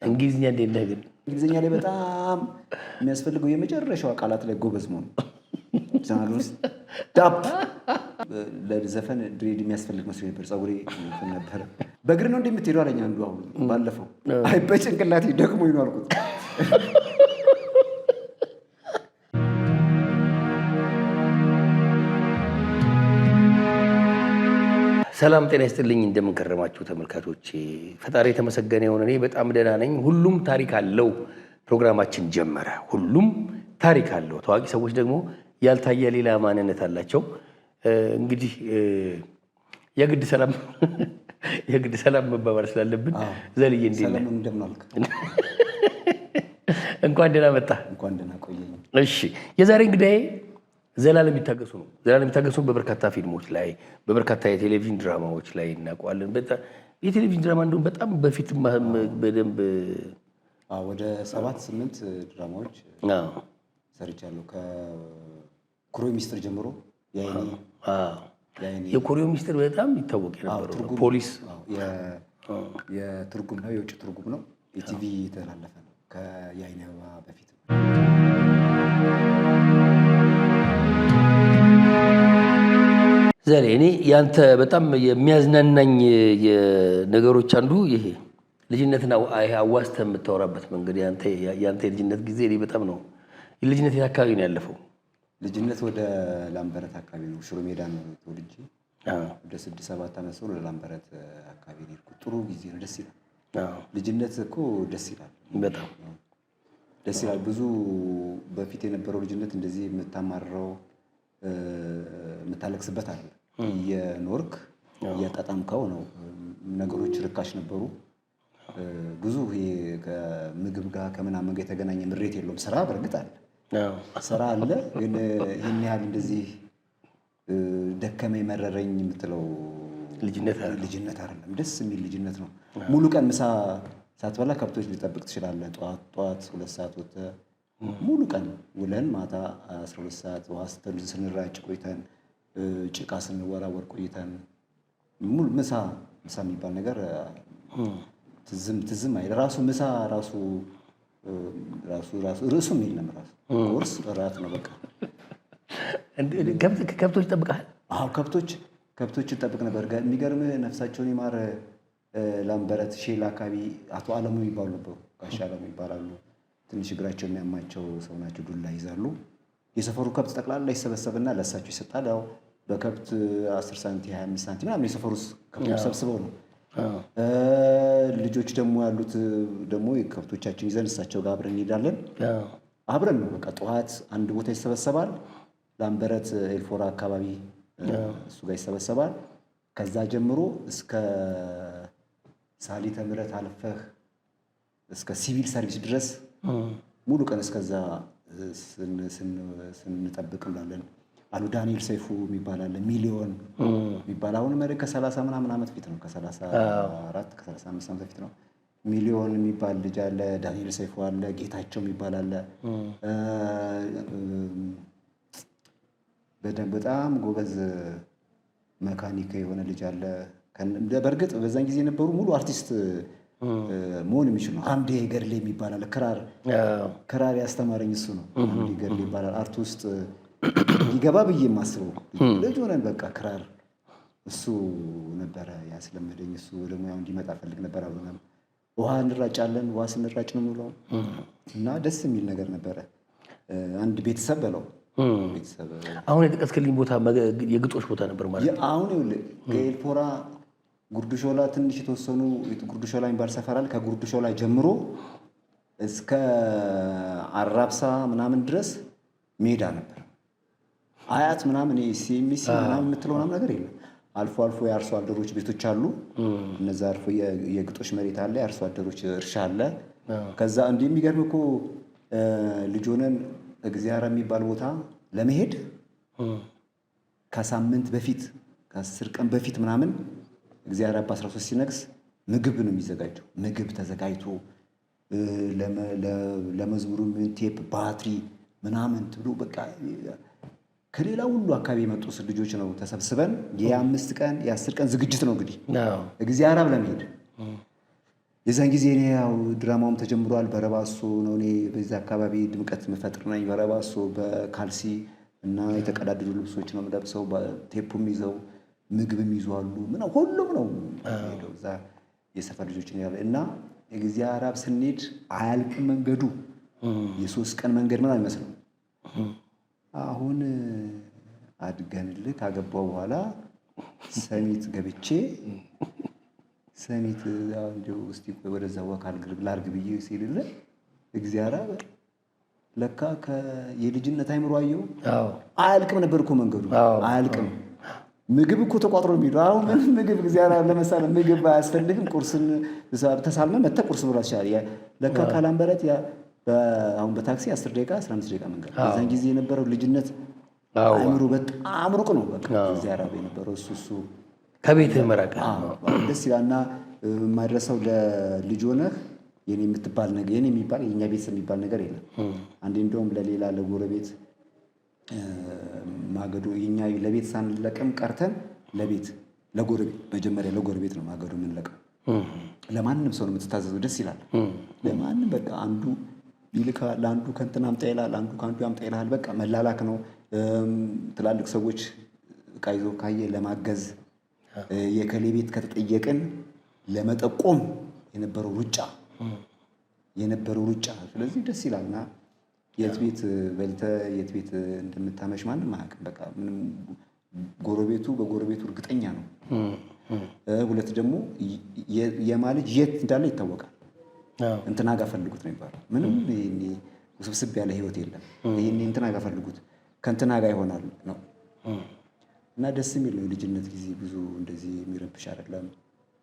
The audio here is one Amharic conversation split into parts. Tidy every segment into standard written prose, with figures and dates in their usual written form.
እንግሊዝኛ እንዴት ነህ ግን? እንግሊዝኛ ላይ በጣም የሚያስፈልገው የመጨረሻው ቃላት ላይ ጎበዝ መሆን ቻናል ውስጥ ዳፕ ለዘፈን ድሬድ የሚያስፈልግ መስሎኝ ነበር። ፀጉሬ ነበር በእግር ነው እንደምትሄደው አለኝ አንዱ። አሁን ባለፈው አይ በጭንቅላቴ ደግሞ ይኖር አልኩት። ሰላም ጤና ይስጥልኝ። እንደምን ከረማችሁ ተመልካቾቼ? ፈጣሪ የተመሰገነ ይሁን። እኔ በጣም ደህና ነኝ። ሁሉም ታሪክ አለው ፕሮግራማችን ጀመረ። ሁሉም ታሪክ አለው። ታዋቂ ሰዎች ደግሞ ያልታየ ሌላ ማንነት አላቸው። እንግዲህ የግድ ሰላም መባባል ስላለብን ዘልዬ እንዴት ነህ? ሰላም እንደምን አልክ? እንኳን ደህና መጣ። እንኳን ደህና ቆየኝ። እሺ የዛሬ እንግዲህ ዘላለም ይታገሱ ነው። ዘላለም ይታገሱ በበርካታ ፊልሞች ላይ በበርካታ የቴሌቪዥን ድራማዎች ላይ እናውቀዋለን። የቴሌቪዥን ድራማ እንደውም በጣም በፊት በደንብ ወደ 7-8 ድራማዎች ሰርቻለሁ። ከኩሬው ሚስጥር ጀምሮ የኩሬው ሚስጥር በጣም ይታወቅ የነበረው ፖሊስ የትርጉም ነው፣ የውጭ ትርጉም ነው። የቲቪ የተላለፈ ነው ከየአይኔ አበባ በፊት። ዛሬ እኔ ያንተ በጣም የሚያዝናናኝ ነገሮች አንዱ ይሄ ልጅነትና አዋስተህ የምታወራበት መንገድ ያንተ የልጅነት ጊዜ እኔ በጣም ነው። ልጅነት የት አካባቢ ነው ያለፈው? ልጅነት ወደ ላምበረት አካባቢ ነው። ሽሮ ሜዳ ነው ተወልጄ ወደ 6-7 ዓመት ሰው ወደ ላምበረት አካባቢ ነው የሄድኩት። ጥሩ ጊዜ ነው፣ ደስ ይላል። ልጅነት እኮ ደስ ይላል፣ በጣም ደስ ይላል። ብዙ በፊት የነበረው ልጅነት እንደዚህ የምታማርረው የምታለቅስበት አለ። የኖርክ እያጣጣምከው ነው። ነገሮች ርካሽ ነበሩ። ብዙ ይሄ ከምግብ ጋር ከምናምን ጋር የተገናኘ ምሬት የለውም። ስራ በእርግጥ አለ፣ ስራ አለ። ግን ይህን ያህል እንደዚህ ደከመኝ መረረኝ የምትለው ልጅነት አይደለም። ደስ የሚል ልጅነት ነው። ሙሉ ቀን ምሳ ሳትበላ ከብቶች ሊጠብቅ ትችላለህ። ጠዋት 2 ሰዓት ወጥተህ ሙሉ ቀን ውለን ማታ 12 ሰዓት ውሃ ስንራጭ ቆይተን ጭቃ ስንወራወር ቆይተን ሙሉ ምሳ የሚባል ነገር ትዝም አይደል? ራሱ ምሳ ራሱ ርዕሱም የለም። ራሱ ቁርስ እራት ነው በቃ። ከብቶች ጠብቀሃል? አዎ ከብቶች ጠብቅ ነበር። የሚገርምህ ነፍሳቸውን ይማር ላምበረት ሼል አካባቢ አቶ አለሙ ይባሉ ነበሩ። ጋሽ አለሙ ይባላሉ። ትንሽ እግራቸው የሚያማቸው ሰው ናቸው። ዱላ ይዛሉ። የሰፈሩ ከብት ጠቅላላ ይሰበሰብና ለእሳቸው ይሰጣል። ያው በከብት 10 ሳንቲም 25 ሳንቲም ምናምን የሰፈሩ ከብቶች ሰብስበው ነው። ልጆች ደግሞ ያሉት ደግሞ ከብቶቻችን ይዘን እሳቸው ጋር አብረን እንሄዳለን። አብረን ነው በቃ። ጠዋት አንድ ቦታ ይሰበሰባል። ላምበረት ኤልፎራ አካባቢ እሱ ጋር ይሰበሰባል። ከዛ ጀምሮ እስከ ሳሊተ ምሕረት አልፈህ እስከ ሲቪል ሰርቪስ ድረስ ሙሉ ቀን እስከዛ ስንጠብቅ እንላለን። አሉ ዳንኤል ሰይፉ የሚባል አለ፣ ሚሊዮን የሚባል አሁን መሬት ከ30 ምናምን ዓመት ፊት ነው፣ ከ34 ከ35 ዓመት ፊት ነው። ሚሊዮን የሚባል ልጅ አለ፣ ዳንኤል ሰይፉ አለ፣ ጌታቸው የሚባል አለ። በጣም ጎበዝ መካኒክ የሆነ ልጅ አለ። በእርግጥ በዛን ጊዜ የነበሩ ሙሉ አርቲስት መሆን የሚችል ነው። ሐምዴ ገድሌ የሚባል አለ። ክራር ያስተማረኝ እሱ ነው። ሐምዴ ገድሌ ይባላል። አርት ውስጥ ይገባ ብዬ የማስበው ልጅ ሆነን በቃ ክራር እሱ ነበረ ያስለመደኝ። እሱ ደግሞ ያው እንዲመጣ ፈልግ ነበር። አብረን ውሃ እንራጫለን። ውሃ ስንራጭ ነው የምውለው እና ደስ የሚል ነገር ነበረ። አንድ ቤተሰብ በለው ቤተሰብ። አሁን የጠቀስክልኝ ቦታ የግጦሽ ቦታ ነበር ማለት ነው። አሁን ይኸውልህ ከኤልፎራ ጉርድሾላ ትንሽ የተወሰኑ ጉርድሾላ የሚባል ሰፈር አለ። ከጉርድሾላ ጀምሮ እስከ አራብሳ ምናምን ድረስ ሜዳ ነበር። አያት ምናምን ሲኤምሲ ምናምን የምትለው ምናምን ነገር የለም። አልፎ አልፎ የአርሶ አደሮች ቤቶች አሉ። እነዛ አልፎ የግጦሽ መሬት አለ፣ የአርሶ አደሮች እርሻ አለ። ከዛ እንዲህ የሚገርም እኮ ልጅ ሆነን እግዚአብሔር የሚባል ቦታ ለመሄድ ከሳምንት በፊት ከ10 ቀን በፊት ምናምን እግዚአብሔር በ13 ሲነግስ ምግብ ነው የሚዘጋጀው። ምግብ ተዘጋጅቶ ለመዝሙሩ ቴፕ ባትሪ ምናምን ትብሎ በቃ ከሌላ ሁሉ አካባቢ የመጡ ልጆች ነው ተሰብስበን የ5 ቀን የ10 ቀን ዝግጅት ነው እንግዲህ እግዚአብሔር ለመሄድ የዛን ጊዜ እኔ ያው ድራማውም ተጀምሯል። በረባሶ ነው እኔ በዛ አካባቢ ድምቀት መፈጥር ነኝ። በረባሶ በካልሲ እና የተቀዳደዱ ልብሶች ነው የምለብሰው። ቴፑም ይዘው ምግብም ይዟሉ ምን ሁሉም ነው ሄደው እዛ የሰፈር ልጆች ነው ያለ እና የጊዜ አራብ ስንሄድ አያልቅም መንገዱ። የ3 ቀን መንገድ ምን አይመስልም። አሁን አድገንልህ ካገባው በኋላ ሰሚት ገብቼ ሰሚት እንደው እስቲ ቆይ ወደዛ ወካል ላርግ ብዬ ሲልልህ እግዚአብሔር ለካ የልጅነት አይምሮ አየው። አያልቅም ነበር እኮ መንገዱ አያልቅም። ምግብ እኮ ተቋጥሮ የሚሄደው አሁን ምን ምግብ እግዚአብሔር ለምሳሌ ምግብ አያስፈልግም። ቁርስን ተሳልመህ መተህ ቁርስ ብላ ይችላል። ለካ ካላምበረት አሁን በታክሲ 10 ደቂቃ 15 ደቂቃ መንገድ። በዛን ጊዜ የነበረው ልጅነት አይምሮ በጣም ሩቅ ነው። በቃ እግዚአብሔር የነበረው እሱ ከቤትህ መራቅ ደስ ይላልና የማይረሳው ለልጅ ሆነህ የኔ የምትባል ነገር የኔ የሚባል የኛ ቤተሰብ የሚባል ነገር የለም። አንዴ እንደውም ለሌላ ለጎረቤት ማገዶ የኛ ለቤት ሳንለቀም ቀርተን ለጎረቤት መጀመሪያ ለጎረቤት ነው ማገዶ የምንለቀው። ለማንም ሰው ነው የምትታዘዘው። ደስ ይላል። ለማንም በቃ አንዱ ይልካል፣ አንዱ ከእንትን አምጣ ይላል፣ አንዱ ከአንዱ አምጣ ይላል። በቃ መላላክ ነው። ትላልቅ ሰዎች ዕቃ ይዞ ካየ ለማገዝ የከሌ ቤት ከተጠየቅን ለመጠቆም የነበረው ሩጫ ስለዚህ ደስ ይላልና የት ቤት በልተህ የት ቤት እንደምታመሽ ማንም አያውቅም። በቃ ምንም በጎረቤቱ እርግጠኛ ነው። ሁለት ደግሞ የማልጅ የት እንዳለ ይታወቃል። እንትና ጋር ፈልጉት ነው የሚባለው። ምንም ውስብስብ ያለ ህይወት የለም። ይሄን እንትና ጋር ፈልጉት ከእንትና ጋር ይሆናል ነው እና ደስ የሚል ነው። የልጅነት ጊዜ ብዙ እንደዚህ የሚረብሽ አይደለም።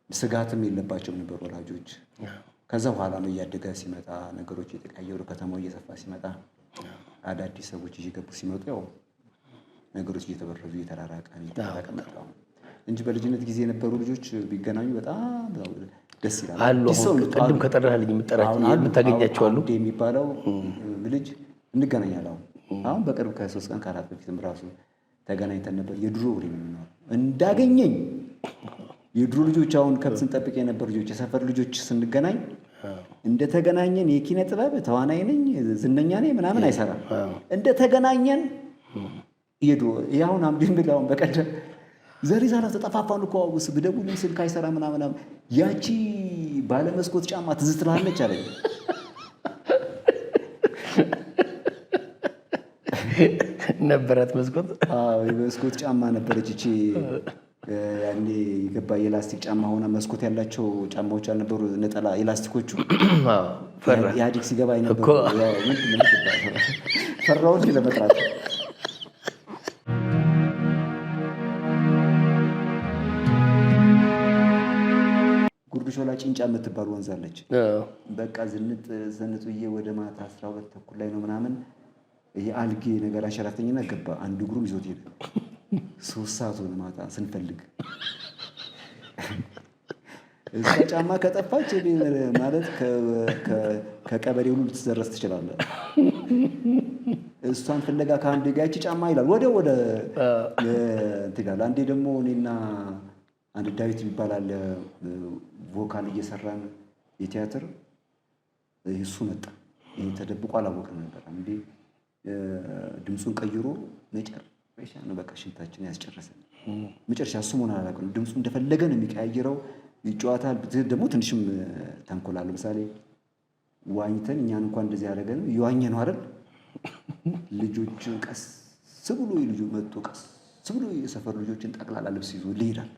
ስጋትም የለባቸውም ነበር ወላጆች። ከዛ በኋላ ነው እያደገ ሲመጣ ነገሮች የተቀየሩ፣ ከተማው እየሰፋ ሲመጣ አዳዲስ ሰዎች እየገቡ ሲመጡ ያው ነገሮች እየተበረዙ እየተራራቀ መጣ እንጂ በልጅነት ጊዜ የነበሩ ልጆች ቢገናኙ በጣም ደስ ይላል። ቅድም ከጠራህልኝ የምታገኛቸው አሉ የሚባለው ልጅ እንገናኛለን። አሁን በቅርብ ከ3 ቀን ከ4 በፊትም ራሱ ተገናኝተን ነበር። የድሮ ወሬ ነው እንዳገኘኝ የድሮ ልጆች አሁን ከብት ስንጠብቅ የነበሩ ልጆች የሰፈር ልጆች ስንገናኝ እንደተገናኘን የኪነ ጥበብ ተዋናይ ነኝ ዝነኛ ነኝ ምናምን አይሰራም። እንደተገናኘን የድሮ ያሁን አምዲን ብላውን በቀደም ዘሪዛራ ተጠፋፋን እኮ አውስ ብደውልኝ ስልክ አይሰራ ምናምን ያቺ ባለመስኮት ጫማ ትዝ ትላለች አለኝ። ነበራት መስኮት? አዎ የመስኮት ጫማ ነበረች እቺ ያኔ የገባ የላስቲክ ጫማ ሆነ መስኮት ያላቸው ጫማዎች አልነበሩ ነጠላ የላስቲኮቹ። ኢህአዲግ ሲገባ አይነበሩ ፈራውን ለመጥራት ጉርድ ሾላ ጭንጫ የምትባል ወንዝ አለች። በቃ ዝንጥ ብዬ ወደ ማታ 12 ተኩል ላይ ነው ምናምን ይሄ አልጌ ነገር አንሸራተኝና ገባ። አንድ እግሩም ይዞት ሄደ። 3 ሰዓት ሆነ ማታ ስንፈልግ። እዛ ጫማ ከጠፋች ማለት ከቀበሌ ሁሉ ልትዘረስ ትችላለህ። እሷን ፍለጋ ከአንድ ጋር ያቺ ጫማ ይላል ወደ እንትን ይላል። አንዴ ደግሞ እኔና አንድ ዳዊት ይባላል ቮካል እየሰራን የቲያትር እሱ መጣ። ተደብቆ አላወቅም ነበር። አንዴ ድምፁን ቀይሮ መጨረሻ ነው በቃ ሽንታችን ያስጨረሰን። መጨረሻ እሱ መሆን አላውቅም። ድምፁ እንደፈለገ ነው የሚቀያየረው፣ ይጫወታል። ደግሞ ትንሽም ተንኮል አለው። ምሳሌ ዋኝተን እኛን እንኳን እንደዚህ ያደረገን የዋኘ ነው አይደል? ልጆችን ቀስ ብሎ ልጁ መጥቶ ቀስ ብሎ የሰፈር ልጆችን ጠቅላላ ልብስ ይዞ ይሄዳል።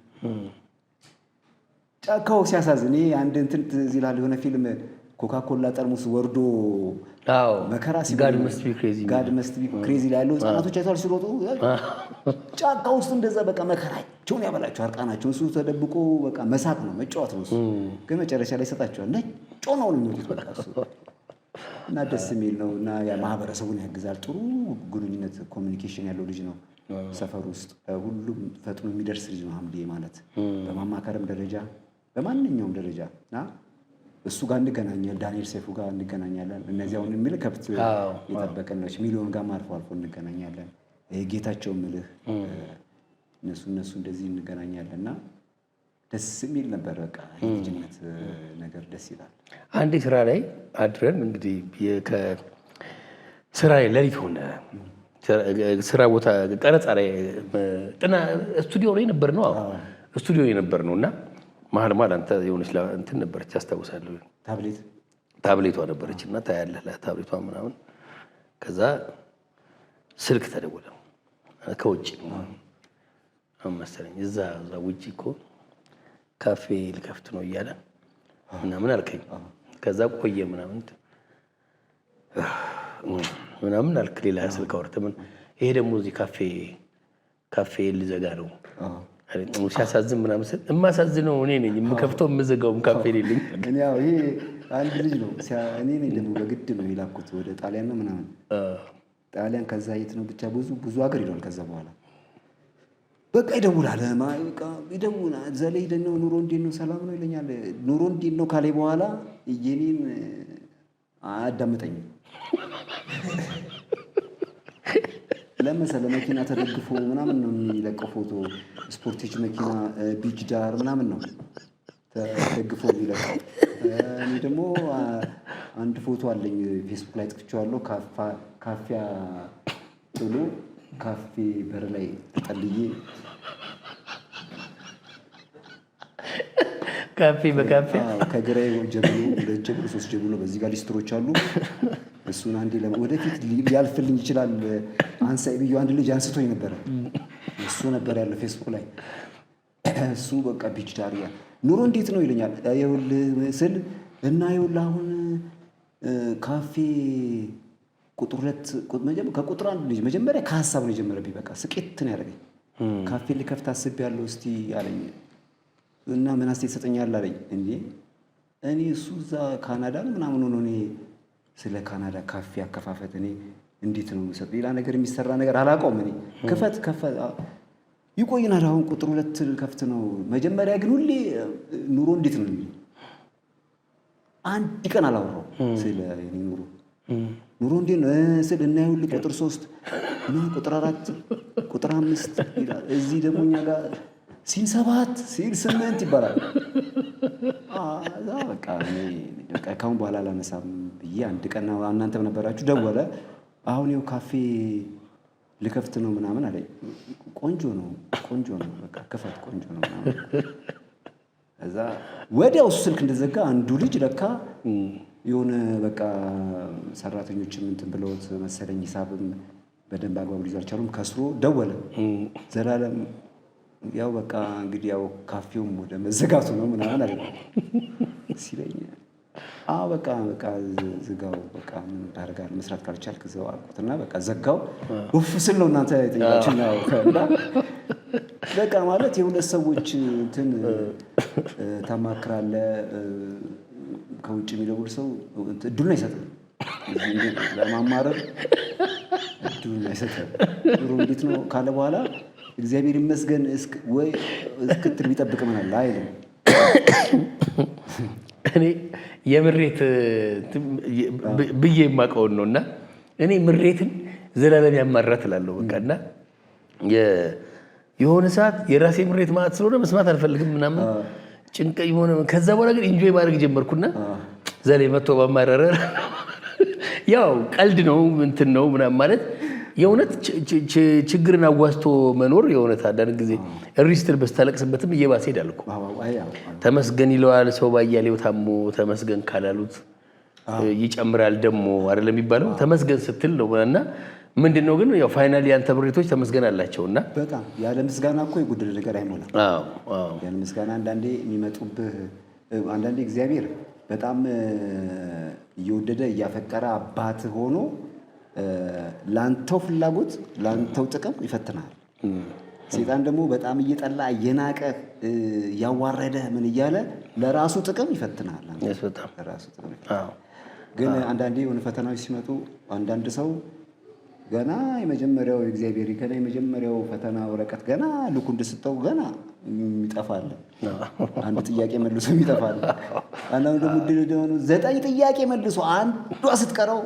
ጫካው ሲያሳዝን አንድ እንትን ትዝ ይላል። የሆነ ፊልም ኮካኮላ ጠርሙስ ወርዶ መከራ ጋድ መስት ቢ ክሬዚ ላይ ያለው ህጻናቶች አይተዋል ሲሮጡ ጫካ ውስጥ እንደዛ በቃ መከራቸውን ያበላቸው አርቃናቸው። እሱ ተደብቆ በቃ መሳቅ ነው መጫወት ነው። እሱ ግን መጨረሻ ላይ ይሰጣቸዋል። ነጮ ነው የሚሉት በቃ እሱ እና ደስ የሚል ነው እና ማህበረሰቡን ያግዛል። ጥሩ ግንኙነት ኮሚኒኬሽን ያለው ልጅ ነው። ሰፈር ውስጥ ሁሉም ፈጥኖ የሚደርስ ልጅ ነው ሐምዴ ማለት በማማከርም ደረጃ በማንኛውም ደረጃ እና እሱ ጋር እንገናኛለን። ዳንኤል ሰይፉ ጋር እንገናኛለን። እነዚህ አሁን የሚል ከብት የጠበቀን ነው። ሚሊዮን ጋር አልፎ አልፎ እንገናኛለን። ጌታቸው ምልህ እነሱ እንደዚህ እንገናኛለን እና ደስ የሚል ነበር። በቃ የልጅነት ነገር ደስ ይላል። አንዴ ስራ ላይ አድረን እንግዲህ ከስራ ሌሊት ሆነ። ስራ ቦታ ቀረጻ ላይ ስቱዲዮ ላይ ነበር ነው። ስቱዲዮ ላይ ነበር ነው እና መሀል አንተ የሆነች እንትን ነበረች አስታውሳለሁ። ታብሌቷ ነበረች እና ታያለህ ታብሌቷ ምናምን። ከዛ ስልክ ተደወለ ከውጭ መሰለኝ። እዛ ውጭ እኮ ካፌ ልከፍት ነው እያለ ምናምን አልከኝ። ከዛ ቆየ ምናምን አልክ። ሌላ ስልክ አውርተህ ይሄ ደግሞ እዚህ ካፌ ልዘጋ ነው ሲያሳዝን ምናምን ስል የማሳዝነው እኔ ነኝ፣ የምከፍተው የምዘጋውም ካፌ የለኝ። ይሄ አንድ ልጅ ነው እኔ ነኝ ደግሞ በግድ ነው የላኩት ወደ ጣሊያን ነው ምናምን ጣሊያን። ከዛ የት ነው ብቻ ብዙ ሀገር ሄዷል። ከዛ በኋላ በቃ ይደውላል እዛ ላይ ሄደን ነው ኑሮ እንዴት ነው ሰላም ነው ይለኛል። ኑሮ እንዴት ነው ካለኝ በኋላ የኔን አያዳምጠኝም። ለመሰለ መኪና ተደግፎ ምናምን ነው የሚለቀው ፎቶ። ስፖርቴጅ መኪና ቢች ዳር ምናምን ነው ተደግፎ የሚለቀው። እኔ ደግሞ አንድ ፎቶ አለኝ ፌስቡክ ላይ ጥቅቼዋለሁ። ካፊያ ጥሎ ካፌ በር ላይ ተጠልዬ ካፌ በካፌ ከግራዬ ጀምሮ 2 ጀምሮ 3 ጀምሮ በዚህ ጋር ሊስትሮች አሉ። እሱን አንዴ ወደፊት ሊያልፍልኝ ይችላል አንሳይ ብዬ አንድ ልጅ አንስቶኝ ነበረ። እሱ ነበር ያለው ፌስቡክ ላይ። እሱ በቃ ቢች ዳር ኑሮ እንዴት ነው ይለኛል። ይኸውልህ ስል እና ይኸውልህ አሁን ካፌ ቁጥር 2 ከቁጥር 1 ልጅ መጀመሪያ ከሀሳብ ነው የጀመረብኝ። በቃ ስቄት ነው ያደረገኝ። ካፌ ልከፍት አስቤያለሁ እስቲ አለኝ እና ምን አስተያየት ትሰጠኛለህ አለኝ። እንዴ እኔ እሱ እዛ ካናዳ ነው ምናምን ሆኖ እኔ ስለ ካናዳ ካፌ አከፋፈት እኔ እንዴት ነው ሌላ ነገር የሚሰራ ነገር አላውቀውም። እኔ ክፈት ይቆይናል። አሁን ቁጥር 2 ከፍት ነው። መጀመሪያ ግን ሁሌ ኑሮ እንዴት ነው የሚል አንድ ቀን አላወራው ስለ እኔ ኑሮ እንዴት ነው ስል እና ይኸውልህ ቁጥር 3 እና ቁጥር 4 ቁጥር 5 ይላል። እዚህ ደግሞ እኛ ጋር ሲል 7 ሲል 8 ይባላል። በቃ ካሁን በኋላ አላነሳም ብዬ አንድ ቀን እናንተም ነበራችሁ ደወለ። አሁን ይኸው ካፌ ልከፍት ነው ምናምን አለኝ። ቆንጆ ነው በቃ ክፈት ቆንጆ ነው ምናምን። እዛ ወዲያው እሱ ስልክ እንደዘጋ አንዱ ልጅ ለካ የሆነ በቃ ሰራተኞችም እንትን ብለውት መሰለኝ ሂሳብም በደንብ አግባብ ሊይዙ አልቻሉም። ከስሮ ደወለ ዘላለም ያው በቃ እንግዲህ ያው ካፌውም ወደ መዘጋቱ ነው ምናምን አለ ሲለኝ በቃ ዝጋው በቃ ምን ታደርጋለህ መስራት ካልቻልክ ዘው አልኩትና በቃ ዘጋው። ኡፍ ስል ነው እናንተ የጠየቃችሁ ነው ከእንዳ በቃ ማለት የሁለት ሰዎች እንትን ታማክራለህ። ከውጭ የሚደውል ሰው እድሉን አይሰጥም። ለማማረር እድሉን አይሰጥም። ኑሮ እንዴት ነው ካለ በኋላ እግዚአብሔር ይመስገን ወይ እስክትል ቢጠብቅ ምናለ አይልም። እኔ የምሬት ብዬ የማውቀውን ነው እና እኔ ምሬትን ዘላለም ያማራት እላለሁ። በቃ እና የሆነ ሰዓት የራሴ ምሬት ማለት ስለሆነ መስማት አልፈልግም ምናምን ጭንቀ የሆነ ከዛ በኋላ ግን ኢንጆይ ማድረግ ጀመርኩና ዘሌ መጥቶ ባማረረ ያው ቀልድ ነው እንትን ነው ምናምን ማለት የእውነት ችግርን አዋስቶ መኖር የእውነት አንዳንድ ጊዜ ሪስትል በስታለቅስበትም እየባሰ ሄዳል እኮ። ተመስገን ይለዋል ሰው ባያሌው ታሞ ተመስገን ካላሉት ይጨምራል ደግሞ አይደለም የሚባለው። ተመስገን ስትል ነው እና ምንድነው ግን ያው ፋይናሊ ያንተ ብሬቶች ተመስገን አላቸውና በጣም ያለ ምስጋና እኮ የጎደለ ነገር አይሞላም። ያለ ምስጋና አንዳንዴ የሚመጡብህ አንዳንዴ እግዚአብሔር በጣም እየወደደ እያፈቀረ አባት ሆኖ ላንተው ፍላጎት ላንተው ጥቅም ይፈትናል። ሰይጣን ደግሞ በጣም እየጠላ እየናቀ ያዋረደ ምን እያለ ለራሱ ጥቅም ይፈትናል። ለራሱ ጥቅም ግን አንዳንዴ የሆነ ፈተናዎች ሲመጡ አንዳንድ ሰው ገና የመጀመሪያው እግዚአብሔር ገና የመጀመሪያው ፈተና ወረቀት ገና ልኩ እንድስጠው ገና ይጠፋል። አንድ ጥያቄ መልሶ ይጠፋል። አንዳንዱ ደግሞ 9 ጥያቄ መልሶ አንዷ ስትቀረው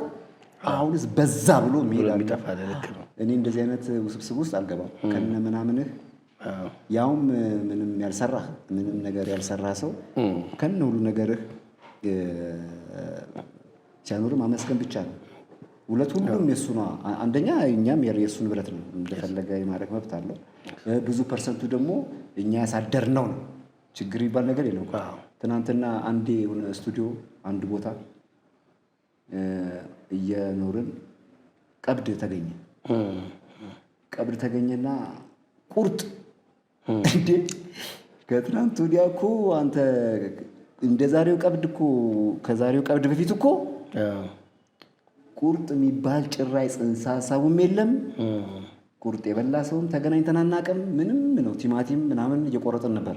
አሁንስ በዛ ብሎ ይጠፋል። ልክ ነው። እኔ እንደዚህ አይነት ውስብስብ ውስጥ አልገባም። ከነ ምናምንህ ያውም ምንም ያልሰራህ ምንም ነገር ያልሰራ ሰው ከነ ሁሉ ነገርህ ሲያኖር ማመስገን ብቻ ነው። ሁሉም የሱ ነው። አንደኛ እኛም የሱን ንብረት ነው እንደፈለገ የማድረግ መብት አለው። ብዙ ፐርሰንቱ ደግሞ እኛ ያሳደርነው ነው። ችግር ይባል ነገር የለው። ትናንትና አንዴ የሆነ ስቱዲዮ አንድ ቦታ እየኖርን ቀብድ ተገኘና ቁርጥ እንዴ ከትናንት ወዲያ እኮ አንተ እንደዛሬው ቀብድ እኮ ከዛሬው ቀብድ በፊት እኮ ቁርጥ የሚባል ጭራይ ጽንሰ ሀሳቡም የለም። ቁርጥ የበላ ሰውም ተገናኝተን አናውቅም። ምንም ነው ቲማቲም ምናምን እየቆረጥን ነበረ።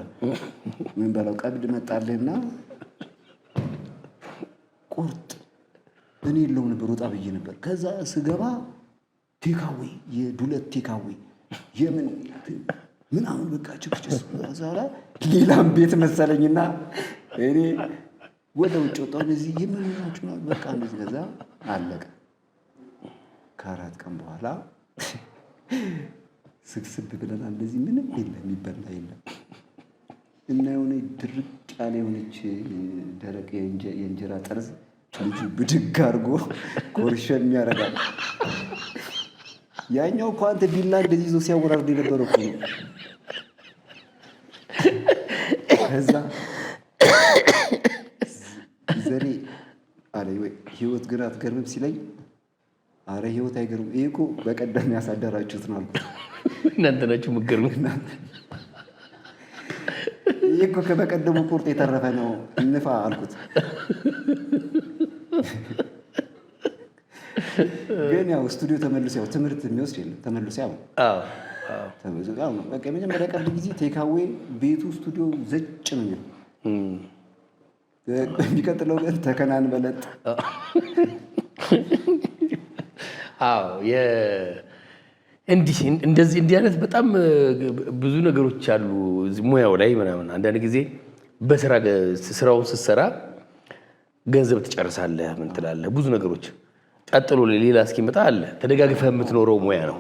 ምን በለው ቀብድ መጣልህና ቁርጥ እኔ የለውም ነበር ወጣ ብዬ ነበር። ከዛ ስገባ ቴካዌ የዱለት ቴካዌ የምን ምናምን በቃ ጭቅጭስ ዛላ ሌላም ቤት መሰለኝና እኔ ወደ ውጭ ወጣሁ። እነዚህ የምንናችሁ በቃ እንደዚህ ከዛ አለቀ። ከ4 ቀን በኋላ ስብስብ ብለናል። እንደዚህ ምንም የለም የሚበላ የለም እና የሆነ ድርቅ ያለ የሆነች ደረቅ የእንጀራ ጠርዝ ልጁ ብድግ አድርጎ ኮርሸን ያደርጋል። ያኛው እኮ አንተ ቢላ እንደዚህ ይዞ ሲያወራርድ የነበረው እኮ ነው። ከዛ ዘሬ አለ ወይ ህይወት ግን አትገርምም ሲለኝ፣ አረ ህይወት አይገርምም፣ ይሄ እኮ በቀደም ያሳደራችሁት ነው አልኩት። እናንተ ናችሁ የምትገርሙት። ይሄ እኮ ከበቀደሙ ቁርጥ የተረፈ ነው እንፋ አልኩት። ግን ያው ስቱዲዮ ተመልሶ ያው ትምህርት የሚወስድ የለም ተመልሶ ያው በቃ የመጀመሪያ ቀን ጊዜ ቴካዌ ቤቱ ስቱዲዮ ዘጭ ነው የሚለው። የሚቀጥለው ቀን ተከናን በለጥ። እንዲህ አይነት በጣም ብዙ ነገሮች አሉ ሙያው ላይ ምናምን። አንዳንድ ጊዜ ስራውን ስትሰራ ገንዘብ ትጨርሳለህ፣ ምን ትላለህ፣ ብዙ ነገሮች ቀጥሎ ሌላ እስኪመጣ አለ። ተደጋግፈህ የምትኖረው ሙያ ነው።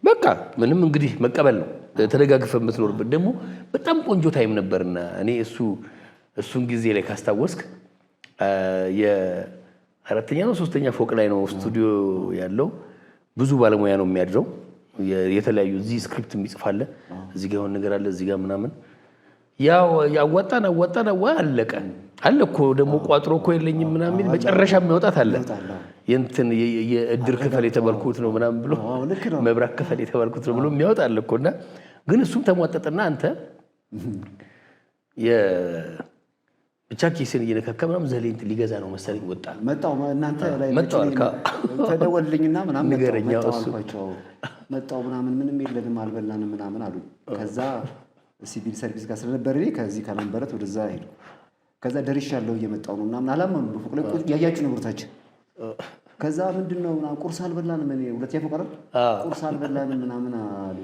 በቃ ምንም እንግዲህ መቀበል ነው። ተደጋግፈህ የምትኖርበት ደግሞ በጣም ቆንጆ ታይም ነበርና እኔ እሱን ጊዜ ላይ ካስታወስክ የ4ኛ ነው 3ኛ ፎቅ ላይ ነው ስቱዲዮ ያለው። ብዙ ባለሙያ ነው የሚያድረው። የተለያዩ እዚህ ስክሪፕት የሚጽፋለ፣ እዚህ ጋር የሆነ ነገር አለ፣ እዚህ ጋር ምናምን ያው ያዋጣን አለቀ አለ እኮ ደግሞ ቋጥሮ እኮ የለኝም ምናምን መጨረሻ የሚያወጣት አለ። የእንትን የእድር ክፈል የተባልኩት ነው ምናምን ብሎ መብራት ክፈል የተባልኩት ነው ብሎ የሚያወጣ አለ እኮና ግን እሱም ተሟጠጠና አንተ ብቻ ኬስን እየነካካ ምናምን ዘሌንት ሊገዛ ነው መሰለኝ ወጣ መጣው። እናንተ ላይ ተደወልልኝና ምናምን መጣው ምናምን ምንም የለንም አልበላንም ምናምን አሉ። ከዛ ሲቪል ሰርቪስ ጋር ስለነበር ከዚህ ከመንበረት ወደዛ ሄድኩ። ከዛ ደርሻለሁ እየመጣሁ ነው ምናምን አላመኑ። በፎቅ ላይ ቁጭ ያያችሁ ነው ብርታችን። ከዛ ምንድነው ምናምን ቁርስ አልበላንም፣ እኔ ሁለተኛ ፎቅ አይደል ቁርስ አልበላንም ምናምን አሉ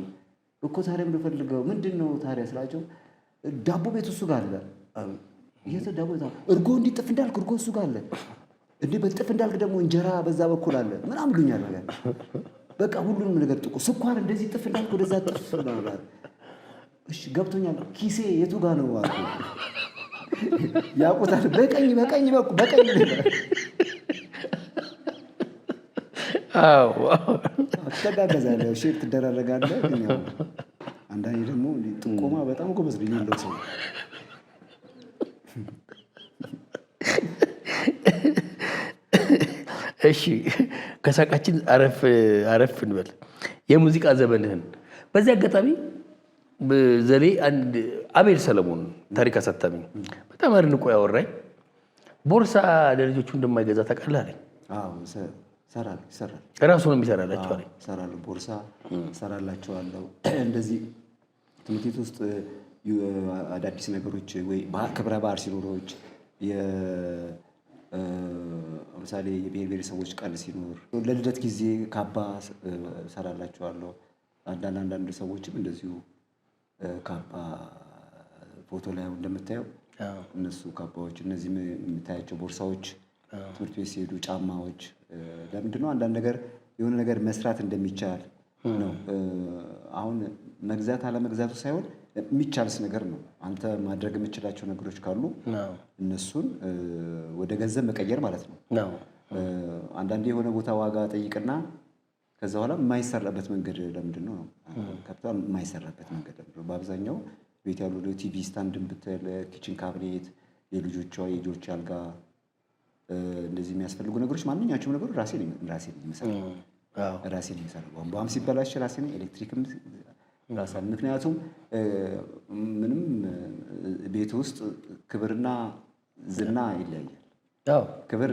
እኮ። ታዲያ ምን ፈልገው ምንድነው ታዲያ ስላቸው ዳቦ ቤት እሱ ጋር አለ። የት ዳቦ ቤት? እርጎ እንዲጥፍ እንዳልክ እርጎ እሱ ጋር አለ እንዴ፣ በጥፍ እንዳልክ ደግሞ እንጀራ በዛ በኩል አለ ምናምን ብሉኛል ነገር። በቃ ሁሉንም ነገር ጥቁር ስኳር እንደዚህ ጥፍ እንዳልክ ወደዛ ጥፍ ማለት። እሺ ገብቶኛል። ኪሴ የቱ ጋር ነው አልኩ። ያውቁታል። በቀኝ ትተጋገዛለህ፣ ሼር ትደራረጋለህ። ግን ያው አንዳንዴ ደግሞ ጥቆማ በጣም ጎበዝ ልጅ ያለው ሰው። እሺ ከሳቃችን አረፍ እንበል። የሙዚቃ ዘመንህን በዚህ አጋጣሚ ዘሌ አንድ አቤል ሰለሞን ታሪክ አሳታሚ በጣም አድንቆ ያወራኝ ቦርሳ ለልጆቹ እንደማይገዛ ታውቃለህ አለኝ። ይሰራል ራሱ ነው የሚሰራላቸው አለኝ። ይሰራል ቦርሳ ሰራላቸዋለሁ። እንደዚህ ትምህርት ቤት ውስጥ አዳዲስ ነገሮች ወይ ክብረ በዓል ሲኖሮች ለምሳሌ የብሔር ብሔረሰቦች ቀን ሲኖር ለልደት ጊዜ ካባ ሰራላቸዋለሁ። አንዳንድ ሰዎችም እንደዚሁ ካባ ፎቶ ላይ እንደምታየው እነሱ ካባዎች፣ እነዚህ የምታያቸው ቦርሳዎች ትምህርት ቤት ሲሄዱ ጫማዎች። ለምንድን ነው አንዳንድ ነገር የሆነ ነገር መስራት እንደሚቻል ነው። አሁን መግዛት አለመግዛቱ ሳይሆን የሚቻልስ ነገር ነው። አንተ ማድረግ የምችላቸው ነገሮች ካሉ እነሱን ወደ ገንዘብ መቀየር ማለት ነው። አንዳንዴ የሆነ ቦታ ዋጋ ጠይቅና ከዛ በኋላ የማይሰራበት መንገድ ለምንድን ነው? ካፒታል የማይሰራበት መንገድ ለምንድን ነው? በአብዛኛው ቤት ያሉ ቲቪ ስታንድን ብትል፣ ኪችን ካቢኔት፣ የልጆች አልጋ፣ እንደዚህ የሚያስፈልጉ ነገሮች ማንኛቸውም ነገሮች ራሴ ነኝ የምሰራው። ቧንቧም ሲበላሽ ራሴ ነኝ፣ ኤሌክትሪክም ራሴ። ምክንያቱም ምንም ቤት ውስጥ ክብርና ዝና ይለያያል። ክብር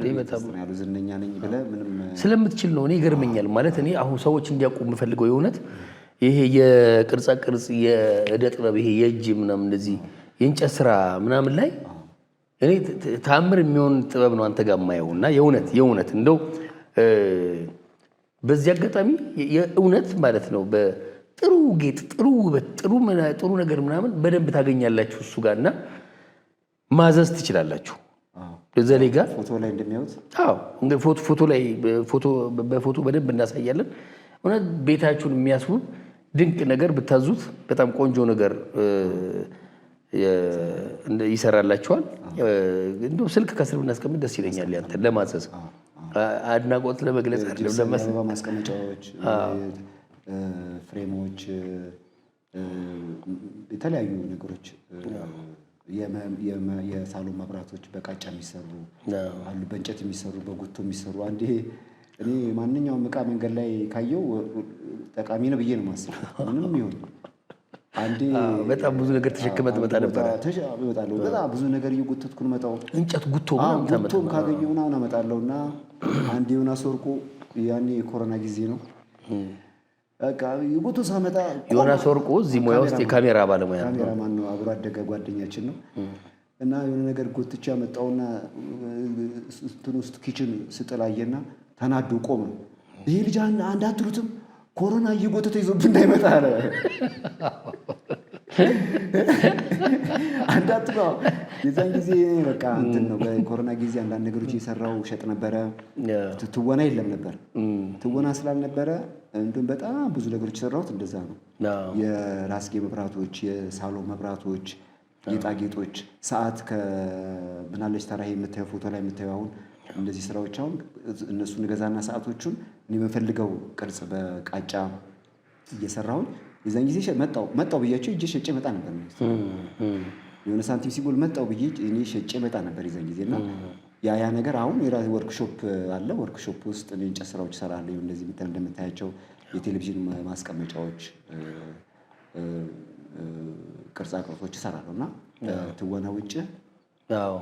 ያሉ ዝነኛ ነኝ ብለህ ምንም ስለምትችል ነው። እኔ ይገርመኛል ማለት እኔ አሁን ሰዎች እንዲያውቁ የምፈልገው የእውነት ይሄ የቅርጻ ቅርጽ የእደ ጥበብ ይሄ የእጅ ምናምን እንደዚህ የእንጨት ስራ ምናምን ላይ እኔ ተአምር የሚሆን ጥበብ ነው አንተ ጋር የማየው እና የእውነት እንደው በዚህ አጋጣሚ የእውነት ማለት ነው በጥሩ ጌጥ፣ ጥሩ ውበት፣ ጥሩ ነገር ምናምን በደንብ ታገኛላችሁ እሱ ጋር እና ማዘዝ ትችላላችሁ። ዘሌ ጋር ፎቶ ላይ እንደሚያዩት ፎቶ ላይ በፎቶ በደንብ እናሳያለን። እውነት ቤታችሁን የሚያስውብ ድንቅ ነገር ብታዙት በጣም ቆንጆ ነገር ይሰራላችኋል። እንደው ስልክ ከስር ብናስቀምጥ ደስ ይለኛል። ያንተን ለማዘዝ አድናቆት ለመግለጽ አይደለም። ማስቀመጫዎች፣ ፍሬሞች፣ የተለያዩ ነገሮች የሳሎን መብራቶች በቃጫ የሚሰሩ አሉ፣ በእንጨት የሚሰሩ፣ በጉቶ የሚሰሩ። አንዴ እኔ ማንኛውም እቃ መንገድ ላይ ካየው ጠቃሚ ነው ብዬ ነው የማስበው። ምንም ይሁን አንዴ በጣም ብዙ ነገር ተሸክመህ ትመጣ ነበር። በጣም ብዙ ነገር እየጎተትኩ ነው መጣው። እንጨት ጉቶም ካገኘሁ ምናምን አመጣለሁ እና አንዴ ዮናስ ወርቁ ያኔ የኮሮና ጊዜ ነው በቃ የጎቶ ሳመጣ ዮናስ ወርቁ እዚህ ሙያ ውስጥ የካሜራ ባለሙያ ነው። ካሜራማን ነው፣ አብሮ አደገ ጓደኛችን ነው። እና የሆነ ነገር ጎትቼ አመጣውና እንትን ውስጥ ኪችን ስጥላየና ተናዶ ቆመ። ይሄ ልጅ አንድ አትሉትም ኮሮና እየጎተተ ይዞብን እንዳይመጣ አለ። አንድ አትሉ የዛን ጊዜ በቃ እንትን ነው። በኮሮና ጊዜ አንዳንድ ነገሮች እየሰራው ሸጥ ነበረ። ትወና የለም ነበር። ትወና ስላልነበረ እንትን በጣም ብዙ ነገሮች የሰራሁት እንደዛ ነው። የራስጌ መብራቶች፣ የሳሎን መብራቶች፣ ጌጣጌጦች፣ ሰዓት ከምናለች ተራሄ የምታየው ፎቶ ላይ የምታየው አሁን እንደዚህ ስራዎች አሁን እነሱን ገዛና ሰዓቶቹን እኔ በፈልገው ቅርጽ በቃጫ እየሰራሁኝ የዛን ጊዜ መጣው ብያቸው እጄ ሸጬ መጣ ነበር። የሆነ ሳንቲም ሲጎል መጣው ብዬ እኔ ሸጬ መጣ ነበር የዛን ጊዜ እና ያ ነገር አሁን የራሴ ወርክሾፕ አለ። ወርክሾፕ ውስጥ እኔ እንጨት ስራዎች እሰራለሁ። እንደዚህ እንደምታያቸው የቴሌቪዥን ማስቀመጫዎች፣ ቅርጻ ቅርጾች እሰራለሁ እና ትወና ውጭ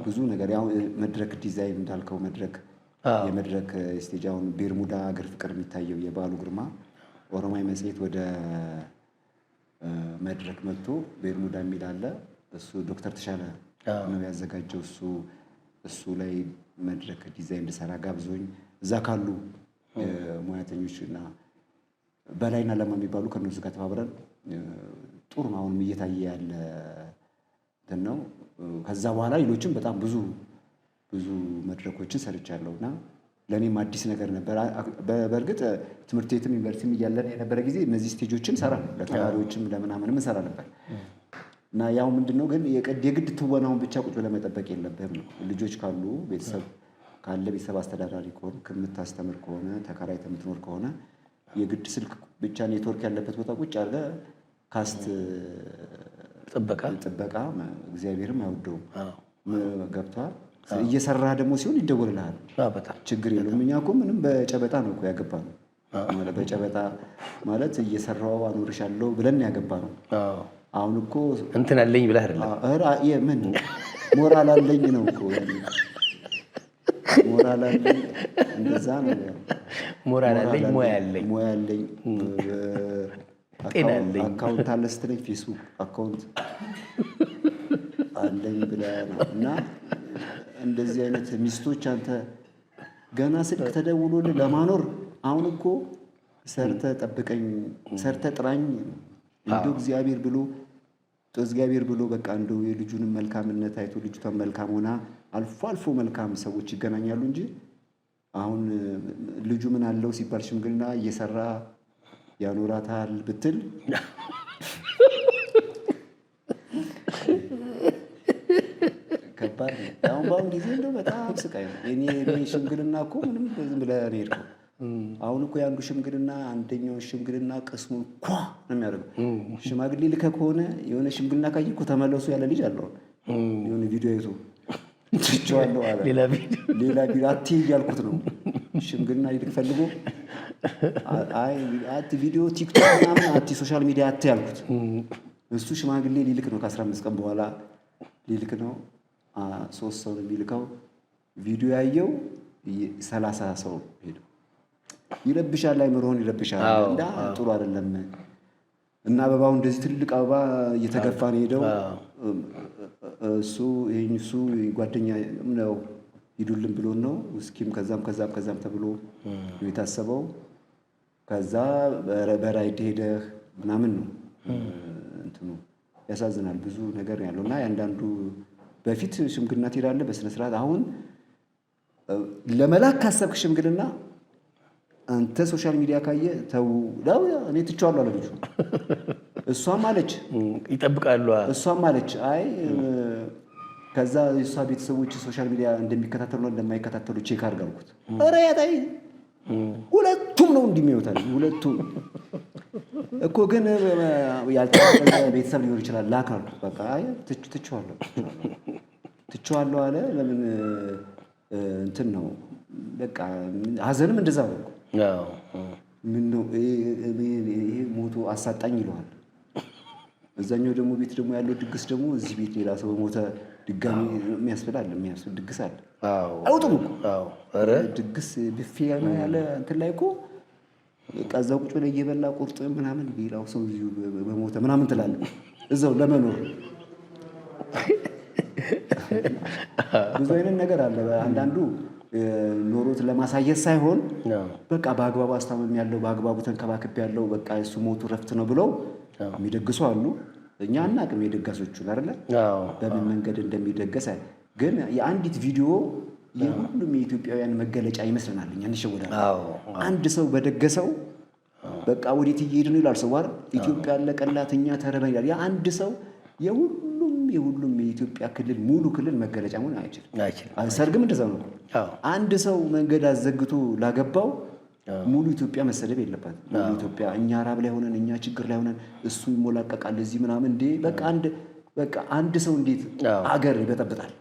ብዙ ነገር ያው መድረክ ዲዛይን እንዳልከው የመድረክ ስቴጅ አሁን ቤርሙዳ አገር ፍቅር የሚታየው የበዓሉ ግርማ ኦሮማይ መጽሔት ወደ መድረክ መጥቶ ቤርሙዳ የሚል አለ። እሱ ዶክተር ተሻለ ነው ያዘጋጀው። እሱ ላይ መድረክ ዲዛይን እንድሰራ ጋብዞኝ እዛ ካሉ ሙያተኞች እና በላይና ለማ የሚባሉ ከነሱ ጋር ተባብረን ጥሩ ነው አሁንም እየታየ ያለ እንትን ነው። ከዛ በኋላ ሌሎችም በጣም ብዙ መድረኮችን ሰርቻለሁ እና ለእኔም አዲስ ነገር ነበር። በእርግጥ ትምህርት ቤትም ዩኒቨርሲቲም እያለን የነበረ ጊዜ እነዚህ ስቴጆችን ሰራ ለተማሪዎችም ለምናምንም እንሰራ ነበር እና ያው ምንድነው ግን የግድ ትወናውን ብቻ ቁጭ ብለህ መጠበቅ የለብህም ነው። ልጆች ካሉ ቤተሰብ አስተዳዳሪ ከሆነ ከምታስተምር ከሆነ ተከራይተህ የምትኖር ከሆነ የግድ ስልክ ብቻ ኔትወርክ ያለበት ቦታ ቁጭ አድርገህ ካስት ጥበቃ እግዚአብሔርም አይወደውም። ገብቶሃል? እየሰራ ደግሞ ሲሆን ይደወልልሃል። ችግር የለውም። እኛ እኮ ምንም በጨበጣ ነው እኮ ያገባ ነው። በጨበጣ ማለት እየሰራው አኖርሻለሁ ብለን ያገባ ነው። አሁን እኮ እንትን አለኝ ብለህ አይደለም ምን ሞራል አለኝ ነው እኮ ሞራል አለኝ እንደዛ ነው። ሞራል አለኝ፣ ሙያ አለኝ፣ ጤና አለኝ፣ አካውንት አለ ስትለኝ ፌስቡክ አካውንት አለኝ ብለህ ነው። እና እንደዚህ አይነት ሚስቶች አንተ ገና ስልክ ተደውሎልህ ለማኖር አሁን እኮ ሰርተህ ጠብቀኝ፣ ሰርተህ ጥራኝ እንደው እግዚአብሔር ብሎ በቃ እንደው የልጁንም መልካምነት አይቶ ልጅቷን መልካም ሆና አልፎ አልፎ መልካም ሰዎች ይገናኛሉ እንጂ አሁን ልጁ ምን አለው ሲባል ሽምግልና እየሰራ ያኖራታል ብትል ከባድ ነው። አሁን በአሁን ጊዜ እንደው በጣም ስቃይ ነው። እኔ ሽምግልና እኮ ምንም ዝም ብለህ ነው የሄድከው። አሁን እኮ የአንዱ ሽምግልና አንደኛው ሽምግልና ቅስሙን ኳ ነው የሚያደርገው። ሽማግሌ ልከህ ከሆነ የሆነ ሽምግልና ካየህ እኮ ተመለሱ ያለ ልጅ አለው። የሆነ ቪዲዮ ይዞ ትቼዋለሁ አለ። ሌላ ቪዲዮ አትይ እያልኩት ነው። ሽምግልና ይልክ ፈልጎ ቪዲዮ ቲክቶክ ምናምን ሶሻል ሚዲያ አትይ ያልኩት። እሱ ሽማግሌ ሊልክ ነው ከ15 ቀን በኋላ ሊልክ ነው። 3 ሰው ነው የሚልከው። ቪዲዮ ያየው 30 ሰው ሄደው ይረብሻል፣ አይምሮህን ይረብሻል። እንዳ ጥሩ አይደለም። እና አበባው እንደዚህ ትልቅ አበባ እየተገፋ ነው ሄደው። እሱ ጓደኛ ነው ሂዱልን ብሎ ነው እስኪም ከዛም ተብሎ የታሰበው። ከዛ በራይድ ሄደህ ምናምን ነው እንትኑ ያሳዝናል። ብዙ ነገር ያለው እና ያንዳንዱ በፊት ሽምግልና ትሄዳለህ በስነ ስርዓት። አሁን ለመላክ ካሰብክ ሽምግልና አንተ ሶሻል ሚዲያ ካየ ተው ዳው እኔ ትቼዋለሁ አለ ልጁ። እሷም አለች ይጠብቃሉ። እሷም አለች አይ ከዛ የሷ ቤተሰቦች ሶሻል ሚዲያ እንደሚከታተሉ ነው እንደማይከታተሉ ቼክ አድርጋልኩት። ኧረ ያታይ ሁለቱም ነው እንደሚወጣል። ሁለቱም እኮ ግን ያልተጠቀመ ቤተሰብ ሊሆን ይችላል። ላካሉ በቃ አይ ትቼዋለሁ አለ። ለምን እንትን ነው በቃ ሀዘንም እንደዛ ነው። ምን ነው ይሄ ሞቶ አሳጣኝ ይለዋል። እዛኛው ደግሞ ቤት ደግሞ ያለው ድግስ ደግሞ እዚህ ቤት ሌላ ሰው ሞተ ድጋሚ የሚያስብል ድግስ አለ። አይወጡም እኮ ኧረ ድግስ ብፌ ያለ እንትን ላይ እኮ እዛው ቁጭ ብለህ እየበላ ቁርጥ ምናምን ሌላው ሰው በሞተ ምናምን ትላለህ እዛው ለመኖር። ብዙ አይነት ነገር አለ። አንዳንዱ ኖሮት ለማሳየት ሳይሆን በቃ በአግባቡ አስታመም ያለው በአግባቡ ተንከባክብ ያለው በቃ እሱ ሞቱ ረፍት ነው ብለው የሚደግሱ አሉ። እኛ አናውቅም የደጋሶቹን አይደለ በምን መንገድ እንደሚደገስ። ግን የአንዲት ቪዲዮ የሁሉም የኢትዮጵያውያን መገለጫ ይመስለናል። እኛ እንሸወዳለን። አንድ ሰው በደገሰው በቃ ወዴት እየሄድን ይላል ሰው አይደል? ኢትዮጵያ አለቀላት እኛ ተረበን ይላል። ያ አንድ ሰው የሁሉም የኢትዮጵያ ክልል ሙሉ ክልል መገለጫ መሆን አይችልም። ሰርግም እንደዛው ነው። አንድ ሰው መንገድ አዘግቶ ላገባው ሙሉ ኢትዮጵያ መሰደብ የለባትም። ሙሉ ኢትዮጵያ እኛ ራብ ላይ ሆነን እኛ ችግር ላይ ሆነን እሱ ይሞላቀቃል እዚህ ምናምን እንዴ በቃ አንድ ሰው እንዴት አገር ይበጠብጣል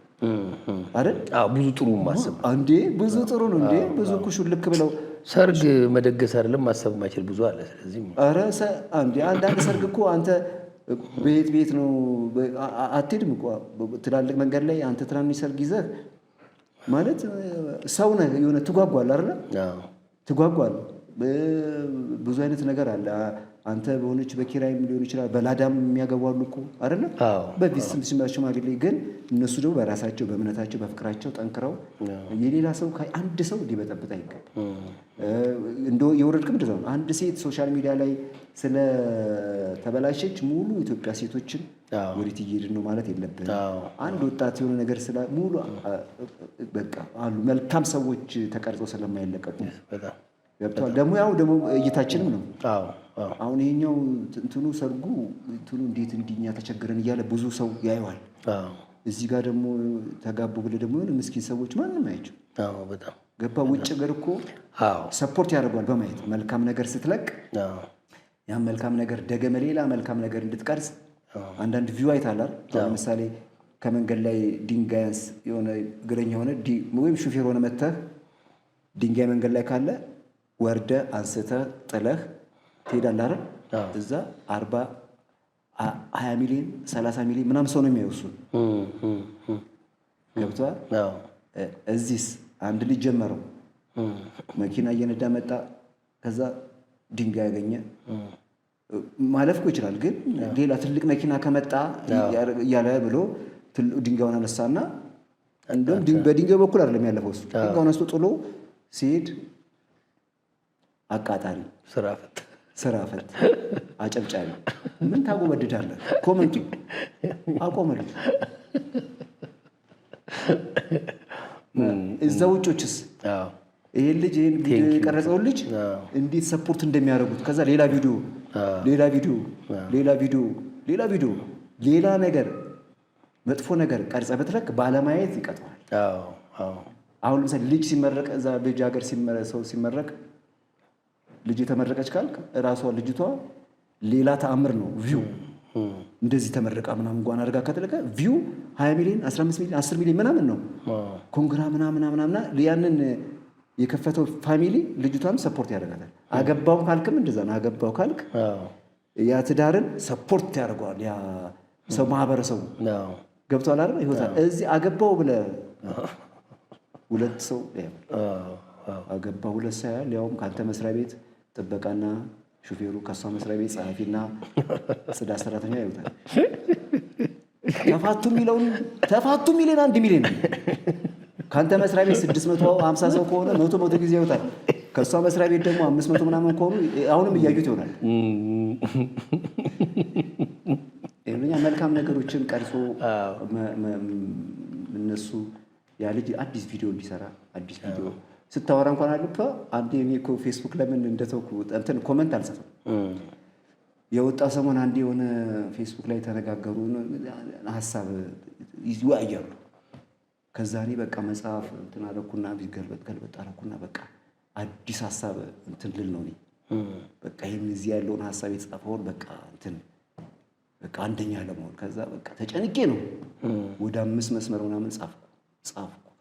አይደል? ብዙ ጥሩ ማሰብ እንዴ ብዙ ጥሩ ነው እንዴ ብዙ ኩሹ ልክ ብለው ሰርግ መደገስ አይደለም ማሰብ ማይችል ብዙ አለ። ስለዚህ ኧረ አንዴ አንዳንድ ሰርግ እኮ አንተ ቤት ነው አትሄድም እኮ ትላልቅ መንገድ ላይ አንተ ትናንሽ ሰርግ ይዘህ ማለት ሰው ነህ የሆነ ትጓጓል አይደል? ትጓጓል። ብዙ አይነት ነገር አለ። አንተ በሆነች በኪራይም ሊሆን ይችላል በላዳም የሚያገቧሉ እኮ አይደል? በፊት ስንት ሽማግሌ ግን እነሱ ደግሞ በራሳቸው በእምነታቸው በፍቅራቸው ጠንክረው የሌላ ሰው አንድ ሰው ሊበጠብጥ አይገባም። እንደው የወረድክም እንደዛው አንድ ሴት ሶሻል ሚዲያ ላይ ስለተበላሸች ሙሉ ኢትዮጵያ ሴቶችን ወዴት እየሄድን ነው ማለት የለብን። አንድ ወጣት የሆነ ነገር ሙሉ በቃ አሉ መልካም ሰዎች ተቀርጸው ስለማይለቀቁ ገብቷል። ደግሞ እይታችንም ነው። አሁን ይሄኛው እንትኑ ሰርጉ እንትኑ እንዴት እንዲኛ ተቸገረን እያለ ብዙ ሰው ያየዋል። እዚህ ጋር ደግሞ ተጋቡ ብለህ ደግሞ የሆነ ምስኪን ሰዎች ማንም አያቸው። በጣም ገባ ውጭ ሀገር እኮ ሰፖርት ያደርጓል በማየት መልካም ነገር ስትለቅ ያን መልካም ነገር ደገመ ሌላ መልካም ነገር እንድትቀርጽ አንዳንድ ቪው አይታላል። ለምሳሌ ከመንገድ ላይ ድንጋይንስ የሆነ እግረኛ ሆነ ወይም ሹፌር ሆነ መተህ ድንጋይ መንገድ ላይ ካለ ወርደ አንስተህ ጥለህ ትሄዳለህ አይደል? እዛ 40 20 ሚሊዮን 30 ሚሊዮን ምናምን ሰው ነው የሚያዩሱ። ገብቷል። እዚህስ አንድ ልጅ ጀመረው መኪና እየነዳ መጣ። ከዛ ድንጋይ ያገኘ ማለፍ እኮ ይችላል። ግን ሌላ ትልቅ መኪና ከመጣ እያለ ብሎ ድንጋዩን አነሳና እንደውም በድንጋዩ በኩል አይደለም ያለፈው እሱ ድንጋዩን አነስቶ ጥሎ ሲሄድ አቃጣሪ ስራ ፈት አጨብጫቢ ምን ታጎበድዳለህ? ኮመንቱ አቆመልኝ። እዛ ውጮችስ ይሄን ልጅ ይሄን ቪዲዮ የቀረጸው ልጅ እንዴት ሰፖርት እንደሚያደርጉት ከዛ ሌላ ቪዲዮ ሌላ ነገር መጥፎ ነገር ቀርጸ በትረክ ባለማየት ይቀጥዋል። አሁን ለምሳሌ ልጅ ሲመረቅ እዛ ልጅ ሀገር ሰው ሲመረቅ ልጅ የተመረቀች ካልክ እራሷ ልጅቷ ሌላ ተአምር ነው ቪው እንደዚህ ተመረቃ ምናምን እንኳን አድርጋ ከተለቀ ቪው 20 ሚሊዮን 15 ሚሊዮን 10 ሚሊዮን ምናምን ነው ኮንግራ ምናምን ያንን የከፈተው ፋሚሊ ልጅቷን ሰፖርት ያደርጋታል። አገባው ካልክም እንደዛ ነው። አገባው ካልክ ያ ትዳርን ሰፖርት ያደርገዋል ያ ሰው ማህበረሰቡ ገብቷል አይደል ይወጣል። እዚህ አገባው ብለህ ሁለት ሰው አገባው ሁለት ሰው ያውም ካንተ መስሪያ ቤት ጥበቃና ሹፌሩ ከሷ መስሪያ ቤት ጸሐፊና ጽዳት ሰራተኛ ይወጣል። ተፋቱ ሚሊዮን 1 ሚሊዮን ካንተ መስሪያ ቤት 650 ሰው ከሆነ 100 ጊዜ ይወጣል። ከሷ መስሪያ ቤት ደግሞ 500 ምናምን ከሆኑ አሁንም እያዩት ይሆናል። እኛ መልካም ነገሮችን ቀርጾ እነሱ ያ ልጅ አዲስ ቪዲዮ እንዲሰራ አዲስ ቪዲዮ ስታወራ እንኳን አልፈ አንዴ እኔ እኮ ፌስቡክ ለምን እንደተውኩ እንትን ኮሜንት አልሰጠም። የወጣ ሰሞን አንዴ የሆነ ፌስቡክ ላይ ተነጋገሩ ሐሳብ ይወያያሉ። ከዛ እኔ በቃ መጽሐፍ እንትን አደረኩና ገልበጥ አደረኩና በቃ አዲስ ሐሳብ እንትን ልል ነው እኔ በቃ ይሄን እዚህ ያለውን ሐሳብ የጻፈውን በቃ እንትን በቃ አንደኛ ለመሆን ከዛ በቃ ተጨንቄ ነው ወደ 5 መስመር ምናምን ጻፍኩ።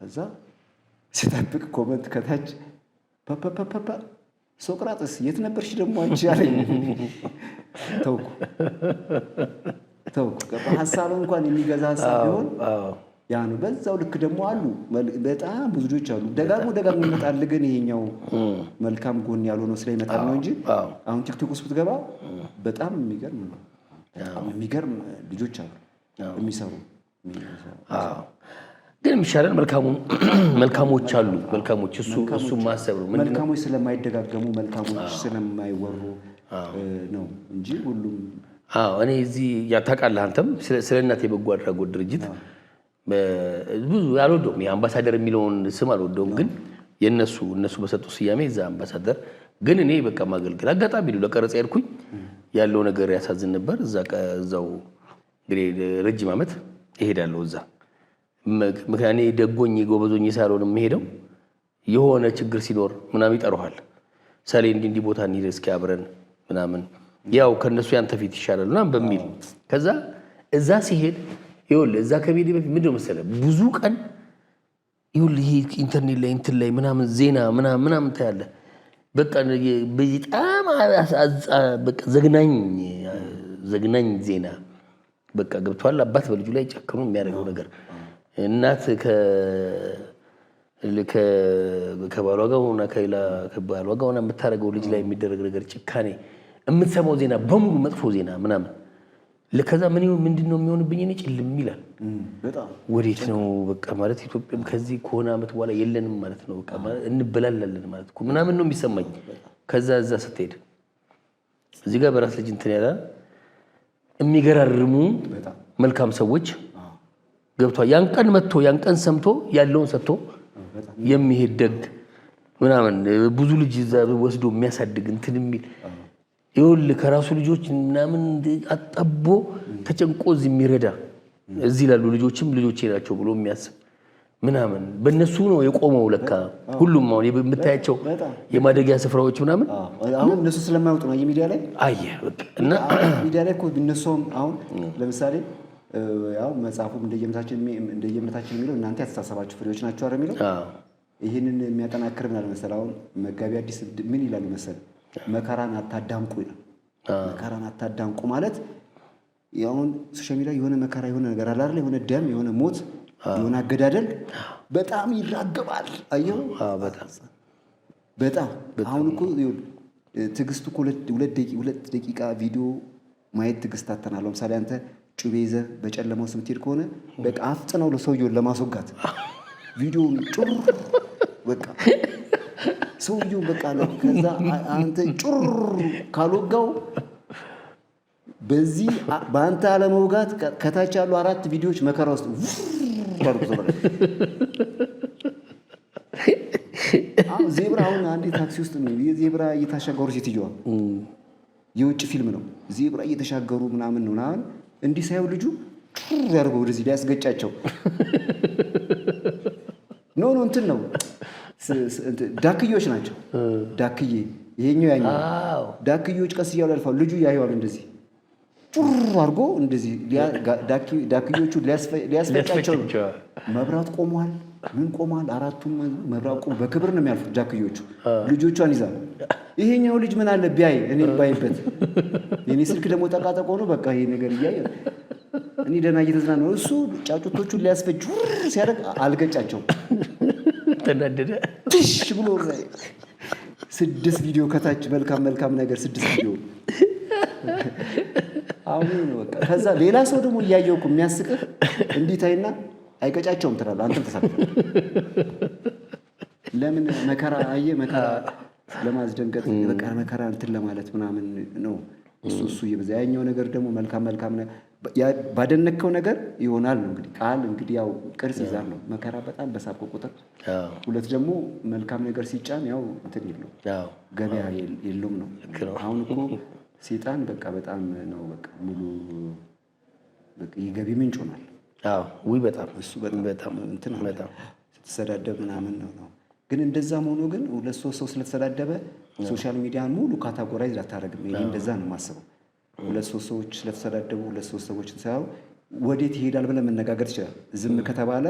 ከዛ ሲጠብቅ ኮሜንት ከታች ፓፓ ሶቅራጥስ የት ነበርሽ ደግሞ አንቺ አለኝ። ተውኩ ሐሳብ እንኳን የሚገዛ ሐሳብ ቢሆን ያ ነው። በዛው ልክ ደግሞ አሉ በጣም ብዙ ልጆች አሉ ደጋግሞ ይመጣል። ግን ይሄኛው መልካም ጎን ያልሆነው ስለይመጣል ነው እንጂ አሁን ቲክቶክ ውስጥ ብትገባ በጣም የሚገርም ልጆች አሉ የሚሰሩ። ግን የሚሻለን መልካሞች አሉ። መልካሞች እሱ ማሰብ ነው። መልካሞች ስለማይደጋገሙ መልካሞች ስለማይወሩ ነው እንጂ ሁሉም እኔ እዚህ ታውቃለህ አንተም ስለ እናት የበጎ አድራጎት ድርጅት ብዙ አልወደውም። የአምባሳደር የሚለውን ስም አልወደውም። ግን እነሱ በሰጡ ስያሜ እዛ አምባሳደር ግን እኔ በቃ ማገልገል አጋጣሚ ነው። ለቀረጻ ሄድኩኝ ያለው ነገር ያሳዝን ነበር። እዛው እንግዲህ ረጅም ዓመት እሄዳለሁ እዛ ምክንያኔ ደጎኝ ጎበዞኝ ሳልሆን የምሄደው የሆነ ችግር ሲኖር ምናምን ይጠሩሃል። ሳሌ እንዲህ ቦታ እንሂድ እስኪ አብረን ምናምን ያው ከነሱ ያንተ ፊት ይሻላል ምናምን በሚል ከዛ እዛ ሲሄድ ይኸውልህ እዛ ከቤት በፊት ምንድን ነው መሰለህ ብዙ ቀን ይኸውልህ ይሄ ኢንተርኔት ላይ እንትን ላይ ምናምን ዜና ምናምን ታያለህ። በቃ በጣም በቃ ዘግናኝ ዜና በቃ ገብቷል። አባት በልጁ ላይ ጨክኖ የሚያደርገው ነገር እናት ከባሏ ጋር ሆና ከባሏ ጋር ሆና የምታደርገው ልጅ ላይ የሚደረግ ነገር ጭካኔ የምትሰማው ዜና በሙሉ መጥፎ ዜና ምናምን ለከዛ ምንድነው የሚሆንብኝ እኔ ጭልም ይላል። ወዴት ነው በቃ ማለት ኢትዮጵያም ከዚህ ከሆነ ዓመት በኋላ የለንም ማለት ነው በቃ እንበላላለን ማለት እኮ ምናምን ነው የሚሰማኝ። ከዛ እዛ ስትሄድ እዚህ ጋር በራስ ልጅ እንትን ያለ የሚገራርሙ መልካም ሰዎች ገብቷል። ያን ቀን መጥቶ ያን ቀን ሰምቶ ያለውን ሰጥቶ የሚሄድ ደግ ምናምን ብዙ ልጅ እዛ ወስዶ የሚያሳድግ እንትን የሚል ይኸውልህ ከራሱ ልጆች ምናምን አጣቦ ተጨንቆ እዚህ የሚረዳ እዚህ ላሉ ልጆችም ልጆቼ ናቸው ብሎ የሚያስብ ምናምን በእነሱ ነው የቆመው። ለካ ሁሉም አሁን የምታያቸው የማደጊያ ስፍራዎች ምናምን አሁን እነሱ ስለማይወጡ ነው የሚዲያ ላይ አየህ በቃ እና ሚዲያ ላይ እኮ እነሱም አሁን ለምሳሌ ያው መጽሐፉም እንደየእምነታችን የሚለው እናንተ ያስተሳሰባችሁ ፍሬዎች ናቸው አይደል የሚለው ይሄንን የሚያጠናክር ምን አለ መሰለህ አሁን መጋቢ አዲስ ምን ይላል መሰለህ መከራን አታዳምቁ ይላል። መከራን አታዳምቁ ማለት ያውን ሶሻል ሚዲያ የሆነ መከራ የሆነ ነገር አለ አይደል የሆነ ደም የሆነ ሞት የሆነ አገዳደል በጣም ይራገባል። አየው በጣም አሁን እኮ ትግስቱ እኮ 2 ደቂቃ ቪዲዮ ማየት ትግስት አተናለው። ለምሳሌ አንተ ጩቤ ይዘህ በጨለማው ስምትሄድ ከሆነ በቃ አፍጥነው ለሰውየውን ለማስወጋት ቪዲዮውን ጩር በቃ ሰውየው በቃ ከዛ አንተ ጩር ካልወጋው በዚህ በአንተ አለመውጋት ከታች ያሉ 4 ቪዲዮዎች መከራ ውስጥ ዜብራ አሁን አንዴ ታክሲ ውስጥ ነው የዜብራ እየተሻገሩ ሴትዮዋ የውጭ ፊልም ነው ዜብራ እየተሻገሩ ምናምን ነው ምናምን እንዲህ ሳይው ልጁ ያርገው ወደዚህ ሊያስገጫቸው ኖ እንትን ነው ዳክዮች ናቸው ዳክዬ ይሄኛው ያኛው ዳክዮች ቀስ እያሉ ያልፋሉ ልጁ ያየዋል እንደዚህ አርጎ እንደዚህ ዳክዮቹ ሊያስፈጫቸው ነው መብራት ቆሟል ምን ቆሟል አራቱም መብራት ቆሞ በክብር ነው የሚያልፉት ዳክዮቹ ልጆቿን ይዛ ይሄኛው ልጅ ምን አለ ቢያይ እኔ ባይበት የኔ ስልክ ደግሞ ጠቃጠቆ ነው በቃ ይሄ ነገር እያየ እኔ ደህና እየተዝናናሁ እሱ ጫጩቶቹን ሊያስፈጭ ሲያደርግ አልገጫቸው ተናደደ ትሽ ብሎ 6 ቪዲዮ ከታች መልካም ነገር 6 ቪዲዮ አሁን ነው በቃ ከዛ ሌላ ሰው ደግሞ እያየው እኮ የሚያስቅህ እንዲታይና አይገጫቸውም ትላለህ አንተም ተሳክተ ለምን መከራ መከራ ለማስደንገጥ በቃ መከራ እንትን ለማለት ምናምን ነው እሱ ይበዛ ያኛው ነገር ደግሞ መልካም ባደነከው ነገር ይሆናል ነው እንግዲህ ቃል እንግዲህ ያው ቅርጽ ይዛል ነው መከራ በጣም በሳቆ ቁጥር ሁለት ደግሞ መልካም ነገር ሲጫን ያው እንትን ይሉ ገበያ የለውም ነው አሁን እኮ ሰይጣን በቃ በጣም ነው በቃ ሙሉ በቃ የገቢ ምንጭ ሆኗል ወይ በጣም እሱ በጣም እንትን በጣም ስትሰዳደብ ምናምን ነው ግን እንደዛም ሆኖ ግን ሁለት ሶስት ሰው ስለተሰዳደበ ሶሻል ሚዲያን ሙሉ ካታጎራይዝ አታረግም ይሄ እንደዛ ነው ማሰበው ሁለት ሶስት ሰዎች ስለተሰዳደቡ ሁለት ሶስት ሰዎችን ሳይው ወዴት ይሄዳል ብለን መነጋገር ይችላል ዝም ከተባለ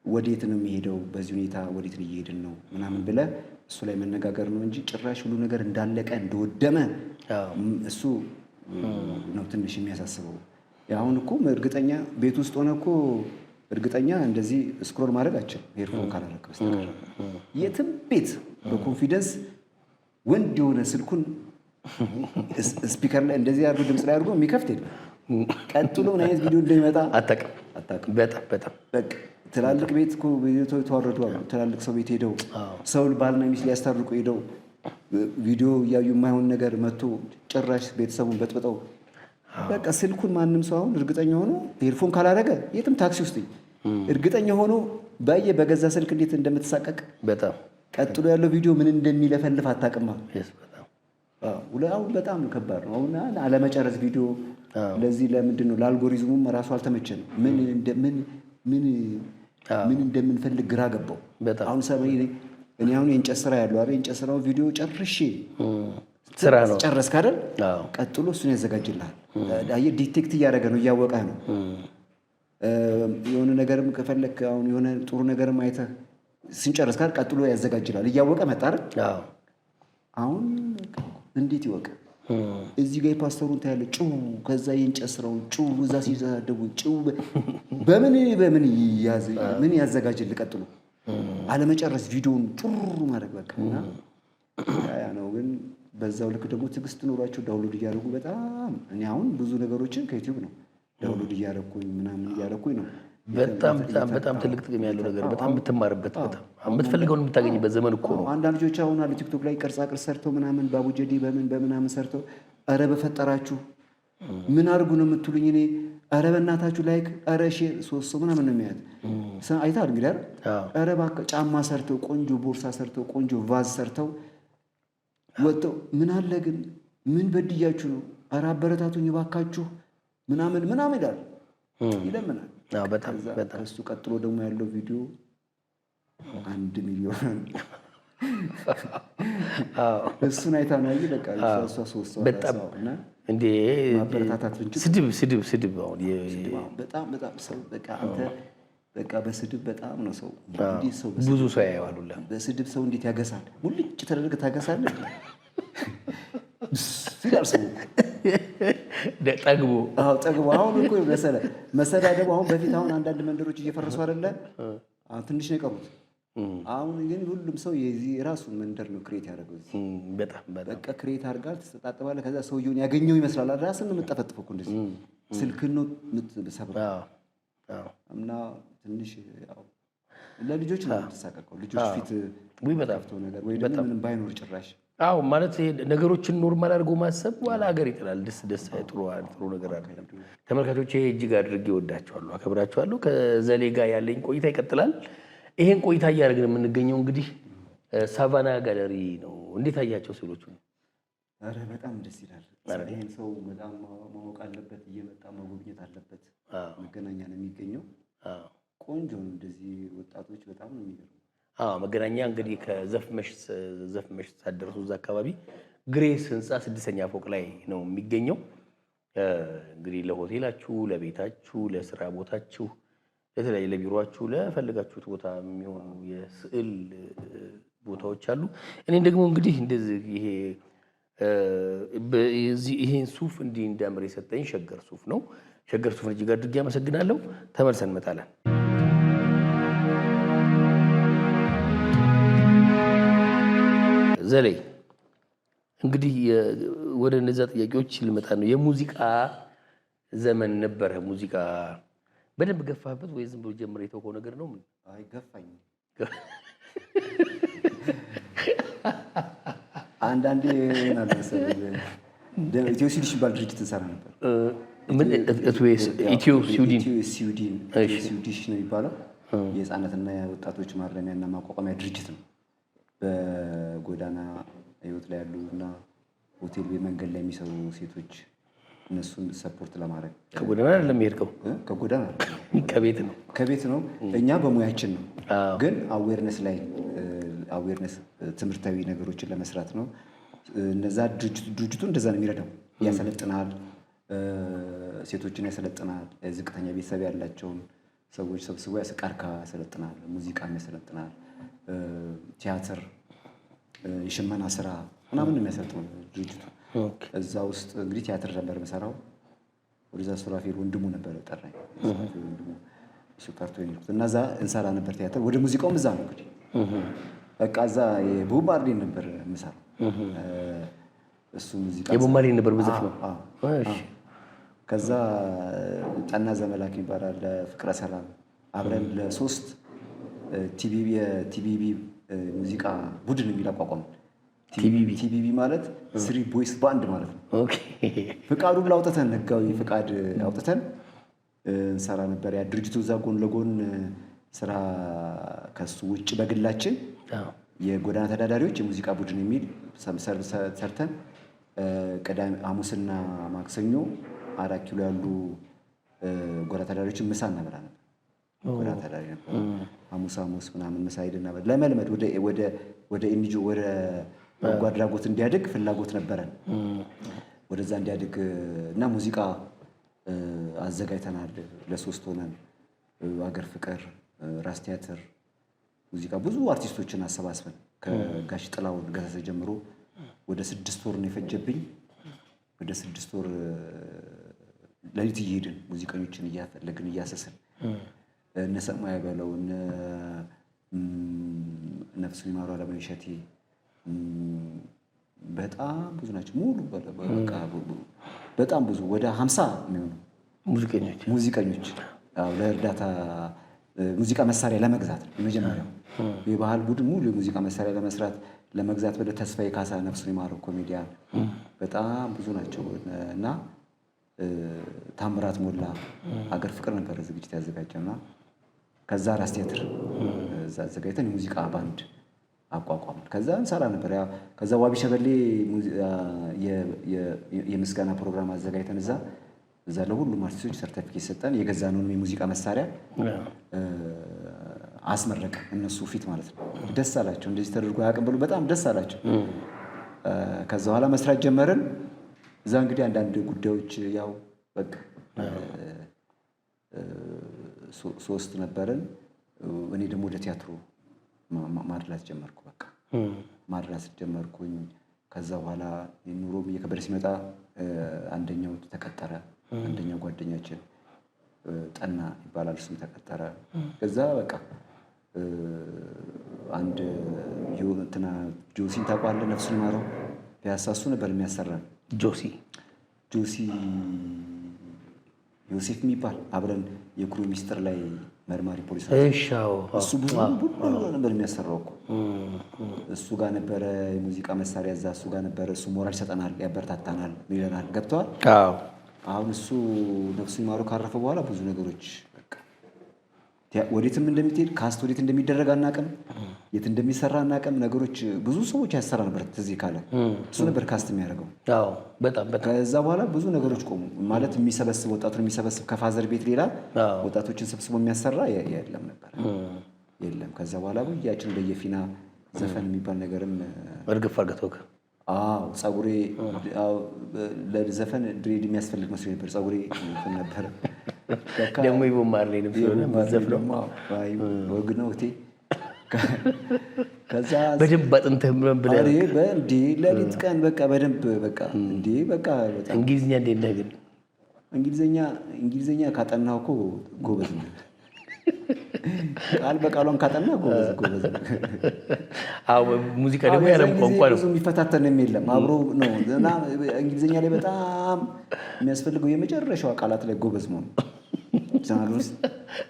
ወዴት ነው የሚሄደው በዚህ ሁኔታ ወዴት እየሄድን ነው ምናምን ብለ እሱ ላይ መነጋገር ነው እንጂ ጭራሽ ሁሉ ነገር እንዳለቀ እንደወደመ እሱ ነው ትንሽ የሚያሳስበው አሁን እኮ እርግጠኛ ቤት ውስጥ ሆነ እኮ እርግጠኛ እንደዚህ ስክሮል ማድረግ አችል ሄድፎን ካላረክ በስተቀር የትም ቤት በኮንፊደንስ ወንድ የሆነ ስልኩን ስፒከር ላይ እንደዚህ አድርጎ ድምጽ ላይ አድርጎ የሚከፍት የለም ቀጥሎ ምን አይነት ቪዲዮ እንደሚመጣ አታውቅም በጣም በቃ ትላልቅ ቤት እኮ ተዋረዱ አሉ ትላልቅ ሰው ቤት ሄደው ሰው ባልና ሚስት ሊያስታርቁ ሄደው ቪዲዮ እያዩ የማይሆን ነገር መጥቶ ጭራሽ ቤተሰቡን በጥብጠው በቃ ስልኩን ማንም ሰው አሁን እርግጠኛ ሆኖ ሄድፎን ካላረገ የትም ታክሲ ውስጥ እርግጠኛ ሆኖ በገዛ ስልክ እንዴት እንደምትሳቀቅ በጣም ቀጥሎ ያለው ቪዲዮ ምን እንደሚለፈልፍ አታውቅማ አሁን በጣም ከባድ ነው አሁን አለመጨረስ ቪዲዮ ለዚህ ለምንድን ነው ለአልጎሪዝሙም ራሱ አልተመቸንም ምን እንደምንፈልግ ግራ ገባው አሁን ሰማይ እኔ አሁን የእንጨት ስራ ያለው አይደል የእንጨት ስራው ቪዲዮ ጨርሼ ስራ ነው ጨረስክ አይደል ቀጥሎ እሱን ያዘጋጅልሃል ዲቴክት እያደረገ ነው እያወቀ ነው የሆነ ነገርም ከፈለክ አሁን የሆነ ጥሩ ነገርም አይተህ ስንጨርስ ካል ቀጥሎ ያዘጋጅልሃል እያወቀ መጣ አይደል አሁን እንዴት ይወቅ እዚህ ጋር ፓስተሩን ታያለ ጩው ከዛ የእንጨት ስራውን ጩው እዛ ሲዛደቡ ጩው በምን ይያዝ ምን ያዘጋጅልህ ቀጥሎ አለመጨረስ ቪዲዮውን ጩሩ ማድረግ በቃና ያ ነው ግን በዛው ልክ ደግሞ ትግስት ኖሯቸው ዳውንሎድ እያደረጉ በጣም እኔ አሁን ብዙ ነገሮችን ከዩቲዩብ ነው ዳውንሎድ እያደረኩኝ ምናምን እያደረኩኝ ነው በጣም ትልቅ ጥቅም ያለው ነገር በጣም የምትማርበት በጣም የምትፈልገውን የምታገኝበት ዘመን እኮ ነው አንዳንድ ልጆች አሁን አለ ቲክቶክ ላይ ቅርጻ ቅርጽ ሰርተው ምናምን ባቡጀዲ በምናምን ሰርተው ኧረ በፈጠራችሁ ምን አድርጉ ነው የምትሉኝ እኔ ኧረ በእናታችሁ ላይክ ኧረ ሼር ሶስት ሰው ምናምን ነው የሚያት አይታል እንግዲህ አይደል ኧረ እባክህ ጫማ ሰርተው ቆንጆ ቦርሳ ሰርተው ቆንጆ ቫዝ ሰርተው ወጥተው ምን አለ ግን ምን በድያችሁ ነው ኧረ አበረታቱኝ እባካችሁ ምናምን ይላል ይለምናል በጣም እሱ ቀጥሎ ደግሞ ያለው ቪዲዮ 1 ሚሊዮን እሱን አይታ ነው አይደል በቃ እሷ ሶስት ሰው በጣም እንዴ ማበረታታት እንጂ ስድብ አሁን በጣም ሰው በቃ አንተ በቃ በስድብ በጣም ነው ሰው እንዴት ሰው ብዙ ሰው ያያዋሉላ በስድብ ሰው እንዴት ያገሳል ሙልጭ ተደረገ ታገሳለህ ሲዳርሰው ጠግቦ አሁን እኮ መሰዳደቡ አሁን በፊት አሁን አንዳንድ መንደሮች እየፈረሱ አይደለ አሁን ትንሽ ነው የቀሩት አሁን ግን ሁሉም ሰው የራሱን መንደር ነው ክሬት ያደረገው በጣም በቃ ክሬት አድርጋል ተጣጣባለ ከዛ ሰውየውን ያገኘው ይመስላል ራስን ነው የምትጠፈጥፈው እኮ እንደዚህ ስልክን ነው የምትሰብረው እና ትንሽ ያው ለልጆች ነው የምትሳቀቀው ልጆች ፊት ወይ በጣም ነገር ወይ ደግሞ ምንም ባይኖር ጭራሽ ማለት ነገሮችን ኖርማል አድርጎ ማሰብ ዋላ ሀገር ይጥላል ደስ ጥሩ ነገር አይደለም ተመልካቾቼ እጅግ አድርጌ ወዳቸዋለሁ አከብራቸዋለሁ ከዘሌ ጋር ያለኝ ቆይታ ይቀጥላል ይሄን ቆይታ እያደረግን የምንገኘው እንግዲህ ሳቫና ጋለሪ ነው። እንዴት አያቸው ስዕሎቹ? ኧረ በጣም ደስ ይላል። ይህን ሰው በጣም ማወቅ አለበት፣ እየመጣ መጎብኘት አለበት። መገናኛ ነው የሚገኘው። ቆንጆ ነው። እንደዚህ ወጣቶች በጣም ነው የሚገርሙ። መገናኛ እንግዲህ ከዘፍመሽ ሳትደርሱ እዛ አካባቢ ግሬስ ህንፃ 6ኛ ፎቅ ላይ ነው የሚገኘው። እንግዲህ ለሆቴላችሁ፣ ለቤታችሁ፣ ለስራ ቦታችሁ፣ ለተለያየ ለቢሮችሁ፣ ለፈልጋችሁት ቦታ የሚሆኑ የስዕል ቦታዎች አሉ። እኔን ደግሞ እንግዲህ እንደዚህ ይሄን ሱፍ እንዲህ እንዳምር የሰጠኝ ሸገር ሱፍ ነው። ሸገር ሱፍን እጅግ አድርጌ አመሰግናለሁ። ተመልሰን እንመጣለን። ዘሌ እንግዲህ ወደ እነዛ ጥያቄዎች ልመጣ ነው። የሙዚቃ ዘመን ነበረ። ሙዚቃ በደንብ ገፋበት ወይ ዝም ብሎ ጀምሮ የተወው ነገር ነው? ምን አይ ገፋኝ። አንዳንዴ ኢትዮ ስዊዲሽ የሚባል ድርጅት እንሰራ ነበር። ኢትዮ ስዊዲሽ ነው የሚባለው። የህፃናትና የወጣቶች ማረሚያና ማቋቋሚያ ድርጅት ነው። በጎዳና ህይወት ላይ ያሉ እና ሆቴል መንገድ ላይ የሚሰሩ ሴቶች እነሱን ሰፖርት ለማድረግ። ከጎዳና አይደለም የሄድከው? ከጎዳና ከቤት ነው። እኛ በሙያችን ነው፣ ግን አዌርነስ ላይ አዌርነስ ትምህርታዊ ነገሮችን ለመስራት ነው። እነዛ ድርጅቱ እንደዛ ነው የሚረዳው። ያሰለጥናል፣ ሴቶችን ያሰለጥናል፣ ዝቅተኛ ቤተሰብ ያላቸውን ሰዎች ሰብስቦ ቀርከሃ ያሰለጥናል፣ ሙዚቃም ያሰለጥናል፣ ቲያትር፣ የሽመና ስራ ምናምን የሚያሰለጥነው ድርጅቱ። እዛ ውስጥ እንግዲህ ቲያትር ነበር የምሰራው። ወደዛ ሱራፌል ወንድሙ ነበር ጠራኝ። ወንድሙ እሱ ቀርቶ እና እዛ እንሰራ ነበር ቲያትር። ወደ ሙዚቃውም እዛ ነው እንግዲህ በቃ እዛ የቦብ ማርሊን ነበር የምሰራው። እሱ ሙዚቃ የቦብ ማርሊን ነበር ብዙ ነው። ከዛ ጠና ዘመላክ ይባላል ለፍቅረ ሰላም አብረን ለ3 ቲቢቢ ሙዚቃ ቡድን የሚል አቋቋም። ቲቢቢ ማለት ስሪ ቦይስ ባንድ ማለት ነው። ፍቃዱን ላውጥተን ህጋዊ ፍቃድ አውጥተን እንሰራ ነበር። ያ ድርጅቱ እዛ ጎን ለጎን ስራ ከሱ ውጭ በግላችን የጎዳና ተዳዳሪዎች የሙዚቃ ቡድን የሚል ሰርተን ቅዳሜ ሐሙስና ማክሰኞ 4 ኪሎ ያሉ ጎዳና ተዳዳሪዎችን ምሳ እናበላ ነበር። ጎዳና ተዳዳሪ ነበር። ሐሙስ ምናምን ምሳ ሄደን ነበር ለመልመድ ወደ ኤንጂኦ ወደ በጎ አድራጎት እንዲያድግ ፍላጎት ነበረን። ወደዛ እንዲያድግ እና ሙዚቃ አዘጋጅተናል። ለ3 ሆነን አገር ፍቅር፣ ራስ ቲያትር ሙዚቃ ብዙ አርቲስቶችን አሰባስበን ከጋሽ ጥላውን ገሰሰ ጀምሮ ወደ 6 ወር ነው የፈጀብኝ። ወደ 6 ወር ሌሊት እየሄድን ሙዚቀኞችን እያፈለግን እያሰስን እነ ሰማይ በለው እነ ነፍሱ ይማሩ አለማየሁ እሸቴ በጣም ብዙ ናቸው። ሙሉ በቃ በጣም ብዙ ወደ 50 የሚሆኑ ሙዚቀኞች ለእርዳታ ሙዚቃ መሳሪያ ለመግዛት ነው የመጀመሪያው። የባህል ቡድን ሙሉ የሙዚቃ መሳሪያ ለመስራት ለመግዛት ወደ ተስፋዬ ካሳ ነፍሱን ይማረው ኮሜዲያን በጣም ብዙ ናቸው እና ታምራት ሞላ አገር ፍቅር ነበር ዝግጅት ያዘጋጀና ከዛ ራስ ቲያትር እዛ አዘጋጅተን የሙዚቃ ባንድ አቋቋምን። ከዛ እንሰራ ነበር። ከዛ ዋቢ ሸበሌ የምስጋና ፕሮግራም አዘጋጅተን እዛ ለሁሉም አርቲስቶች ሰርቲፊኬት ሰጠን። የገዛነውን የሙዚቃ መሳሪያ አስመረቅ እነሱ ፊት ማለት ነው። ደስ አላቸው። እንደዚህ ተደርጎ ያቀበሉ በጣም ደስ አላቸው። ከዛ በኋላ መስራት ጀመርን። እዛ እንግዲህ አንዳንድ ጉዳዮች ያው በቃ 3 ነበርን። እኔ ደግሞ ወደ ቲያትሩ ማድላት ጀመርኩ። በቃ ማድላት ጀመርኩኝ። ከዛ በኋላ ኑሮም እየከበደ ሲመጣ አንደኛው ተቀጠረ። አንደኛው ጓደኛችን ጠና ይባላል እሱም ተቀጠረ። ከዛ በቃ አንድ እንትና ጆሲን ታውቀዋለህ? ነፍሱን ይማረው ፒያሳ እሱ ነበር የሚያሰራን። ጆሲ ዮሴፍ የሚባል አብረን የኩሩ ሚስጥር ላይ መርማሪ ፖሊስ እሱ ብዙ ነበር የሚያሰራው እኮ እሱ ጋር ነበረ። የሙዚቃ መሳሪያ እዛ እሱ ጋር ነበረ። እሱ ሞራል ይሰጠናል፣ ያበረታታናል፣ ይለናል። ገብተዋል። አሁን እሱ ነፍሱ ይማረው ካረፈ በኋላ ብዙ ነገሮች በቃ ወዴትም እንደምትሄድ ካስት ወዴት እንደሚደረግ አናውቅም። የት እንደሚሰራ እናቀም ነገሮች ብዙ ሰዎች ያሰራ ነበር። ትዝ ካለ እሱ ነበር ካስት የሚያደርገው። አዎ በጣም ከዛ በኋላ ብዙ ነገሮች ቆሙ። ማለት የሚሰበስብ ወጣቱን የሚሰበስብ ከፋዘር ቤት ሌላ ወጣቶችን ሰብስቦ የሚያሰራ የለም ነበር የለም። ከዛ በኋላ ሁያችን በየፊና ዘፈን የሚባል ነገርም እርግፍ አድርገው ጸጉሬ ለዘፈን ድሬድ የሚያስፈልግ መስሎ ነበር። ጸጉሬ ነበር ደግሞ ይቦማር ላይ ነው ዘፈን ወግ ነው እቴ ከዛ በደንብ አጥንተህ ምን ብለህ እንዴ ለሊት ቀን በቃ በደንብ በቃ እንዴ በቃ በጣም እንግሊዝኛ እንዴት ነህ ግን? እንግሊዝኛ ካጠናው እኮ ጎበዝ ነው። ቃል በቃሏን ካጠና ጎበዝ ነው። አዎ ሙዚቃ ደግሞ ያለም ቋንቋ ነው። ብዙ የሚፈታተንም የለም አብሮ ነው እና እንግሊዝኛ ላይ በጣም የሚያስፈልገው የመጨረሻው ቃላት ላይ ጎበዝ መሆን ዛኑስ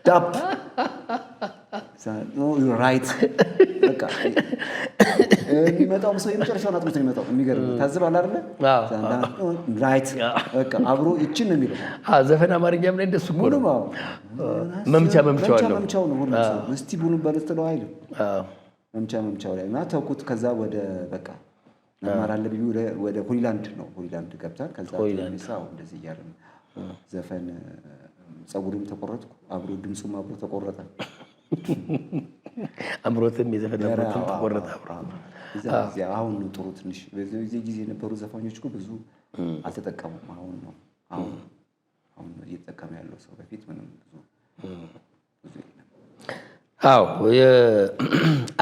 ዳፕ ራይት በቃ የሚመጣው ሰው የመጨረሻውን አጥምቶ የሚመጣው የሚገርም ታዝባለህ አይደለ? ራይት በቃ አብሮ ይችን ነው የሚለው። ዘፈን አማርኛም ላይ እንደሱ እኮ ነው። መምቻው ነው ሁሉ ሰው እስቲ ቡኑ በልትለው አይልም። መምቻው ላይ እና ተውኩት። ከዛ ወደ በቃ መማር አለብኝ ወደ ሆሊላንድ ነው። ሆሊላንድ ገብታል። ከዛ ሰው እንደዚህ እያለ ዘፈን ጸጉሬም ተቆረጥኩ፣ አብሮ ድምፁም አብሮ ተቆረጠ። አምሮትም የዘፈን አምሮትም ተቆረጠ አብሮ። አሁን ነው ጥሩ ትንሽ በዚህ ጊዜ የነበሩ ዘፋኞች እኮ ብዙ አልተጠቀሙም። አሁን ነው እየተጠቀመ ያለው ሰው። በፊት ምንም ብዙ የለም። አዎ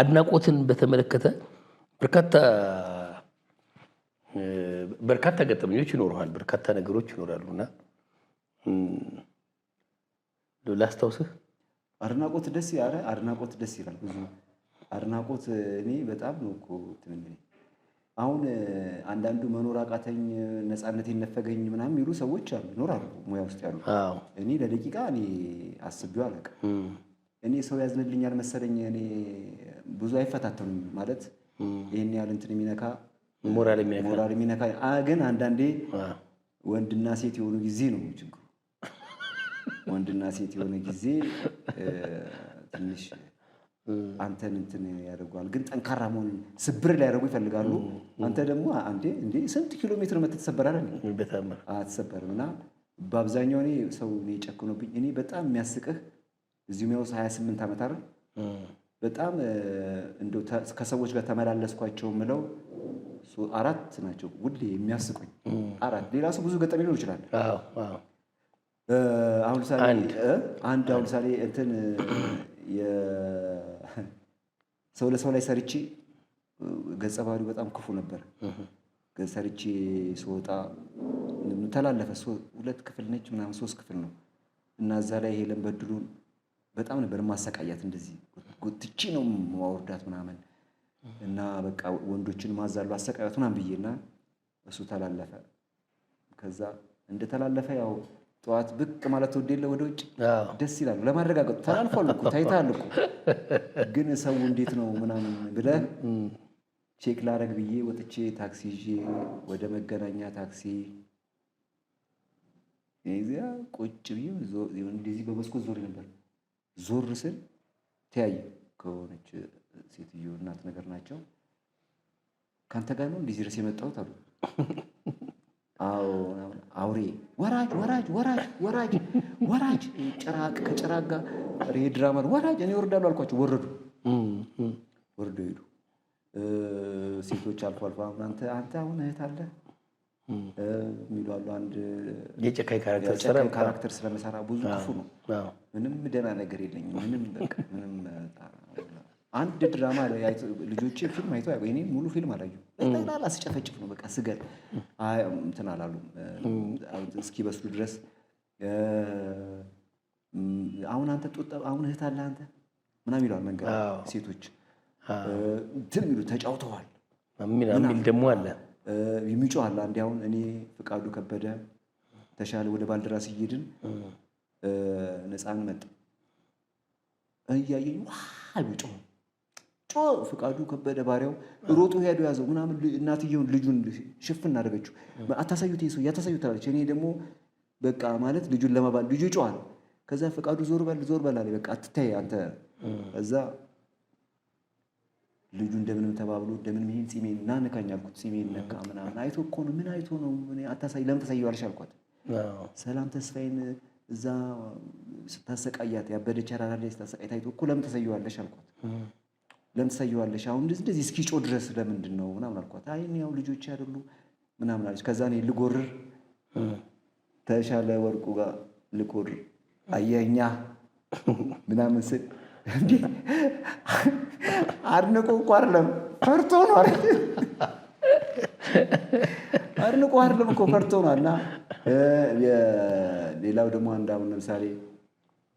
አድናቆትን በተመለከተ በርካታ ገጠመኞች ይኖሩሃል፣ በርካታ ነገሮች ይኖራሉና ላስታውስህ። አድናቆት ደስ ይላል። ብዙ አድናቆት እኔ በጣም ነው እኮ ትንኝ። አሁን አንዳንዱ መኖር አቃተኝ ነፃነት የነፈገኝ ምናምን የሚሉ ሰዎች አሉ፣ ይኖራሉ ሙያ ውስጥ ያሉ። እኔ ለደቂቃ እኔ አስቤው አላውቅም። እኔ ሰው ያዝንልኛል መሰለኝ። እኔ ብዙ አይፈታተኑም ማለት ይሄን ያህል እንትን የሚነካ ሞራል የሚነካ ግን አንዳንዴ ወንድና ሴት የሆኑ ጊዜ ነው ችግሩ። ወንድና ሴት የሆነ ጊዜ ትንሽ አንተን እንትን ያደርጓል። ግን ጠንካራ መሆን ስብር ሊያደርጉ ይፈልጋሉ። አንተ ደግሞ እንዴ ስንት ኪሎ ሜትር ትሰበራለህ? አትሰበርም። እና በአብዛኛው እኔ ሰው ጨክኖብኝ እኔ በጣም የሚያስቅህ እዚሁ ሚያውስ 28 ዓመት አይደል? በጣም እንደው ከሰዎች ጋር ተመላለስኳቸው ምለው 4 ናቸው ሁሌ የሚያስቁኝ 4። ሌላ ሰው ብዙ ገጠመኝ ሊኖር ይችላል። አሁን ለምሳሌ እንትን ሰው ለሰው ላይ ሰርቼ ገጸ ባህሪው በጣም ክፉ ነበር። ሰርቼ ስወጣ ተላለፈ። 2 ክፍል ነች ምናምን 3 ክፍል ነው እና እዛ ላይ ሄለን በድሉን በጣም ነበር ማሰቃያት። እንደዚህ ጎትቼ ነው ማወርዳት ምናምን እና በቃ ወንዶችን ማዛሉ አሰቃያት ምናምን ብዬና እሱ ተላለፈ። ከዛ እንደተላለፈ ያው ጠዋት ብቅ ማለት ወደለ ወደ ውጭ ደስ ይላል። ለማረጋገጥ ተላልፏል እኮ ታይታል እኮ ግን ሰው እንዴት ነው ምናምን ብለህ ቼክ ላረግ ብዬ ወጥቼ ታክሲ ይዤ ወደ መገናኛ ታክሲ እዚያ ቁጭ ብዬ እንደዚህ በመስኮት ዞር ነበር። ዞር ስል ተያየ ከሆነች ሴትዮ እናት ነገር ናቸው። ካንተ ጋር ነው እንደዚህ ድረስ የመጣሁት አሉ። አውሬ ወራጅ ጭራቅ ከጭራቅ ጋር ድራማ ወራጅ እኔ ወርዳለሁ አልኳቸው። ወርደው ሄዱ። ሴቶች አልፎ አንተ አሁን እህት አለ የሚሉ አሉ። አንድ የጨካኝ ካራክተር ስለመሰራ ብዙ ክፉ ነው። ምንም ደህና ነገር የለኝም። ምንም አንድ ድራማ ልጆቼ ፊልም አይተው እኔ ሙሉ ፊልም አላየሁም። ጠቅላላ ስጨፈጭፍ ነው በቃ ስገል እንትን አላሉም እስኪበስሉ ድረስ። አሁን አንተ አሁን እህት አለ አንተ ምናምን ይለዋል መንገድ ሴቶች እንትን የሚሉ ተጫውተዋል የሚል ደግሞ አለ የሚጮህ አለ። አንዴ አሁን እኔ ፍቃዱ ከበደ ተሻለ ወደ ባልደራስ እየሄድን ነፃን መጣ እያየኝ ጮህ ፍቃዱ ከበደ ባሪያው ሮጦ ሄዶ ያዘው ምናምን እናትየውን ልጁን ሽፍን አደረገችው። አታሳዩት ይሄ ሰው ያታሳዩት አለች። እኔ ደግሞ በቃ ማለት ልጁን ለማባል ልጁ ይጮሃል። ከዛ ፍቃዱ ዞር በል አለ። በቃ አትታይ አንተ። እዛ ልጁ እንደምንም ተባብሎ እንደምንም ይሄን ጺሜን ናነካኝ አልኩት። ጺሜን ነካ ምናምን አይቶ እኮ ነው። ምን አይቶ ነው? ምን አታሳይ፣ ለምን ታሳየዋለሽ አልኳት። ሰላም ተስፋዬን እዛ ስታሰቃያት ያበደች አራራ ላይ ስታሰቃያት አይቶ እኮ ለምን ታሳየዋለሽ አልኳት። ለምን ታሳየዋለሽ? አሁን እንደዚህ እስኪጮ ድረስ ለምንድን ነው ምናምን አልኳት። አይ ያው ልጆች አይደሉ ምናምን አለች። ከዛ እኔ ልጎርር ተሻለ ወርቁ ጋር ልጎርር አየኛ ምናምን ስል እንዴ አድንቆ እኮ አይደለም ፈርቶ ነው አይደል? አድንቆ አይደለም እኮ ፈርቶ ነው። እና ሌላው ደግሞ አንድ አሁን ለምሳሌ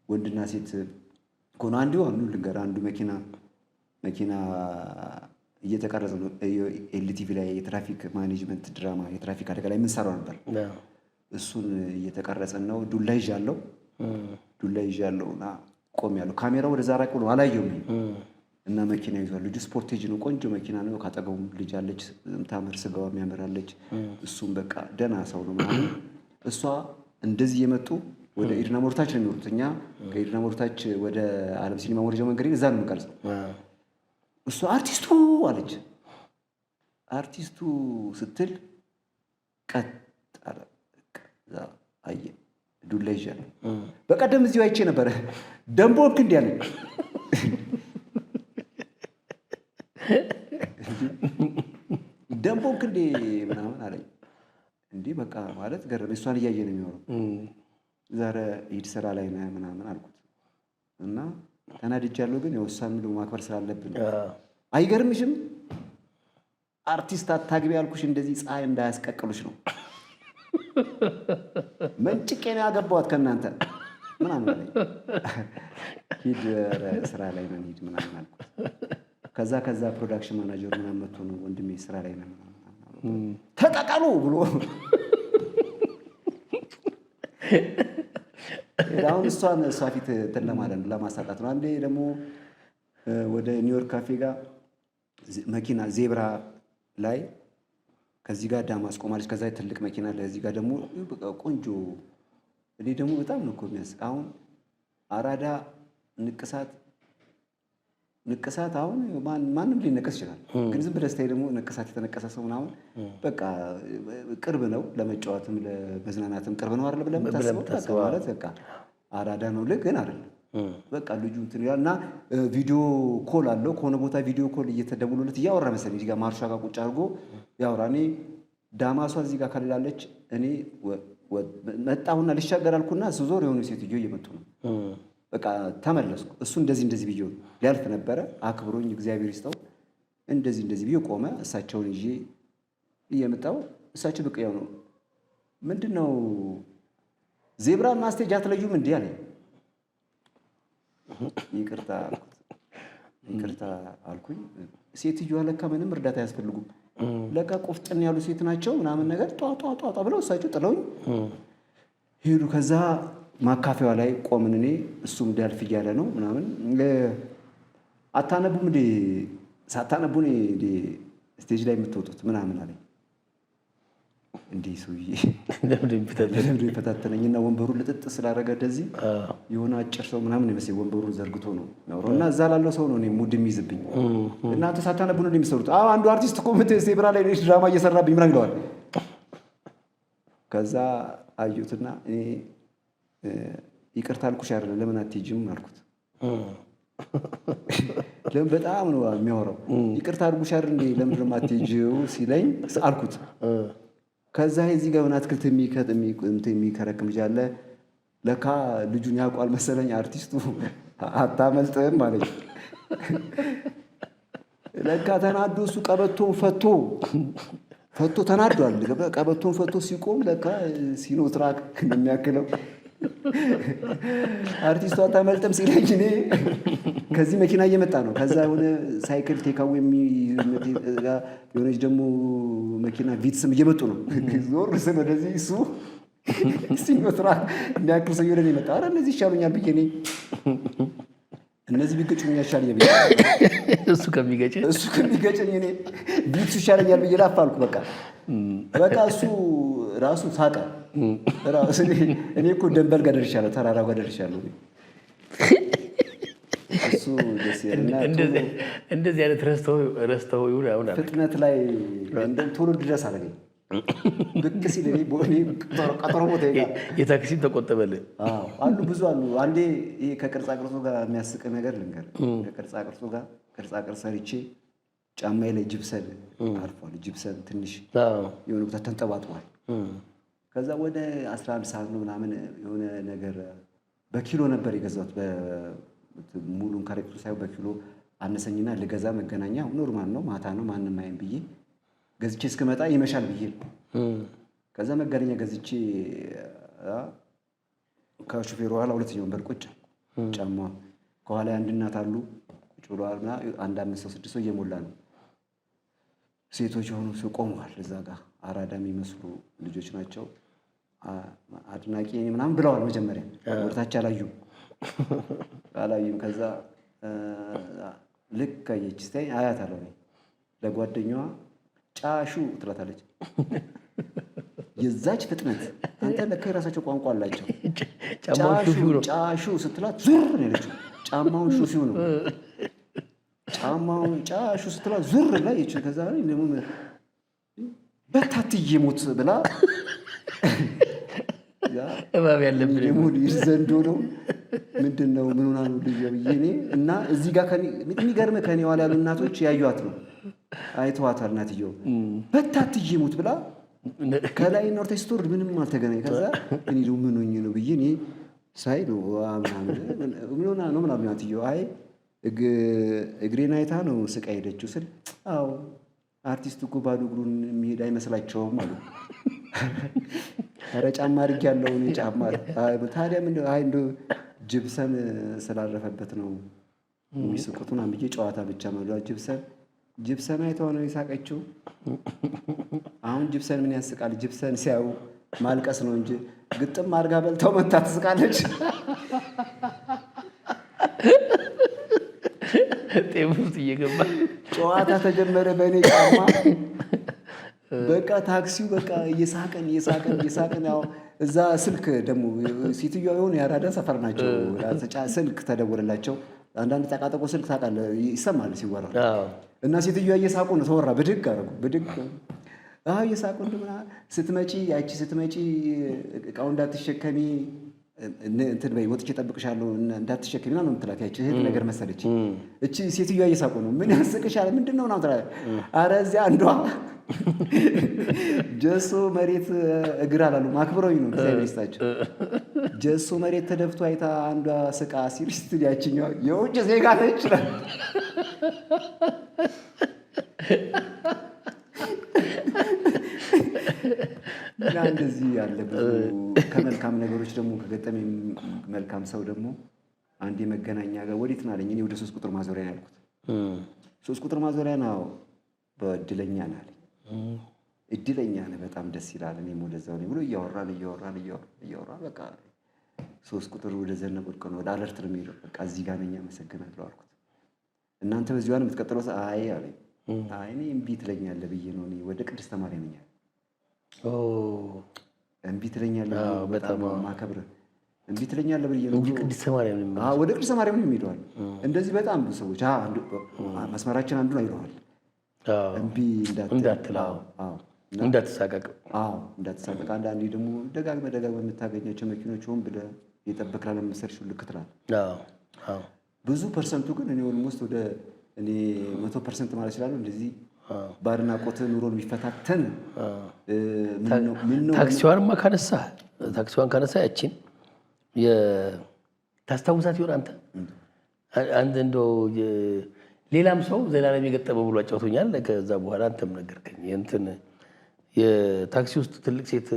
ወንድና ሴት እኮ ነው። አንዱ ልንገር፣ አንዱ መኪና እየተቀረጸ ነው። ኤልቲቪ ላይ የትራፊክ ማኔጅመንት ድራማ የትራፊክ አደጋ ላይ የምንሰራው ነበር። እሱን እየተቀረጸን ነው። ዱላ ይዣለሁ እና ቆሜያለሁ። ካሜራው ወደዛ ራቅ ብሎ አላየሁም እና መኪና ይዟል። ልጁ ስፖርቴጅ ነው፣ ቆንጆ መኪና ነው። ካጠገቡም ልጅ አለች፣ ታምር ስጋዋ የሚያምራለች። እሱም በቃ ደህና ሰው ነው ምናምን። እሷ እንደዚህ የመጡ ወደ ኢድና ሞርታች ነው የሚወጡት። እኛ ከኢድና ሞርታች ወደ ዓለም ሲኒማ ወረጃው መንገድ እዛ ነው የምንቀርጸው። እሷ አርቲስቱ አለች። አርቲስቱ ስትል ቀጥ አለ። አየ ዱላ ይዣለሁ። በቀደም እዚሁ አይቼ ነበረ። ደንቦክ እንዲህ አለኝ። ደንቦክ እንዴ ምናምን አለኝ። እንዲህ በቃ ማለት ገረመኝ። እሷን እያየ ነው የሚሆነው። ዛሬ ሂድ ስራ ላይ ነህ ምናምን አልኩት እና ተናድጃለሁ። ግን ያው እሷን ደግሞ ማክበር ስላለብን አይገርምሽም? አርቲስት አታግቢ ያልኩሽ እንደዚህ ፀሐይ እንዳያስቀቅሉሽ ነው። መንጭቄ ነው ያገባኋት ከእናንተ ምናምን አለኝ። ሂድ ስራ ላይ ነን ሂድ ምናምን አልኩት። ከዛ ፕሮዳክሽን ማናጀር ምናምን መጥቶ ነው ወንድሜ ስራ ላይ ነን ተቀቀሉ ብሎ አሁን እሷ ፊት እንትን ለማለት ነው ለማሳጣት ነው። አንዴ ደግሞ ወደ ኒውዮርክ ካፌ ጋር መኪና ዜብራ ላይ ከዚህ ጋር ዳማስ ቆማለች። ከዛ ትልቅ መኪና አለ። እዚህ ጋር ደግሞ ቆንጆ እኔ ደግሞ በጣም ነው እኮ የሚያስቅ። አሁን አራዳ ንቅሳት አሁን ማንም ሊነቀስ ይችላል። ግን ዝም ብለህ ስታይ ደግሞ ንቅሳት የተነቀሰ ሰው ምናምን በቃ ቅርብ ነው ለመጫወትም ለመዝናናትም ቅርብ ነው አይደል ብለህ የምታስበው ማለት በቃ አራዳ ነው ልክ ግን አይደለም። በቃ ልጁ እንትን ይላል እና ቪዲዮ ኮል አለው። ከሆነ ቦታ ቪዲዮ ኮል እየተደውሉለት እያወራ መሰለኝ እዚህ ጋር ማርሻ ጋር ቁጭ አድርጎ ያወራ። እኔ ዳማሷ እዚህ ጋር ካልላለች እኔ መጣሁና ልሻገር አልኩና ስዞር የሆኑ ሴትዮ እየመጡ ነው። በቃ ተመለስኩ። እሱ እንደዚህ ብዬ ሊያልፍ ነበረ። አክብሮኝ እግዚአብሔር ይስጠው እንደዚህ ብዬ ቆመ። እሳቸውን ይዤ እየመጣሁ እሳቸው በቃ ያው ነው ምንድነው ዜብራና ስቴጅ አትለዩም እንዴ አለኝ። ይቅርታ አልኩኝ። ሴትዮዋ ለካ ምንም እርዳታ አያስፈልጉም ለካ ቆፍጠን ያሉ ሴት ናቸው ምናምን ነገር ጧ ብለው እሳቸው ጥለውኝ ሄዱ። ከዛ ማካፈያዋ ላይ ቆምን። እኔ እሱም እንዳልፍ እያለ ነው ምናምን አታነቡም እንዴ ሳታነቡ እንዴ ስቴጅ ላይ የምትወጡት ምናምን አለኝ። እንዴ ሰውዬ ለምንድን ይፈታተነኝና ወንበሩን ልጥጥ ስላደረገ እንደዚህ የሆነ አጭር ሰው ምናምን ይመስል ወንበሩን ዘርግቶ ነው የሚያወራው እና እዛ ላለው ሰው ነው እኔ ሙድ የሚይዝብኝ። እናንተ ሳታነቡ ነው የሚሰሩት? አዎ አንዱ አርቲስት እኮ ሴብራ ላይ ድራማ እየሰራብኝ ምናምን ይለዋል። ከዛ አዩትና እኔ ይቅርታ አልኩሽ አይደለም ለምን አትሄጂም አልኩት። ለምን በጣም ነው የሚያወራው። ይቅርታ አልኩሽ አይደል እንዴ ለምን ደግሞ አትሄጂው ሲለኝ አልኩት። ከዛ እዚህ ጋር ሆነ አትክልት የሚከረክም ልጅ አለ። ለካ ልጁን ያውቋል መሰለኝ አርቲስቱ። አታመልጥም ማለት ለካ ተናዶ እሱ ቀበቶን ፈቶ ተናዷል። ቀበቶን ፈቶ ሲቆም ለካ ሲኖትራክ እንደሚያክለው አርቲስቱ አታመልጥም ሲለኝ እኔ ከዚህ መኪና እየመጣ ነው። ከዛ የሆነ ሳይክል ቴካው የሆነች ደግሞ መኪና ቪትስም እየመጡ ነው። ዞር ስል ወደዚህ እሱ ሲኖትራክ የሚያክል ሰው ወደኔ መጣ። ኧረ እነዚህ ይሻሉኛል ብዬ እኔ እነዚህ ቢገጩኝ ያሻል ብዬ እሱ ከሚገጨኝ እኔ ቪትሱ ይሻለኛል ብዬ ላፍ አልኩ። በቃ እሱ ራሱ ሳቀ። እኔ እኮ ደንበል ጋር ደርሻለሁ፣ ተራራ ጋር ደርሻለሁ። እሱ ደስ ይላልና እንደዚህ አይነት ረስተው ይሁን አሁን ፍጥነት ላይ እንደም ቶሎ ድረስ አደረገኝ። ብቅ ሲል እኔ ቀጠሮ ቦታ ይጋ የታክሲን ተቆጠበልህ። አሉ ብዙ አሉ። አንዴ ይሄ ከቅርጻ ቅርጹ ጋር የሚያስቅ ነገር ልንገር። ከቅርጻ ቅርጹ ጋር ቅርጻ ቅርጽ ሰርቼ ጫማዬ ላይ ጅብሰን አርፏል። ጅብሰን ትንሽ የሆነ ቦታ ተንጠባጥቧል። ከዛ ወደ 11 ሰዓት ነው ምናምን የሆነ ነገር በኪሎ ነበር የገዛሁት። ሙሉን ካሬክቱ ሳይሆን በኪሎ አነሰኝና ልገዛ መገናኛ ኖርማል ነው ማታ ነው ማንም አይን ብዬ ገዝቼ እስክመጣ ይመሻል ብዬ ከዛ መገናኛ ገዝቼ ከሹፌሩ ኋላ ሁለተኛው ወንበር ቁጭ ጫማ ከኋላ አንድ እናት አሉ ቁጭ ብለዋልና አንድ 5 ሰው 6 ሰው እየሞላ ነው። ሴቶች የሆኑ ሰው ቆመዋል። እዛ ጋር አራዳ የሚመስሉ ልጆች ናቸው። አድናቂ ምናምን ብለዋል። መጀመሪያ ወርታች አላዩም። ከዛ ልክ አየች ስታይ አያታለሁ እኔ ለጓደኛዋ ጫሹ ትላታለች። የዛች ፍጥነት አንተ ለካ የራሳቸው ቋንቋ አላቸው። ጫሹ ስትላት ዙር ነው ያለችው። ጫማውን ሹፊው ነው ጫማውን ጫሹ ስትላት ዙር ላይ እቺ ከዛ ላይ ደግሞ በታትዬ ሞት ብላ እባብ ያለብን ደግሞ ይዘንዶ ነው ምንድነው ምን ሆና ነው ልጅ ብዬ እኔ እና እዚህ ጋር የሚገርም ከኔ ኋላ ያሉ እናቶች ያዩዋት ነው አይተዋታል። እናትየው በታትዬ ሞት ብላ ከላይ ኖርቴ ስቶር ምንም አልተገናኝ። ከዛ እኔ ደግሞ ምን ሆኜ ነው ብዬ እኔ ሳይ ነው ምን ሆና ነው ምናምን እናትየው አይ እግሬን አይታ ነው ስቃ ሄደችው ስል አዎ አርቲስት እኮ ባዶ እግሩን የሚሄድ አይመስላቸውም አሉ። ኧረ ጫማ አድርጌያለሁ እኔ ጫማ ታዲያ ምን አይ እንደው ጅብሰን ስላረፈበት ነው የሚስቁት ምናምን ብዬ ጨዋታ ብቻ መሏ። ጅብሰን አይተው ነው የሳቀችው። አሁን ጅብሰን ምን ያስቃል? ጅብሰን ሲያዩ ማልቀስ ነው እንጂ ግጥም አድርጋ በልተው መታ ትስቃለች። ጤፉት እየገባ ጨዋታ ተጀመረ በእኔ ጫማ። በቃ ታክሲው በቃ እየሳቀን ያው እዛ ስልክ ደግሞ ሴትዮዋ የሆነ የአራዳ ሰፈር ናቸው። ስልክ ተደወለላቸው። አንዳንድ ጠቃጠቆ ስልክ ታውቃለህ ይሰማል ሲወራ እና ሴትዮዋ እየሳቁ ነው። ተወራ ብድግ አደረጉ ብድግ እየሳቁ እንደምና ስትመጪ እቃው እንዳትሸከሚ እንትን በይ ወጥቼ እጠብቅሻለሁ እንዳትሸከሚ ምናምን የምትላት ያቺ እህት ነገር መሰለች። እቺ ሴትዮዋ እየሳቁ ነው። ምን ያስቅሻል ምንድነው ምናምን ትላለች። ኧረ እዚያ አንዷ ጀሶ መሬት እግር አላሉ ማክብረውኝ ነው ሳይስታቸው ጀሶ መሬት ተደፍቶ አይታ አንዷ ስቃ ሲሪስት ያቺኛው የውጭ ዜጋ ነች። እና እንደዚህ ያለ ብዙ ከመልካም ነገሮች ደግሞ ከገጠመኝ መልካም ሰው ደግሞ አንድ የመገናኛ ጋር ወዴት ነው አለኝ። እኔ ወደ 3 ቁጥር ማዞሪያ ያልኩት 3 ቁጥር ማዞሪያ ነው። በእድለኛ ነህ አለኝ። እድለኛ ነህ በጣም ደስ ይላል። እኔም ወደዛው ነኝ ብሎ እያወራን በቃ 3 ቁጥር ወደ ዘነበ ወድቆ ነው ወደ አለርት ነው የሚሄደው። በቃ እዚህ ጋር ነኝ አመሰግናለሁ አልኩት። እናንተ በዚህ ዋን የምትቀጥለው አይ አለኝ። አይ እኔ እምቢ ትለኛለህ ብዬ ነው እኔ ወደ ቅድስተ ማርያም ነኝ። እምቢ ትለኛለህ በጣም ማከብርህ እምቢ ትለኛለህ ብዬ ነው ቅድስተ ማርያም ነው። ወደ ቅድስተ ማርያም ነው የሚሄደዋል። እንደዚህ በጣም ብዙ ሰዎች መስመራችን አንዱ ነው ይለዋል። እምቢ እንዳትለው እንዳትሳቀቅ አንዳንዴ ደግሞ ደጋግመህ የምታገኛቸው መኪኖች ሆን ብለህ የጠበቅህ ለመሰልሽ ልክ ትላለህ። ብዙ ፐርሰንቱ ግን እኔ ኦልሞስት ወደ እኔ 100% ማለት እችላለሁ እንደዚህ ባድናቆት ኑሮን የሚፈታተን ታክሲዋንማ ካነሳ ያችን ታስታውሳት ይሆን አንተ እንደው ሌላም ሰው ዘላለም የገጠመው ብሎ አጫውቶኛል። ከዛ በኋላ አንተም ነገርከኝ። እንትን የታክሲ ውስጥ ትልቅ ሴት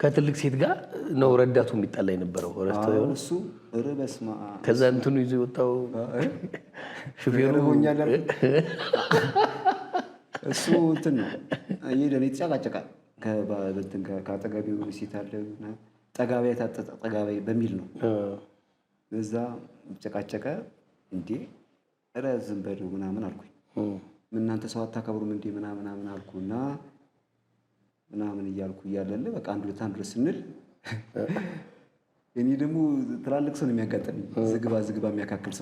ከትልቅ ሴት ጋር ነው ረዳቱ የሚጣላ የነበረው ረስተው ይሆን እሱ በስመ አብ። ከዛ እንትኑ ይዞ የወጣው ሹፌሩ ሆኛል እሱ እንትን ነው እየደነ ይጫቃጨቃል። ከአጠገቢው ሴት አለ ጠጋቢያ ጠጋቢያ በሚል ነው እዛ ጨቃጨቀ። እንዴ ኧረ ዝም በለው ምናምን አልኩኝ። እናንተ ሰው አታከብሩም እንዴ ምናምን አልኩና ምናምን እያልኩ እያለለ በቃ አንድ ሁለት ስንል እኔ ደግሞ ትላልቅ ሰው ነው የሚያጋጥመኝ። ዝግባ የሚያካክል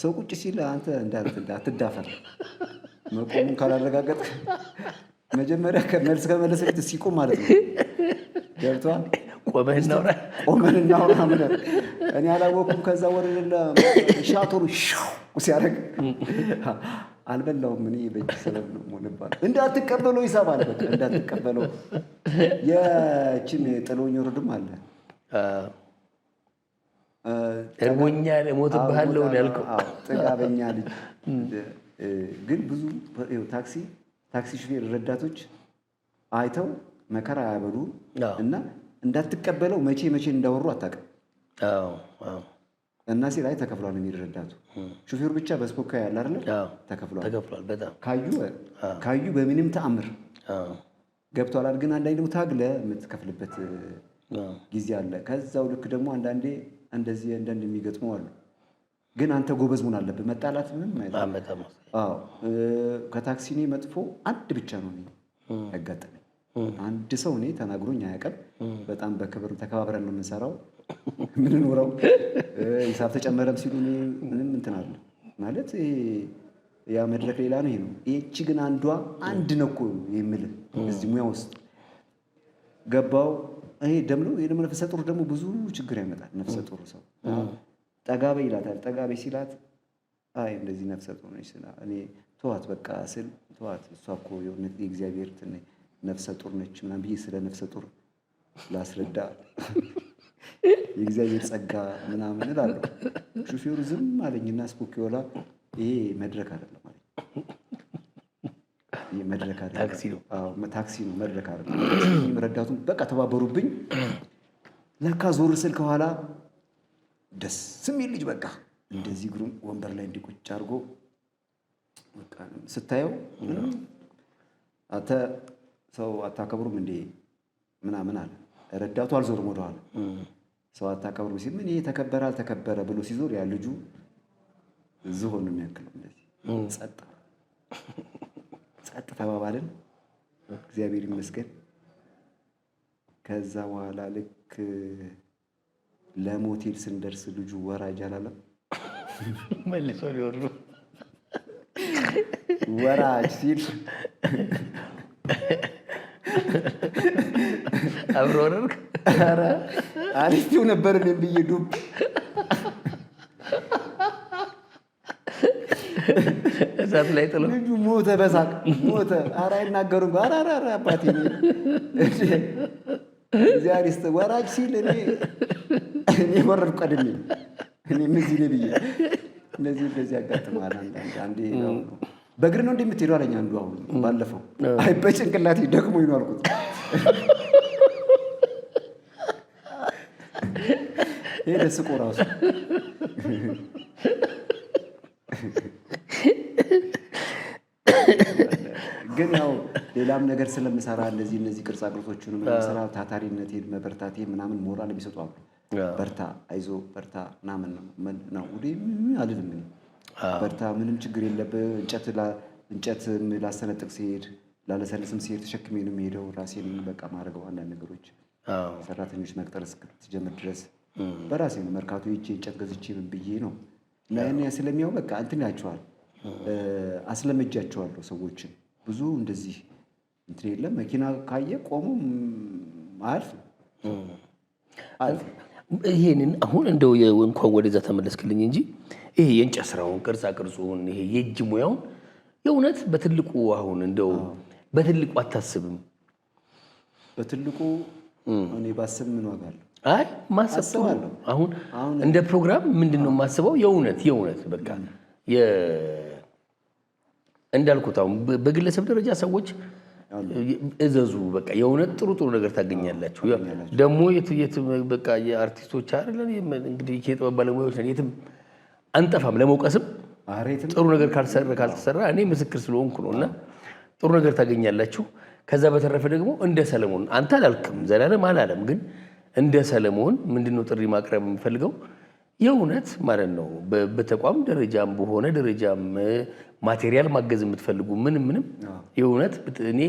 ሰው ቁጭ ሲል አንተ አትዳፈር፣ መቆሙን ካላረጋገጥ መጀመሪያ ከመለሰ ፊት ሲቆም ማለት ነው። ገብቶሃል? ቆመን እናውራ ምን እኔ አላወኩም። ከዛ ወረደላ ሻቶሩ ሲያደርግ አልበላውም። እኔ በእጅ ሰበብ ነው ሆነባል። እንዳትቀበለው ይሳባል። በቃ እንዳትቀበለው። የችን ጥሎኝ ወረድም አለ እርቦኛል እሞትብሃለሁ ያልከው ጥጋበኛ ልጅ። ግን ብዙ ታክሲ ሹፌር ረዳቶች አይተው መከራ ያበሉ እና እንዳትቀበለው መቼ እንዳወሩ አታውቅም። እና ሲል አይ ተከፍሏል የሚል ረዳቱ ሹፌሩ ብቻ በስፖካ ያለ አይደል? ተከፍሏል። በጣም ካዩ በምንም ተአምር ገብቷል። ግን አንዳንዴ ደግሞ ታግለ የምትከፍልበት ጊዜ አለ። ከዛው ልክ ደግሞ አንዳንዴ እንደዚህ አንዳንድ የሚገጥሙ አሉ። ግን አንተ ጎበዝ መሆን አለብህ። መጣላት ምንም አይደለም። ከታክሲ እኔ መጥፎ አንድ ብቻ ነው ያጋጠመኝ። አንድ ሰው እኔ ተናግሮኝ አያውቅም። በጣም በክብር ተከባብረን ነው የምንሰራው ምንኖረው። ሂሳብ ተጨመረም ሲሉ ምንም እንትን አለ ማለት ያ መድረክ ሌላ ነው ይሄ ነው። ይህቺ ግን አንድ ነው እኮ የምልህ እዚህ ሙያ ውስጥ ገባው። ይሄ ደግሞ ነፍሰ ጡር ደግሞ ብዙ ችግር ያመጣል። ነፍሰ ጡር ሰው ጠጋቤ ይላታል። ጠጋቤ ሲላት አይ እንደዚህ ነፍሰ ጡር ነች እኔ ተዋት በቃ ስል ተዋት፣ እሷ እኮ የእውነት የእግዚአብሔር ነፍሰ ጡር ነች ምናምን ብዬ ስለ ነፍሰ ጡር ላስረዳ የእግዚአብሔር ጸጋ ምናምን እላለሁ። ሹፌሩ ዝም አለኝና ስፖኪዮላ ይሄ መድረክ አይደለም ማለት ይሄ መድረክ አይደለም፣ ታክሲ ነው መድረክ አይደለም። ረዳቱን በቃ ተባበሩብኝ። ለካ ዞር ስል ከኋላ ደስ የሚል ልጅ በቃ እንደዚህ እግሩን ወንበር ላይ እንዲቁጭ አድርጎ በቃ ስታየው አንተ ሰው አታከብሩም እንዴ ምናምን አለ። ረዳቱ አልዞርም ወደኋላ። ሰው አታከብሩም ሲል ምን ይሄ ተከበረ አልተከበረ ብሎ ሲዞር ያ ልጁ ዝሆን ነው የሚያክለው። እንደዚህ ጸጥ ተባባልን። እግዚአብሔር ይመስገን። ከዛ በኋላ ልክ ለሞቴል ስንደርስ ልጁ ወራጅ አላለም። መልሶ ሊወርዱ ወራጅ ሲል አብሮ ወረድክ። ኧረ አሪፍው ነበር እኔም ብዬ ዱብ እሳት ላይ ጥሎ ልጁ ሞተ፣ በሳቅ ሞተ። ኧረ አይናገሩም። ኧረ አባቴ እግዚአብሔር ይስጥ። ወራጅ ሲል እኔ ወረድኩ ቀድሜ። እኔም እዚህ ነኝ ብዬ እንደዚህ ያጋጥማል። አንዴ በእግር ነው እንደምትሄደው አለኝ አንዱ። አሁን ባለፈው አይ በጭንቅላቴ ደክሞኝ ነው አልኩት። ሄደ ስቆ ራሱ ግን ያው ሌላም ነገር ስለምሰራ እነዚህ ቅርጻ ቅርጾችን ስለምሰራ ታታሪነቴን መበርታቴን ምናምን ሞራል ቢሰጡ አሉ። በርታ፣ አይዞ፣ በርታ ምናምን ነው አልልም። በርታ፣ ምንም ችግር የለብህ። እንጨት ላሰነጥቅ ሲሄድ ላለሰልስም ሲሄድ ተሸክሜ ነው የሚሄደው። ራሴን በቃ ማድረገው አንዳንድ ነገሮች ሰራተኞች መቅጠር እስክትጀምር ድረስ በራሴ ነው። መርካቶ ሄጄ እንጨት ገዝቼ ምን ብዬ ነው እና ያን ስለሚያው በቃ እንትን ያቸዋል፣ አስለምጃቸዋለሁ ሰዎችን። ብዙ እንደዚህ እንትን የለም። መኪና ካየ ቆሞ አልፍ ይሄንን አሁን እንደው እንኳን ወደዛ ተመለስክልኝ እንጂ ይሄ የእንጨት ስራውን ቅርጻ ቅርጹን ይሄ የእጅ ሙያውን የእውነት በትልቁ አሁን እንደው በትልቁ አታስብም? በትልቁ እኔ ባስብ ምን ዋጋ አለው? አይ ማሰብ አሁን እንደ ፕሮግራም ምንድነው የማስበው? የእውነት በቃ እንዳልኩት አሁን በግለሰብ ደረጃ ሰዎች እዘዙ፣ በቃ የእውነት ጥሩ ነገር ታገኛላችሁ። ደግሞ የት በቃ የአርቲስቶች አይደለን እንግዲህ የጥበብ ባለሙያዎች ነን፣ የትም አንጠፋም። ለመውቀስም ጥሩ ነገር ካልተሰራ እኔ ምስክር ስለሆንኩ ነው። እና ጥሩ ነገር ታገኛላችሁ። ከዛ በተረፈ ደግሞ እንደ ሰለሞን አንተ አላልክም፣ ዘላለም አላለም፣ ግን እንደ ሰለሞን ምንድነው ጥሪ ማቅረብ የሚፈልገው የእውነት ማለት ነው። በተቋም ደረጃም በሆነ ደረጃም ማቴሪያል ማገዝ የምትፈልጉ ምንም የእውነት እኔ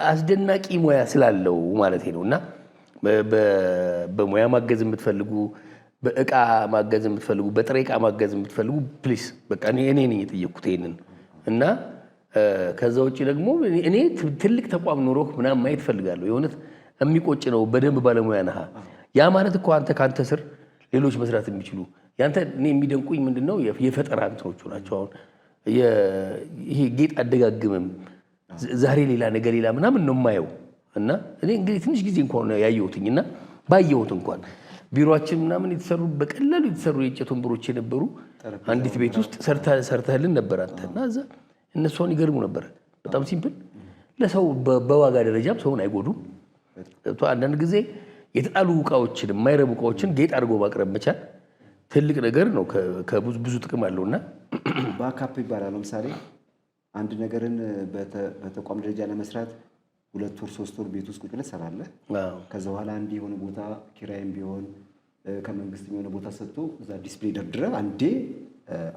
አስደናቂ ሙያ ስላለው ማለት ነው። እና በሙያ ማገዝ የምትፈልጉ፣ በእቃ ማገዝ የምትፈልጉ፣ በጥሬ እቃ ማገዝ የምትፈልጉ ፕሊስ በቃ እኔ ነኝ የጠየቅኩት ይሄንን እና ከዛ ውጭ ደግሞ እኔ ትልቅ ተቋም ኖሮህ ምናምን ማየት እፈልጋለሁ። የእውነት የሚቆጭ ነው። በደንብ ባለሙያ ነህ። ያ ማለት እኮ አንተ ከአንተ ስር ሌሎች መስራት የሚችሉ ያንተ እኔ የሚደንቁኝ ምንድነው የፈጠራ እንትኖቹ ናቸው። አሁን ይሄ ጌጥ አደጋግምም ዛሬ ሌላ ነገ ሌላ ምናምን ነው የማየው እና እኔ እንግዲህ ትንሽ ጊዜ እንኳን ያየሁትኝ እና ባየሁት እንኳን ቢሮአችን ምናምን የተሰሩ በቀላሉ የተሰሩ የእንጨት ወንበሮች የነበሩ አንዲት ቤት ውስጥ ሰርተህልን ነበር አንተ እና እዛ እነሱን ይገርሙ ነበር። በጣም ሲምፕል ለሰው በዋጋ ደረጃም ሰውን አይጎዱም። አንዳንድ ጊዜ የተጣሉ እቃዎችን የማይረቡ እቃዎችን ጌጥ አድርጎ ማቅረብ መቻል ትልቅ ነገር ነው። ከብዙ ጥቅም አለውና ባካፕ ይባላል። ለምሳሌ አንድ ነገርን በተቋም ደረጃ ለመስራት 2 ወር 3 ወር ቤት ውስጥ ቁጭ ብለህ ትሰራለህ። ከዛ በኋላ አንድ የሆነ ቦታ ኪራይም ቢሆን ከመንግስት የሆነ ቦታ ሰጥቶ እዛ ዲስፕሌይ ደርድረህ አንዴ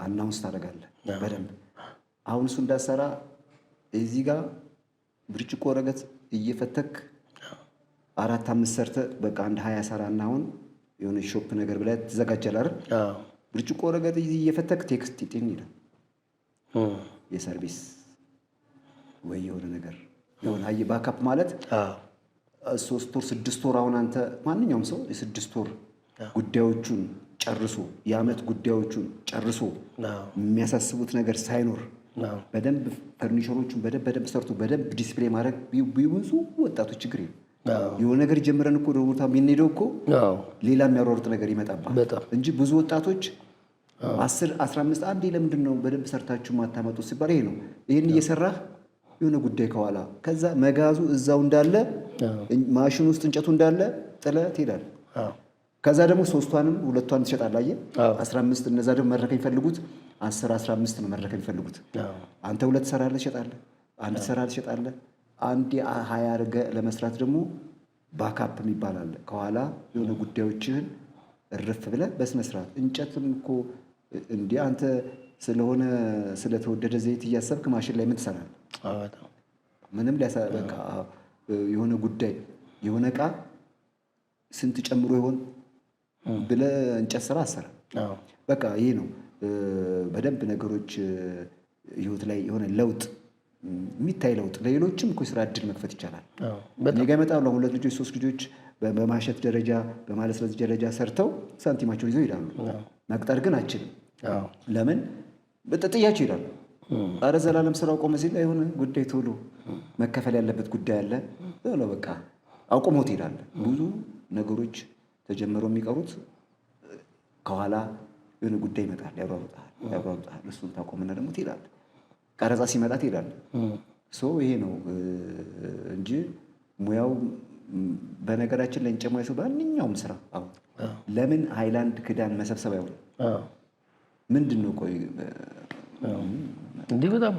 አናውንስ ታደርጋለህ በደንብ። አሁን እሱ እንዳሰራ እዚህ ጋር ብርጭቆ ወረቀት እየፈተክ 4-5 ሰርተህ በቃ አንድ 20 ሰራና አሁን የሆነ ሾፕ ነገር ብለህ ትዘጋጃለህ አይደል? ብርጭቆ ወረቀት እየፈተክ ቴክስት ይጥን ይላል የሰርቪስ ወይ የሆነ ነገር የሆነ አይ ባካፕ ማለት 3 ወር 6 ወር አሁን አንተ ማንኛውም ሰው የ6 ወር ጉዳዮቹን ጨርሶ የዓመት ጉዳዮቹን ጨርሶ የሚያሳስቡት ነገር ሳይኖር በደንብ ፈርኒቸሮቹን በደንብ ሰርቶ በደንብ ዲስፕሌይ ማድረግ ብዙ ወጣቶች ችግር የለም። የሆነ ነገር ጀምረን እኮ ወደ ቦታ የምንሄደው እኮ ሌላ የሚያሯሩጥ ነገር ይመጣባል እንጂ ብዙ ወጣቶች 10-15 አንዴ ለምንድን ነው በደንብ ሰርታችሁ ማታመጡት ሲባል ይሄ ነው። ይሄን እየሰራህ የሆነ ጉዳይ ከኋላ ከዛ መጋዙ እዛው እንዳለ ማሽን ውስጥ እንጨቱ እንዳለ ጥለህ ትሄዳለህ። ከዛ ደግሞ 3ቷንም 2ቷን ትሸጣለህ። አየህ 15 እነዛ ደግሞ መድረክ የሚፈልጉት 10-15 ነው መድረክ የሚፈልጉት። አንተ 2 ትሰራለህ ትሸጣለህ፣ 1 ትሰራለህ ትሸጣለህ። አንዴ 20 አድርገህ ለመስራት ደግሞ ባካፕ የሚባል አለ። ከኋላ የሆነ ጉዳዮችህን እርፍ ብለህ በስነ ስርዓት እንጨትም እኮ እንዲህ አንተ ስለሆነ ስለተወደደ ዘይት እያሰብክ ማሽን ላይ ምን ትሰራለህ? ምንም በቃ የሆነ ጉዳይ የሆነ ዕቃ ስንት ጨምሮ ይሆን ብለህ እንጨት ስራ አሰራ። በቃ ይሄ ነው በደንብ ነገሮች ህይወት ላይ የሆነ ለውጥ የሚታይ ለውጥ ለሌሎችም እኮ የስራ እድል መክፈት ይቻላል። እኔ ጋ ይመጣሉ 2 ልጆች 3 ልጆች በማሸት ደረጃ በማለስለስ ደረጃ ሰርተው ሳንቲማቸውን ይዘው ይሄዳሉ። መቅጠር ግን አችልም። ለምን በጥያቸው ይላሉ። ኧረ ዘላለም ስራው ቆመ ሲል የሆነ ጉዳይ ቶሎ መከፈል ያለበት ጉዳይ አለ ብለው በቃ አቁሞት ይላል። ብዙ ነገሮች ተጀምረው የሚቀሩት ከኋላ የሆነ ጉዳይ ይመጣል፣ ያሯሩጣል። እሱን ታቆምና ደግሞ ትሄዳለህ። ቀረጻ ሲመጣ ትሄዳለህ። ይሄ ነው እንጂ ሙያው በነገራችን ላይ እንጨማይ ሰው ማንኛውም ስራ አሁን ለምን ሃይላንድ ክዳን መሰብሰብ አይሆንም? ምንድን ነው ቆይ እንዴ በጣም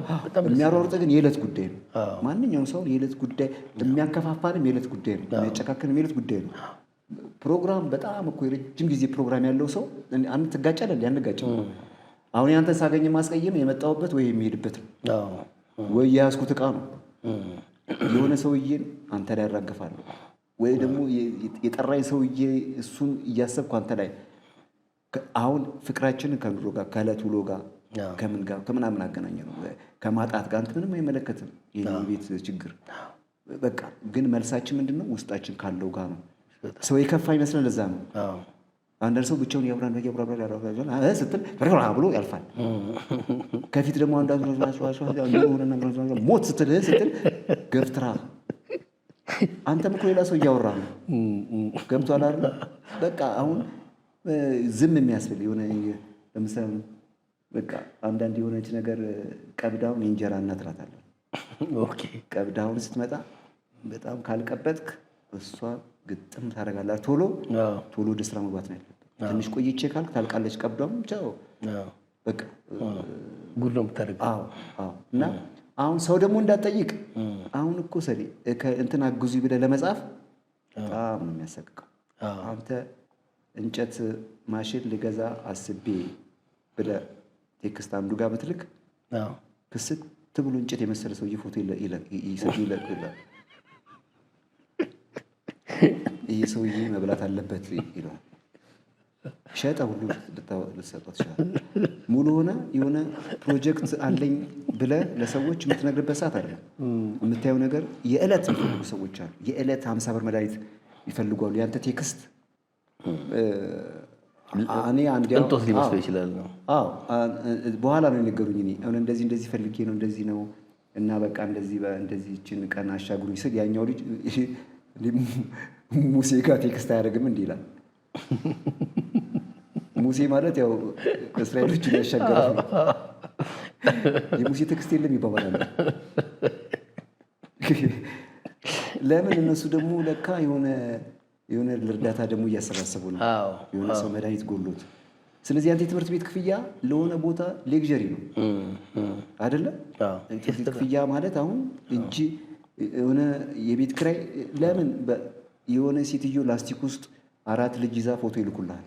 የሚያሯሩጥ ግን የዕለት ጉዳይ ነው። ማንኛውም ሰው የዕለት ጉዳይ የሚያከፋፋንም የዕለት ጉዳይ ነው፣ የሚያጨካክንም የዕለት ጉዳይ ነው። ፕሮግራም በጣም እኮ የረጅም ጊዜ ፕሮግራም ያለው ሰው አንተ ትጋጫለህ እንዴ? አንጋጭም። አሁን ያንተን ሳገኝ ማስቀየም የመጣሁበት ወይ የሚሄድበት ነው ወይ የያዝኩት ዕቃ ነው። የሆነ ሰውዬን አንተ ላይ ያራግፋለሁ ወይ ደግሞ የጠራኝ ሰውዬ እሱን እያሰብኩ አንተ ላይ አሁን ፍቅራችንን ከኑሮ ጋር ከዕለት ውሎ ጋር ከምን ጋር ከምናምን አገናኘ ነው ከማጣት ጋር አንተ ምንም አይመለከትም። የቤት ችግር በቃ ግን መልሳችን ምንድን ነው? ውስጣችን ካለው ጋር ነው። ሰው የከፋ ይመስለን ለዛ ነው። አንዳንድ ሰው ብቻውን ያብራን ስትል ብሎ ያልፋል። ከፊት ደግሞ ሞት ስትል ገፍትራ አንተም እኮ ሌላ ሰው እያወራ ነው። ገብቶሃል አይደል? በቃ አሁን ዝም የሚያስብል የሆነ ለምሳሌ በቃ አንዳንድ የሆነች ነገር ቀብዳውን የእንጀራ እናት እላታለሁ። ቀብዳውን ስትመጣ በጣም ካልቀበጥክ እሷ ግጥም ታደርጋለህ። ቶሎ ወደ ስራ መግባት ነው ያለብህ። ትንሽ ቆይቼ ካልክ ታልቃለች ቀብዳውን ቻው በቃ ጉድ ነው የምታደርገው። እና አሁን ሰው ደግሞ እንዳትጠይቅ አሁን እኮ ሰሪ እንትን አግዙ ብለህ ለመጻፍ በጣም ነው የሚያሰቅቀው። አንተ እንጨት ማሽን ልገዛ አስቤ ብለህ ቴክስት አንዱ ጋር ብትልክ ክስት ብሎ እንጨት የመሰለ ሰውዬ ፎቶ ይሰጥ ይለቅ። ይሄ ሰውዬ መብላት አለበት ይለዋል። ሸጠ ሁሉ ልትሰጠው ትችላለህ። ሙሉ ሆነ የሆነ ፕሮጀክት አለኝ ብለህ ለሰዎች የምትነግርበት ሰዓት አይደለም። የምታየው ነገር የዕለት የሚፈልጉ ሰዎች አሉ። የዕለት 50 ብር መድኃኒት ይፈልጓሉ። ያንተ ቴክስት እኔ ቅንጦት ሊመስለው ይችላል ነው። አዎ በኋላ ነው የነገሩኝ። እኔ አሁን እንደዚህ ፈልጌ ነው እንደዚህ ነው እና በቃ እንደዚህ ይችን ቀን አሻግሩኝ ስል ያኛው ልጅ ሙሴ ጋር ቴክስት አያደርግም እንዲህ ይላል። ሙሴ ማለት ያው እስራኤሎችን ያሻገራል። የሙሴ ቴክስት የለም ይባባላል። ለምን እነሱ ደግሞ ለካ የሆነ እርዳታ ደግሞ እያሰባሰቡ ነው። የሆነ ሰው መድኃኒት ጎሎት። ስለዚህ አንተ የትምህርት ቤት ክፍያ ለሆነ ቦታ ሌክዠሪ ነው አይደለ? ክፍያ ማለት አሁን እጅ የሆነ የቤት ክራይ ለምን የሆነ ሴትዮ ላስቲክ ውስጥ 4 ልጅ ይዛ ፎቶ ይልኩልሃል።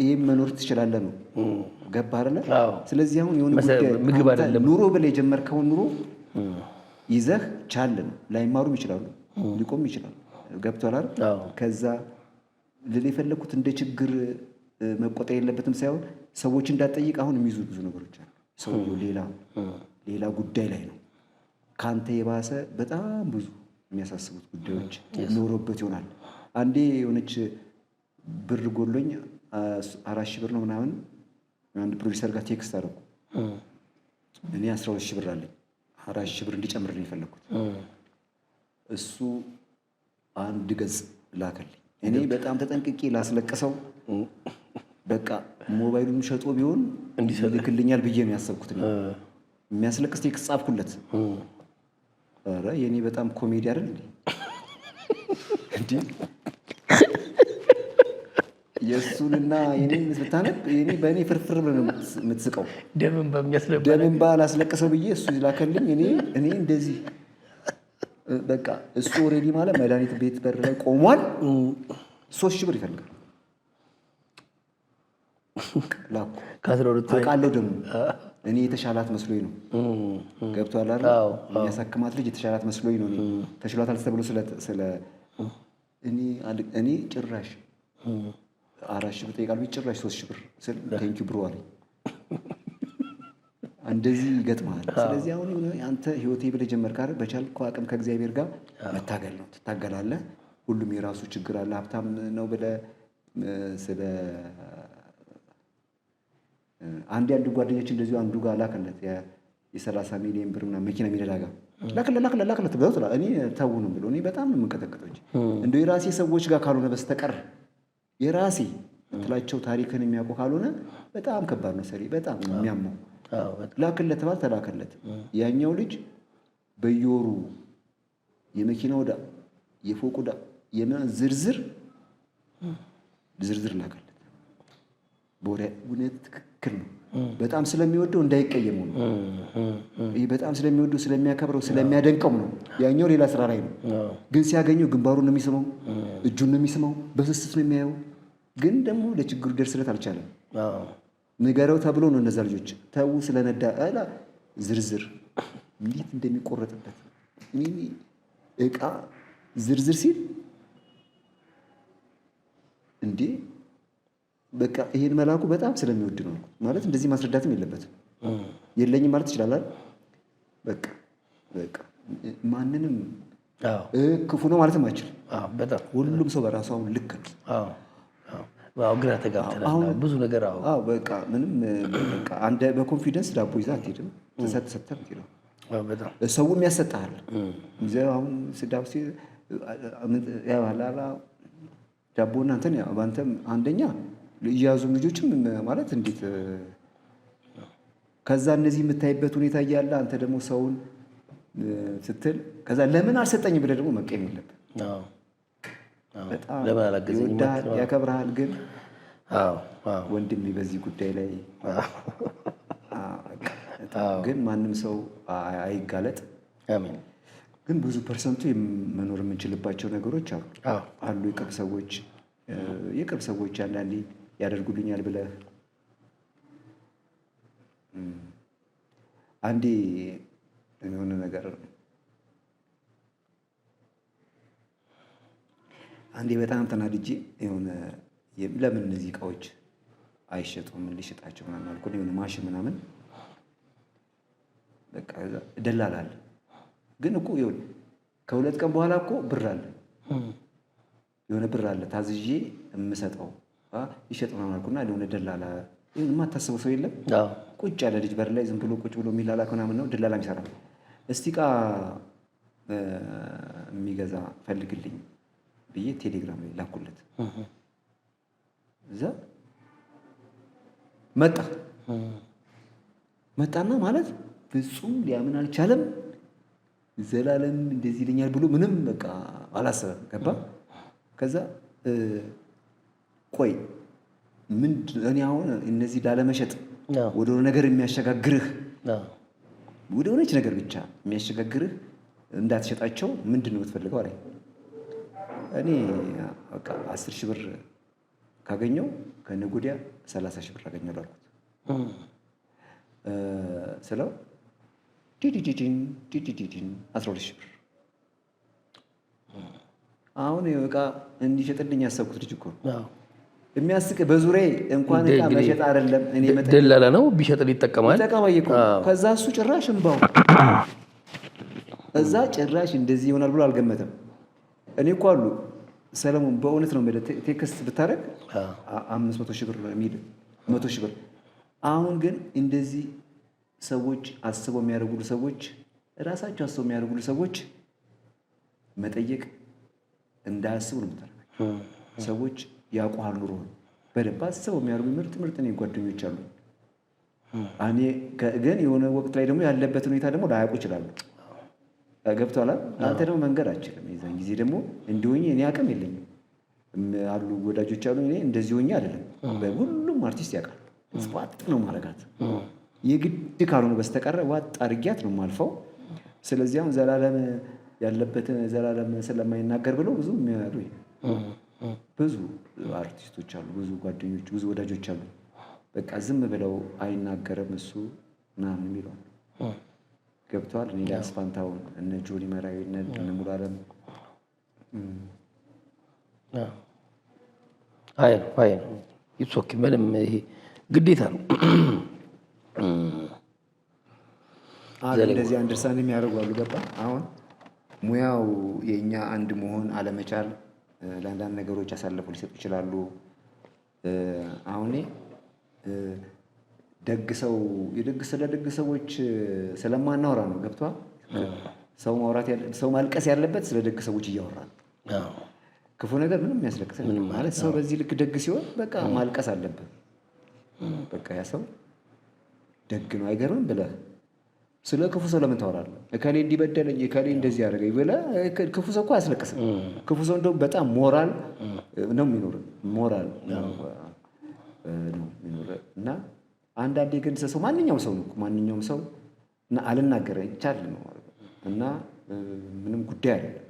ይህም መኖር ትችላለህ ነው። ገባህ አይደለ? ስለዚህ አሁን የሆነ ምግብ አይደለም ኑሮ ብለህ የጀመርከውን ኑሮ ይዘህ ቻል ነው። ላይማሩም ይችላሉ፣ ሊቆም ይችላሉ። ገብቶሃል አይደል? ከዛ ልል የፈለኩት እንደ ችግር መቆጠር የለበትም ሳይሆን ሰዎች እንዳትጠይቅ አሁን የሚይዙ ብዙ ነገሮች አሉ። ሰውየው ሌላ ጉዳይ ላይ ነው። ከአንተ የባሰ በጣም ብዙ የሚያሳስቡት ጉዳዮች ኖሮበት ይሆናል። አንዴ የሆነች ብር ጎሎኝ 4,000 ብር ነው ምናምን አንድ ፕሮዲሰር ጋር ቴክስት አደረኩ። እኔ 12,000 ብር አለኝ 4,000 ብር እንዲጨምርልኝ የፈለኩት። እሱ አንድ ገጽ ላከልኝ። እኔ በጣም ተጠንቅቄ ላስለቀሰው በቃ ሞባይሉን ሸጦ ቢሆን ይልክልኛል ብዬ ነው ያሰብኩት። የሚያስለቅስ ቴክስት ጻፍኩለት። ኧረ የኔ በጣም ኮሜዲ አይደል እንዴ? የእሱንና የኔን ብታነብ በእኔ ፍርፍር ነው የምትስቀው። ደምን ባላስለቅሰው ብዬ እሱ ላከልኝ። እኔ እንደዚህ በቃ እሱ ኦልሬዲ ማለት መድኃኒት ቤት በር ላይ ቆሟል። 3,000 ብር ይፈልጋል። ላኩ አውቃለሁ። ደግሞ እኔ የተሻላት መስሎኝ ነው። ገብቶሃል አይደል? የሚያሳክማት ልጅ የተሻላት መስሎኝ ነው። ተሽሏታል ተብሎ እኔ ጭራሽ 4,000 ብር ጠይቃለሁ። ጭራሽ 3,000 ብር ስል ቴንኪው ብሮ አለኝ። እንደዚህ ይገጥማል። ስለዚህ አሁን አንተ ህይወቴ ብለህ ጀመርክ አይደል? በቻልከው አቅም ከእግዚአብሔር ጋር መታገል ነው። ትታገላለህ። ሁሉም የራሱ ችግር አለ። ሀብታም ነው ብለህ ስለ አንድ ጓደኞች እንደዚሁ አንዱ ጋር ላከለት የ30 ሚሊዮን ብር ምናምን መኪና የሚነዳ ጋር ላከለት ብለው እኔ ተው ነው ብሎ እኔ በጣም ነው የምንቀጠቀጠው እንጂ እንደው የራሴ ሰዎች ጋር ካልሆነ በስተቀር የራሴ ትላቸው ታሪክን የሚያውቁ ካልሆነ በጣም ከባድ ነው። ሰሪ በጣም የሚያመው ላክለት ተባል ተላከለት። ያኛው ልጅ በየወሩ የመኪና ወዳ የፎቅ ወዳ ዝርዝር ላከለት። ቦሬ እውነት ትክክል ነው። በጣም ስለሚወደው እንዳይቀየመው ነው። ይሄ በጣም ስለሚወደው ስለሚያከብረው ስለሚያደንቀው ነው። ያኛው ሌላ ስራ ላይ ነው። ግን ሲያገኘው ግንባሩን ነው የሚስመው፣ እጁን ነው የሚስመው፣ በስስት ነው የሚያየው። ግን ደግሞ ለችግሩ ደርስለት አልቻለም። ንገረው ተብሎ ነው እነዛ ልጆች ተው ስለነዳ ዝርዝር እንዴት እንደሚቆረጥበት እቃ ዝርዝር ሲል እንዴ በቃ ይሄን መላኩ በጣም ስለሚወድ ነው ማለት እንደዚህ ማስረዳትም የለበትም። የለኝም ማለት ይችላል። በቃ ማንንም ክፉ ነው ማለትም አይችልም። በጣም ሁሉም ሰው በራሱ አሁን ልክ ነው። ግራ ተጋብተናል ብዙ ነገር። በቃ ምንም በቃ አንተ በኮንፊደንስ ዳቦ ይዘህ አትሄድም። ተሰጥተህ ነው በጣም ሰውም ያሰጣሃል። ይዘህ አሁን ስዳብ ዳቦና አንተን አንተም አንደኛ እያዙ ልጆችም ማለት እንዴት ከዛ እነዚህ የምታይበት ሁኔታ እያለ አንተ ደግሞ ሰውን ስትል ከዛ ለምን አልሰጠኝም ብለህ ደግሞ መቀየም የለብህ። በጣም ይወዳል ያከብርሃል። ግን ወንድሜ በዚህ ጉዳይ ላይ ግን ማንም ሰው አይጋለጥ። ግን ብዙ ፐርሰንቱ መኖር የምንችልባቸው ነገሮች አሉ። የቅርብ ሰዎች አንዳንዴ ያደርጉልኛል ብለህ አንዴ የሆነ ነገር አንዴ በጣም ተናድጄ የሆነ ለምን እነዚህ እቃዎች አይሸጡም ልሽጣቸው ምናምን አልኩ። የሆነ ማሽን ምናምን በቃ ደላላል ግን እኮ ይሁን ከሁለት ቀን በኋላ እኮ ብር አለ የሆነ ብር አለ ታዝዤ የምሰጠው ይሸጥ ምናምን አልኩና ለሆነ ደላላ የማታስበው ሰው የለም ቁጭ ያለ ልጅ በር ላይ ዝም ብሎ ቁጭ ብሎ የሚላላክ ምናምን ነው ደላላ የሚሰራ እስቲ እቃ የሚገዛ ፈልግልኝ ብዬ ቴሌግራም ላይ ላኩለት። እዛ መጣና ማለት ፍጹም ሊያምን አልቻለም። ዘላለም እንደዚህ ይለኛል ብሎ ምንም በቃ አላሰበም። ገባ ከዛ ቆይ ምንድን እኔ አሁን እነዚህ ላለመሸጥ ወደ ሆነ ነገር የሚያሸጋግርህ ወደ ሆነች ነገር ብቻ የሚያሸጋግርህ እንዳትሸጣቸው ምንድን ነው የምትፈልገው አለኝ። እኔ በቃ 10,000 ብር ካገኘው ከነገ ወዲያ 30,000 ብር አገኘዋለሁ አልኩት። ስለው ዲዲዲዲን 12,000 ብር አሁን እቃ እንዲሸጥልኝ ያሰብኩት ልጅ እኮ የሚያስቅ በዙሪያ እንኳን እቃ መሸጥ አይደለም እኔ ደላላ ነው ቢሸጥ ይጠቀማል። ከዛ እሱ ጭራሽ እንባው እዛ ጭራሽ እንደዚህ ይሆናል ብሎ አልገመተም። እኔ እኮ አሉ ሰለሞን በእውነት ነው ማለት ቴክስት ብታረግ 500,000 ብር የሚል 100,000 ብር። አሁን ግን እንደዚህ ሰዎች አስበው የሚያደርጉሉ ሰዎች ራሳቸው አስበው የሚያደርጉሉ ሰዎች መጠየቅ እንዳያስቡ ነው የምታደርገው። ሰዎች ያውቁሃል ኑሮህን በደንብ አስበው የሚያደርጉ ምርጥ ነው ጓደኞች አሉ። እኔ ግን የሆነ ወቅት ላይ ደግሞ ያለበት ሁኔታ ደግሞ ላያውቁ ይችላሉ። ገብቶሃል? አንተ ደግሞ መንገድ አችልም። የዛን ጊዜ ደግሞ እንዲሆኝ እኔ አቅም የለኝም አሉ ወዳጆች አሉ። እኔ እንደዚህ ሆኜ አይደለም በሁሉም አርቲስት ያውቃል። ዋጥ ነው ማረጋት የግድ ካልሆነ በስተቀር ዋጥ አድርጊያት ነው ማልፈው። ስለዚህ አሁን ዘላለም ያለበትን ዘላለም ስለማይናገር ብለው ብዙ የሚያሉ ብዙ አርቲስቶች አሉ፣ ብዙ ጓደኞች፣ ብዙ ወዳጆች አሉ። በቃ ዝም ብለው አይናገርም እሱ ምናምን የሚለው ገብቷል። እኔ ላይ አስፋንታውን እነ ጆኒ መራዊ እነ ሙሉዓለም አይ ነው ይሶክ ምንም ይሄ ግዴታ ነው። እንደዚህ አንደርስታንድ የሚያደርጉ አሉ። ገባ አሁን ሙያው የእኛ አንድ መሆን አለመቻል ለአንዳንድ ነገሮች አሳልፎ ሊሰጡ ይችላሉ። አሁን ስለ ደግ ሰዎች ስለማናወራ ነው። ገብቷል። ሰው ማልቀስ ያለበት ስለ ደግ ሰዎች እያወራ ነው። ክፉ ነገር ምንም የሚያስለቅስ ማለት ሰው በዚህ ልክ ደግ ሲሆን በቃ ማልቀስ አለበት። በቃ ያ ሰው ደግ ነው አይገርምም ብለህ ስለ ክፉ ሰው ለምን ታወራለህ? እከሌ እንዲበደለኝ እከሌ እንደዚህ ያደረገኝ ብለህ ክፉ ሰው እኮ አያስለቅስም። ክፉ ሰው እንደው በጣም ሞራል ነው የሚኖር ሞራል ነው የሚኖር እና አንዳንዴ ግን ሰው ማንኛውም ሰው እና አልናገረኝ ይቻል ነው እና ምንም ጉዳይ አይደለም።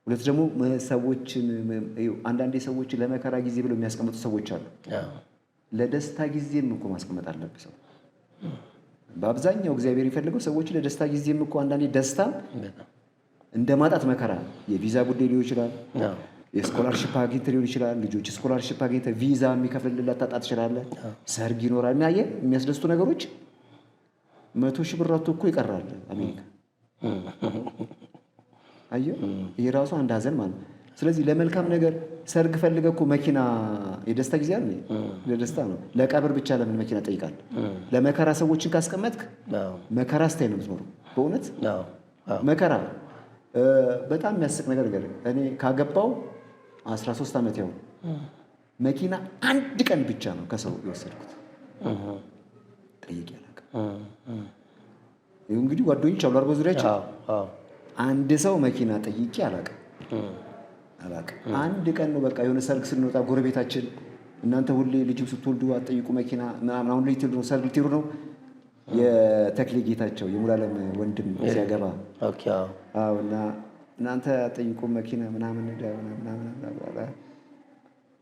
ሁለት ደግሞ ሰዎችን አንዳንዴ ሰዎች ለመከራ ጊዜ ብለው የሚያስቀምጡ ሰዎች አሉ። ለደስታ ጊዜም እኮ ማስቀመጥ አለብህ ሰው። በአብዛኛው እግዚአብሔር የፈለገው ሰዎች ለደስታ ጊዜም እኮ አንዳንዴ ደስታም እንደ ማጣት መከራ የቪዛ ጉዳይ ሊሆን ይችላል። የስኮላርሺፕ አግኝተህ ሊሆን ይችላል። ልጆች ስኮላርሺፕ አግኝተህ ቪዛ የሚከፍልልህ ታጣ ትችላለህ። ሰርግ ይኖራል። የሚያስደስቱ ነገሮች 100,000 ብር አቶ እኮ ይቀራል አሜሪካ። አየህ ይሄ ራሱ አንድ ሀዘን ማለት ነው። ስለዚህ ለመልካም ነገር ሰርግ ፈልገህ እኮ መኪና የደስታ ጊዜ አለ ለደስታ ነው። ለቀብር ብቻ ለምን መኪና ጠይቃለህ? ለመከራ ሰዎችን ካስቀመጥክ መከራ ስታይ ነው የምትኖረው። በእውነት መከራ በጣም የሚያስቅ ነገር እኔ ካገባው 13 ዓመት ያው መኪና አንድ ቀን ብቻ ነው ከሰው የወሰድኩት። ጠይቄ አላውቅም። ይኸው እንግዲህ ጓደኞች አሉ አርባ ዙሪያችን አንድ ሰው መኪና ጠይቄ አላውቅም። አንድ ቀን ነው በቃ የሆነ ሰርግ ስንወጣ ጎረቤታችን እናንተ ሁሌ ልጅ ስትወልዱ አትጠይቁ መኪና ምናምን አሁን ልትወልዱ ነው ሰርግ ልትሄዱ ነው የተክሌ ጌታቸው የሙሉዓለም ወንድም ሲያገባ እና እናንተ አትጠይቁ መኪና ምናምን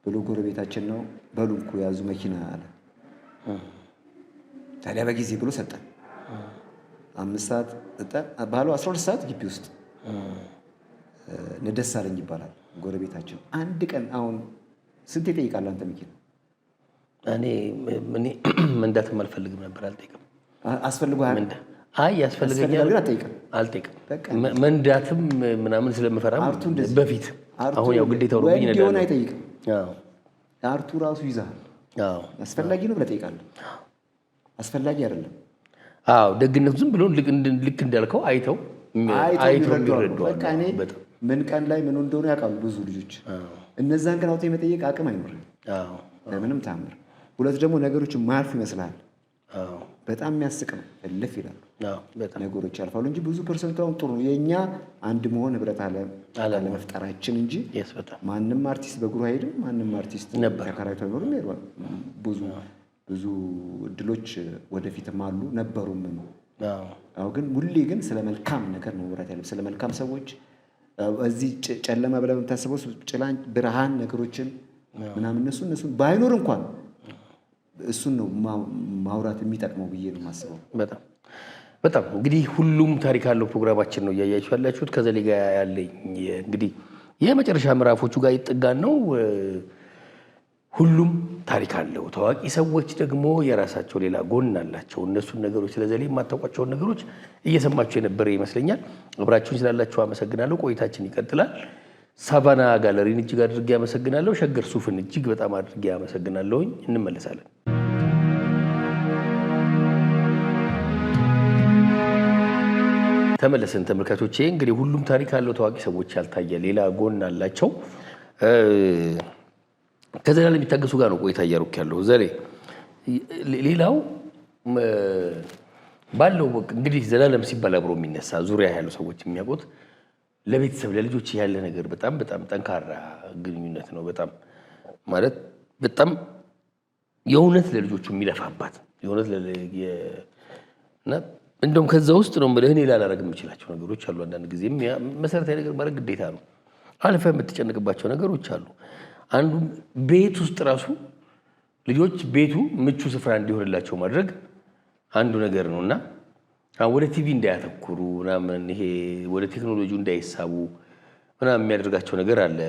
ብሎ ጎረቤታችን ነው በሉ እኮ ያዙ መኪና አለ። ታዲያ በጊዜ ብሎ ሰጠን። 5 ሰዓት ባለው 12 ሰዓት ግቢ ውስጥ ደስ አለኝ ይባላል። ጎረቤታችን አንድ ቀን አሁን ስንት ይጠይቃል አንተ መኪና? እኔ መንዳትም አልፈልግም ነበር። አልጠይቅም። አስፈልጓል? አይ ያስፈልገኛል ግን አልጠይቅም። መንዳትም ምናምን ስለምፈራም በፊት አሁን ያው ግዴታው ነው ብዬ ነው። አይጠይቅም። አርቱ ራሱ ይዛል። አስፈላጊ ነው ብለህ ጠይቃለህ። አስፈላጊ አይደለም። ደግነቱ ዝም ብሎ ልክ እንዳልከው አይተው ይረዱ። በቃ እኔ ምን ቀን ላይ ምን እንደሆነ ያውቃሉ ብዙ ልጆች። እነዛን ቀን አውጥተህ የመጠየቅ አቅም አይኖርም ምንም ታምር። ሁለት ደግሞ ነገሮችን ማያልፉ ይመስላል። በጣም የሚያስቅ ነው። እልፍ ይላሉ ነገሮች ያልፋሉ እንጂ ብዙ ፐርሰንቱ አሁን ጥሩ ነው። የእኛ አንድ መሆን ህብረት አለመፍጠራችን እንጂ ማንም አርቲስት በእግሩ አይሄድም። ማንም አርቲስት ተከራይቶ አይኖርም። ይሄዳል። ብዙ እድሎች ወደፊትም አሉ ነበሩም ነው። አሁን ግን ሁሌ ግን ስለ መልካም ነገር ነው መብራት ያለው። ስለ መልካም ሰዎች እዚህ ጨለማ ብለህ የምታስበው ጭላን ብርሃን ነገሮችን ምናምን እነሱን ባይኖር እንኳን እሱን ነው ማውራት የሚጠቅመው ብዬ ነው የማስበው። በጣም እንግዲህ ሁሉም ታሪክ ያለው ፕሮግራማችን ነው እያያችሁ ያላችሁት። ከዘሌ ጋር ያለኝ እንግዲህ የመጨረሻ ምዕራፎቹ ጋር ይጠጋን ነው። ሁሉም ታሪክ አለው። ታዋቂ ሰዎች ደግሞ የራሳቸው ሌላ ጎን አላቸው። እነሱን ነገሮች ስለዘሌ የማታውቋቸውን ነገሮች እየሰማችሁ የነበረ ይመስለኛል። አብራችሁን ስላላችሁ አመሰግናለሁ። ቆይታችን ይቀጥላል። ሳቫና ጋለሪን እጅግ አድርጌ አመሰግናለሁ። ሸገር ሱፍን እጅግ በጣም አድርጌ አመሰግናለሁኝ። እንመለሳለን። ተመለስን ተመልካቾቼ። እንግዲህ ሁሉም ታሪክ አለው። ታዋቂ ሰዎች ያልታየ ሌላ ጎን አላቸው። ከዘላለም የሚታገሱ ጋር ነው ቆይታ እያደረኩ ያለው ዘሌ። ሌላው ባለው እንግዲህ ዘላለም ሲባል አብሮ የሚነሳ ዙሪያ ያሉ ሰዎች የሚያውቁት ለቤተሰብ ለልጆች ያለ ነገር በጣም ጠንካራ ግንኙነት ነው። በጣም ማለት በጣም የእውነት ለልጆቹ የሚለፋባት የእውነት እና እንደውም ከዛ ውስጥ ነው ማለት እኔ ላላረግ የምችላቸው ነገሮች አሉ። አንዳንድ ጊዜም መሰረታዊ ነገር ማድረግ ግዴታ ነው። አልፈ የምትጨነቅባቸው ነገሮች አሉ። አንዱ ቤት ውስጥ ራሱ ልጆች ቤቱ ምቹ ስፍራ እንዲሆንላቸው ማድረግ አንዱ ነገር ነውና ወደ ቲቪ እንዳያተኩሩ ምናምን ይሄ ወደ ቴክኖሎጂው እንዳይሳቡ ምናምን የሚያደርጋቸው ነገር አለ።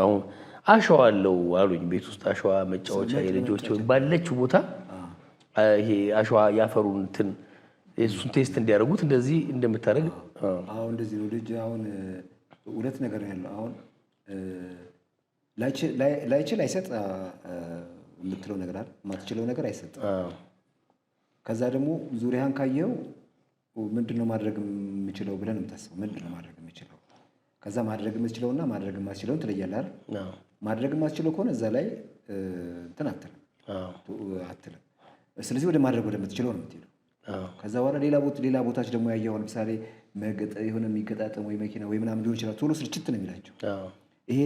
አሁን አሸዋ አለው አሉኝ ቤት ውስጥ አሸዋ መጫወቻ የልጆች ባለችው ቦታ ይሄ አሸዋ ያፈሩን እንትን እሱን ቴስት እንዲያደርጉት እንደዚህ እንደምታደርግ አሁን እንደዚህ ነው። ልጅ አሁን ሁለት ነገር ነው ያለው። አሁን ላይችል አይሰጥ የምትለው ነገር አለ፣ የማትችለው ነገር አይሰጥ። ከዛ ደግሞ ዙሪያን ካየው ምንድነው ማድረግ የምችለው ብለን የምታስበው ምንድነው ማድረግ የምችለው። ከዛ ማድረግ የምትችለውና ማድረግ የማትችለውን ትለያለህ አይደል? ማድረግ የማትችለው ከሆነ እዛ ላይ እንትን አትልም። ስለዚህ ወደ ማድረግ ወደምትችለው ነው የምትሄደው። ከዛ በኋላ ሌላ ቦታች ደግሞ ያየው ለምሳሌ የሆነ የሚገጣጠም ወይ መኪና ወይ ምናምን ሊሆን ይችላል። ቶሎ ስልችት ነው የሚላቸው። ይሄ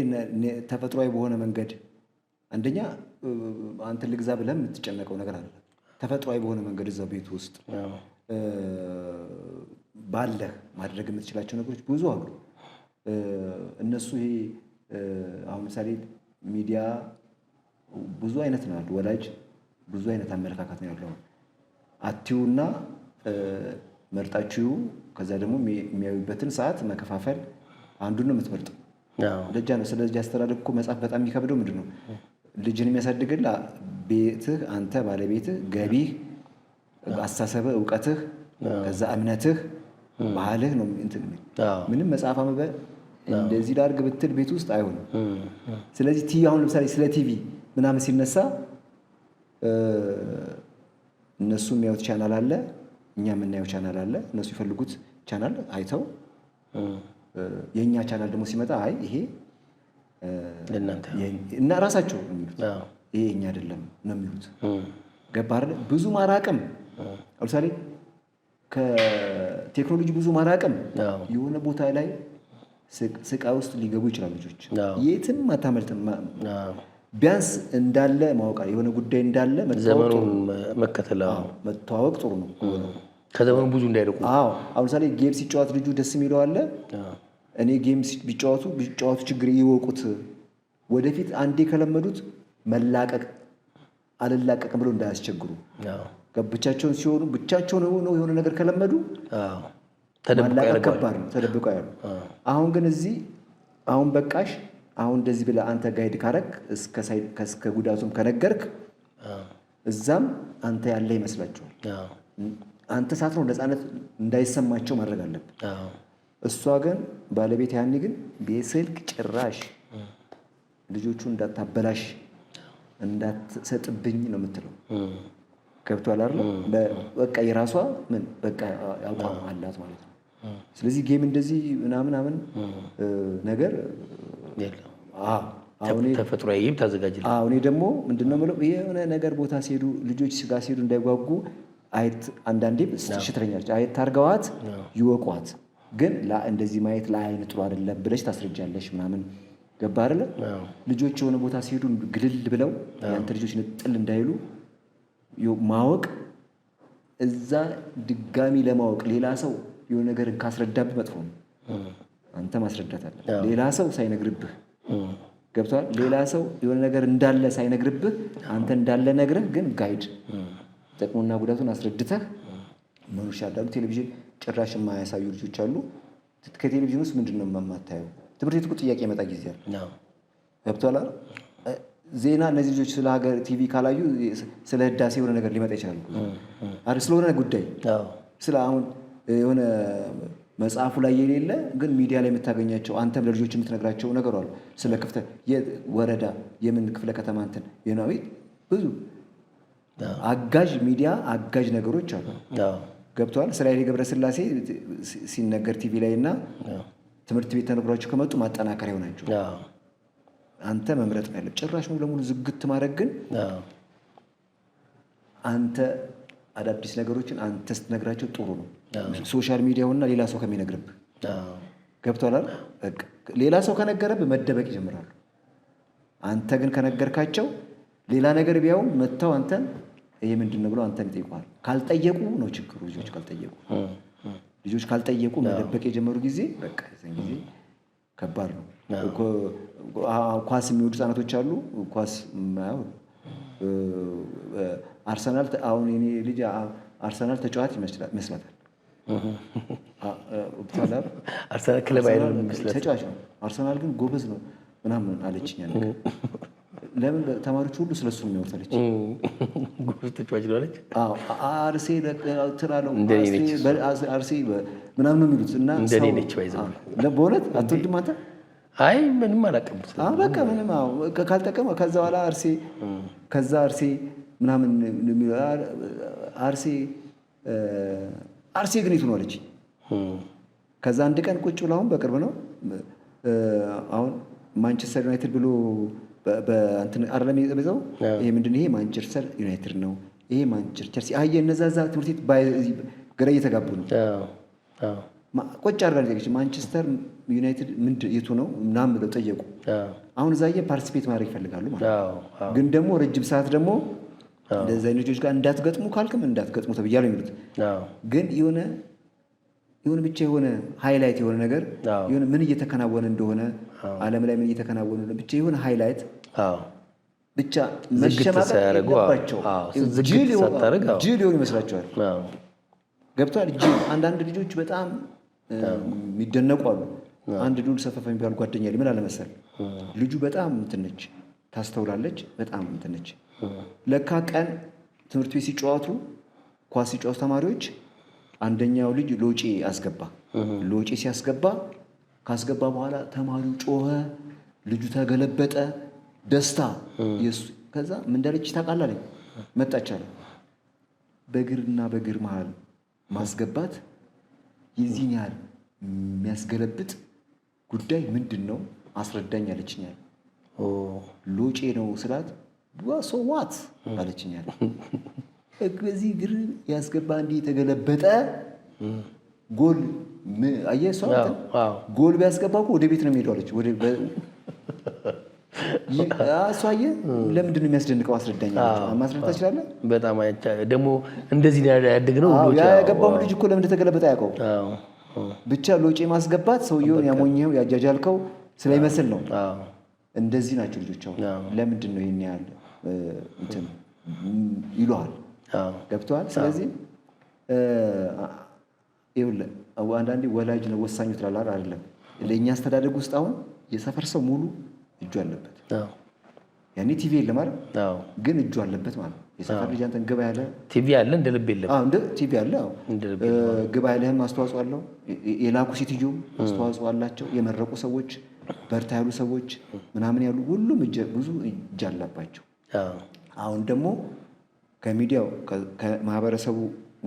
ተፈጥሯዊ በሆነ መንገድ አንደኛ አንተ ልግዛ ብለህ የምትጨነቀው ነገር አለ። ተፈጥሯዊ በሆነ መንገድ እዛው ቤት ውስጥ ባለህ ማድረግ የምትችላቸው ነገሮች ብዙ አሉ። እነሱ ይሄ አሁን ምሳሌ ሚዲያ ብዙ አይነት ነው ያለው። ወላጅ ብዙ አይነት አመለካከት ነው ያለው። አትዩና መርጣችሁ ከዛ ደግሞ የሚያዩበትን ሰዓት መከፋፈል አንዱን ነው የምትመርጠው። ለጃ ነው። ስለዚህ አስተዳደግ እኮ መጽሐፍ በጣም የሚከብደው ምንድን ነው? ልጅን የሚያሳድግልህ ቤትህ፣ አንተ ባለቤትህ፣ ገቢህ፣ አስተሳሰብህ፣ እውቀትህ፣ ከዛ እምነትህ፣ ባህልህ ነው። ምንም መጽሐፍ አንብበህ እንደዚህ ላድርግ ብትል ቤት ውስጥ አይሆንም። ስለዚህ ቲቪ አሁን ለምሳሌ ስለ ቲቪ ምናምን ሲነሳ እነሱ የሚያዩት ቻናል አለ፣ እኛ የምናየው ቻናል አለ። እነሱ የፈልጉት ቻናል አይተው የእኛ ቻናል ደግሞ ሲመጣ አይ ይሄ እና ራሳቸው የሚሉት ይሄ እኛ አይደለም ነው የሚሉት። ገባህ? ብዙ ማራቅም ለምሳሌ ከቴክኖሎጂ ብዙ ማራቅም የሆነ ቦታ ላይ ስቃ ውስጥ ሊገቡ ይችላሉ ልጆች። የትም አታመልጥም። ቢያንስ እንዳለ ማወቅ የሆነ ጉዳይ እንዳለ መተዋወቅ ጥሩ ነው። ከዘመኑ ብዙ እንዳይርቁ። አሁን ምሳሌ ጌም ሲጫወት ልጁ ደስ የሚለው አለ። እኔ ጌም ቢጫወቱ ችግር ይወቁት። ወደፊት አንዴ ከለመዱት መላቀቅ አልላቀቅም ብለው እንዳያስቸግሩ። ብቻቸውን ሲሆኑ ብቻቸውን ሆነው የሆነ ነገር ከለመዱ ማላቀቅ ከባድ ነው። ተደብቀው ያሉ። አሁን ግን እዚህ አሁን በቃሽ አሁን እንደዚህ ብለህ አንተ ጋይድ ካረክ እስከ ጉዳቱም ከነገርክ እዛም አንተ ያለ ይመስላችኋል። አንተ ሳትኖር ነፃነት እንዳይሰማቸው ማድረግ አለብን። እሷ ግን ባለቤት ያኔ ግን በስልክ ጭራሽ ልጆቹ እንዳታበላሽ እንዳትሰጥብኝ ነው የምትለው። ገብቷል አይደል? በቃ የራሷ ምን በቃ አቋም አላት ማለት ነው። ስለዚህ ጌም እንደዚህ ምናምን ነገር ተፈጥሯዊ ታዘጋጅልኝ። እኔ ደግሞ ምንድነው የምለው የሆነ ነገር ቦታ ሲሄዱ ልጆች ጋር ሲሄዱ እንዳይጓጉ አንዳንዴም ሽትረኛለች አየት ታርገዋት ይወቋት። ግን እንደዚህ ማየት ለአይን ጥሩ አይደለም ብለሽ ታስረጃለሽ ምናምን። ገባ አይደለ? ልጆች የሆነ ቦታ ሲሄዱ ግልል ብለው ያንተ ልጆች ንጥል እንዳይሉ ማወቅ እዛ ድጋሚ ለማወቅ ሌላ ሰው የሆነ ነገርን ካስረዳብህ መጥፎ ነው። አንተ ማስረዳት አለ ሌላ ሰው ሳይነግርብህ። ገብቷል? ሌላ ሰው የሆነ ነገር እንዳለ ሳይነግርብህ አንተ እንዳለ ነግረህ ግን ጋይድ ጥቅሙና ጉዳቱን አስረድተህ መኑሻ ዳሉ። ቴሌቪዥን ጭራሽ የማያሳዩ ልጆች አሉ። ከቴሌቪዥን ውስጥ ምንድነው የማታየው? ትምህርት ቤት እኮ ጥያቄ የመጣ ጊዜ አለ። ገብቷል? ዜና እነዚህ ልጆች ስለ ሀገር ቲቪ ካላዩ ስለ ህዳሴ የሆነ ነገር ሊመጣ ይችላል ስለሆነ ጉዳይ ስለ አሁን የሆነ መጽሐፉ ላይ የሌለ ግን ሚዲያ ላይ የምታገኛቸው አንተም ለልጆች የምትነግራቸው ነገር አሉ። ስለ ክፍተት የወረዳ የምን ክፍለ ከተማ እንትን የናዊ ብዙ አጋዥ ሚዲያ አጋዥ ነገሮች አሉ። ገብተዋል። ስለ ኃይሌ ገብረስላሴ ሲነገር ቲቪ ላይ እና ትምህርት ቤት ተነግሯቸው ከመጡ ማጠናከሪያ ሆናቸው አንተ መምረጥ ነው ያለብህ። ጭራሽ ሙሉ ለሙሉ ዝግት ማድረግ ግን አንተ አዳዲስ ነገሮችን አንተ ስትነግራቸው ጥሩ ነው። ሶሻል ሚዲያውና ሌላ ሰው ከሚነግርብህ ገብቶሃል። ሌላ ሰው ከነገረብህ መደበቅ ይጀምራሉ። አንተ ግን ከነገርካቸው ሌላ ነገር ቢያውም መጥተው አንተን ይሄ ምንድነው ብለው አንተን ይጠይቁሃል። ካልጠየቁ ነው ችግሩ። ልጆች ካልጠየቁ መደበቅ የጀመሩ ጊዜ በቃ እዛን ጊዜ ከባድ ነው። ኳስ የሚወዱ ህጻናቶች አሉ። ኳስ አርሰናል አሁን እኔ ልጅ አርሰናል ተጫዋች ይመስላታል። አርሰናል ክለብ አይደለም ይመስላል ተጫዋች ነው። አርሰናል ግን ጎበዝ ነው ምናምን አለችኝ። ለምን ተማሪዎች ሁሉ ስለሱ ነው የሚወርታለች። ጎበዝ ተጫዋች ነው አለች። አርሴ ትራለው አርሴ ምናምን ነው የሚሉት እና እንደኔ ነች ባይዘው በእውነት አትወድም አንተ? አይ ምንም አላውቅም። በቃ ምንም ካልጠቀመ ከዛ በኋላ አርሴ ምናምን አርሴ ግን የቱ ነው አለች። ከዛ አንድ ቀን ቁጭ ብሎ አሁን በቅርብ ነው አሁን ማንቸስተር ዩናይትድ ብሎ በእንትን አይደለም የበዛው። ይሄ ምንድን ይሄ ማንቸስተር ዩናይትድ ነው፣ ይሄ ማንቸስተር ቸልሲ። አየህ እነዛዛ ትምህርት ቤት ግራ እየተጋቡ ነው። ቁጭ አድርጋ ጠየቀች። ማንቸስተር ዩናይትድ ምንድን የቱ ነው ምናምን ብለው ጠየቁ። አሁን እዛየ ፓርቲሲፔት ማድረግ ይፈልጋሉ ማለት ነው። ግን ደግሞ ረጅም ሰዓት ደግሞ እንደዚህ አይነት ልጆች ጋር እንዳትገጥሙ ካልክም እንዳትገጥሙ ተብያለሁ የሚሉት። ግን የሆነ ብቻ የሆነ ሃይላይት የሆነ ነገር የሆነ ምን እየተከናወነ እንደሆነ ዓለም ላይ ምን እየተከናወነ እንደሆነ ብቻ የሆነ ሃይላይት ብቻ መሸማቀቅ ያለባቸው ጅል ሊሆን ይመስላቸዋል። ገብቷል። ጅል አንዳንድ ልጆች በጣም የሚደነቁ አሉ። አንድ ዱል ሰፈፈ የሚባል ጓደኛ ምን አለ መሰል ልጁ በጣም እንትን ነች፣ ታስተውላለች፣ በጣም እንትን ነች። ለካ ቀን ትምህርት ቤት ሲጫወቱ ኳስ ሲጫወቱ ተማሪዎች አንደኛው ልጅ ሎጬ አስገባ። ሎጬ ሲያስገባ ካስገባ በኋላ ተማሪው ጮኸ፣ ልጁ ተገለበጠ፣ ደስታ ከዛ ምን እንዳለች ታውቃለህ? መጣች አለ በእግርና በእግር መሃል ማስገባት የዚህን ያህል የሚያስገለብጥ ጉዳይ ምንድን ነው አስረዳኝ አለችኛል። ሎጬ ነው ስላት ሶ ዋት አለችኛል። በዚህ እግር ያስገባ እንዲህ የተገለበጠ ጎል አየህ፣ እሷ ጎል ቢያስገባ እኮ ወደ ቤት ነው የሚሄደው አለች። እሷ አየህ ለምንድን ነው የሚያስደንቀው አስረዳኝ አለች። ማስረዳት ትችላለህ? በጣም ደግሞ እንደዚህ ያደግነው ያገባውም ልጅ እኮ ለምን እንደተገለበጠ ያውቀው ብቻ ሎጬ ማስገባት ሰውየውን ያሞኘው ያጃጃልከው ስለሚመስል ነው። እንደዚህ ናቸው ልጆች። አሁን ለምንድን ነው ይሄን ያህል እንትን ይሉሃል? ገብቶሃል? ስለዚህ ይኸውልህ አንዳንዴ ወላጅ ነው ወሳኙ ትላለህ አይደለም? ለእኛ አስተዳደግ ውስጥ አሁን የሰፈር ሰው ሙሉ እጁ አለበት። ያኔ ቲቪ የለም አይደል? ግን እጁ አለበት ማለት ነው። የሰፈር ልጅ አንተን ግባ ያለ ቲቪ አለ እንደ ልብ የለም። እንደ ቲቪ አለ። ግባ ያለህም አስተዋጽኦ አለው። የላኩ ሴትዮም አስተዋጽኦ አላቸው። የመረቁ ሰዎች፣ በርታ ያሉ ሰዎች ምናምን ያሉ ሁሉም ብዙ እጅ አለባቸው። አሁን ደግሞ ከሚዲያው ከማህበረሰቡ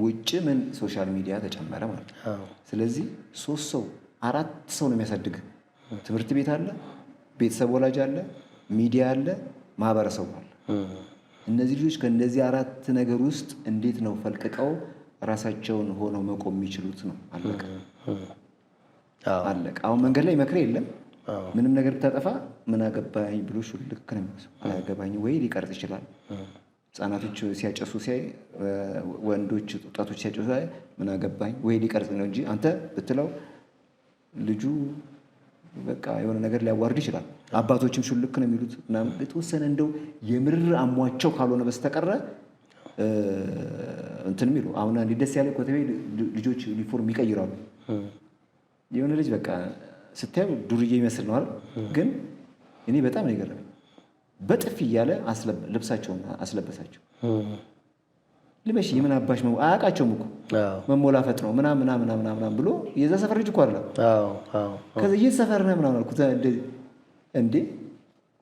ውጭ ምን ሶሻል ሚዲያ ተጨመረ ማለት ነው። ስለዚህ 3 ሰው 4 ሰው ነው የሚያሳድግ። ትምህርት ቤት አለ፣ ቤተሰብ ወላጅ አለ፣ ሚዲያ አለ፣ ማህበረሰቡ አለ። እነዚህ ልጆች ከእነዚህ 4 ነገር ውስጥ እንዴት ነው ፈልቅቀው ራሳቸውን ሆነው መቆም የሚችሉት ነው? አለቀ አለቀ። አሁን መንገድ ላይ መክሬ የለም። ምንም ነገር ብታጠፋ ምን አገባኝ ብሎ ሹልክ ነው የሚመስለው። አያገባኝ ወይ ሊቀርጽ ይችላል። ህጻናቶች ሲያጨሱ ሲያይ፣ ወንዶች ወጣቶች ሲያጨሱ ሲያይ ምን አገባኝ ወይ ሊቀርጽ ነው እንጂ አንተ ብትለው ልጁ በቃ የሆነ ነገር ሊያዋርድ ይችላል። አባቶችም ሹልክ ነው የሚሉት ምናምን የተወሰነ እንደው የምር አሟቸው ካልሆነ በስተቀረ እንትን የሚሉ አሁን አንዴ ደስ ያለ ኮተቤ ልጆች ዩኒፎርም ይቀይራሉ። የሆነ ልጅ በቃ ስታዩ ዱርዬ ይመስል ነው አይደል? ግን እኔ በጣም ነው የገረመኝ። በጥፊ እያለ ልብሳቸውን አስለበሳቸው። ልበሽ የምን አባሽ አያውቃቸውም እኮ መሞላፈጥ ነው ምናምን ብሎ የዛ ሰፈር ልጅ እኮ አይደለም። ከዚህ የት ሰፈር ነህ ምናምን አልኩት።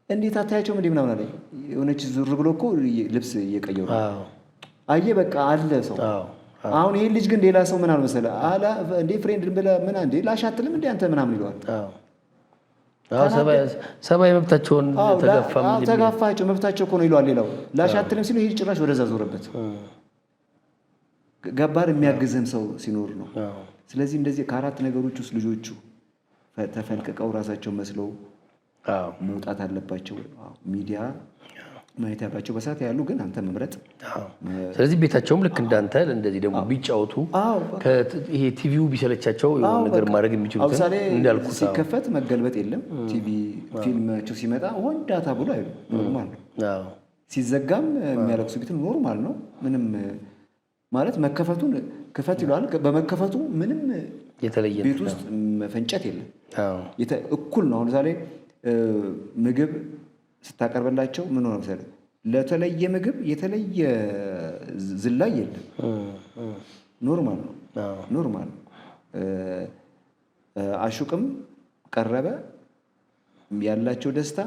እንዴት አታያቸውም እንዴ ምናምን አለኝ። የሆነች ዙር ብሎ እኮ ልብስ እየቀየሩ አየህ በቃ አለ ሰው። አሁን ይሄን ልጅ ግን ሌላ ሰው ምን አልመሰለህ አላ እንዴ ፍሬንድ ብለህ ምን አንዴ ላሽ አትልም እንዴ አንተ ምናምን ይለዋል። ሰብአዊ መብታቸውን ተጋፋቸው መብታቸው እኮ ነው ይለዋል። ሌላው ላሽ አትልም ሲሉ ይሄ ጭራሽ ወደዛ ዞረበት። ገባር የሚያግዝህም ሰው ሲኖር ነው። ስለዚህ እንደዚህ ከ4 ነገሮች ውስጥ ልጆቹ ተፈልቅቀው ራሳቸውን መስለው መውጣት አለባቸው። ሚዲያ ማየት ያላቸው በሰዓት ያሉ ግን አንተ መምረጥ። ስለዚህ ቤታቸውም ልክ እንዳንተ እንደዚህ ደግሞ ቢጫወቱ ይሄ ቲቪው ቢሰለቻቸው የሆነ ነገር ማድረግ የሚችሉት እንዳልኩት ሲከፈት መገልበጥ የለም። ቲቪ ፊልማቸው ሲመጣ ወንዳታ ብሎ አይሉ ኖርማል ነው። ሲዘጋም የሚያለቅሱ ቢትም ኖርማል ነው። ምንም ማለት መከፈቱን ክፈት ይለዋል። በመከፈቱ ምንም የተለየ ቤት ውስጥ መፈንጨት የለም። እኩል ነው። አሁን ዛሬ ምግብ ስታቀርበላቸው ምን ሆነ መሰለህ? ለተለየ ምግብ የተለየ ዝላይ የለም። ኖርማል ነው። ኖርማል ነው። አሹቅም ቀረበ ያላቸው ደስታ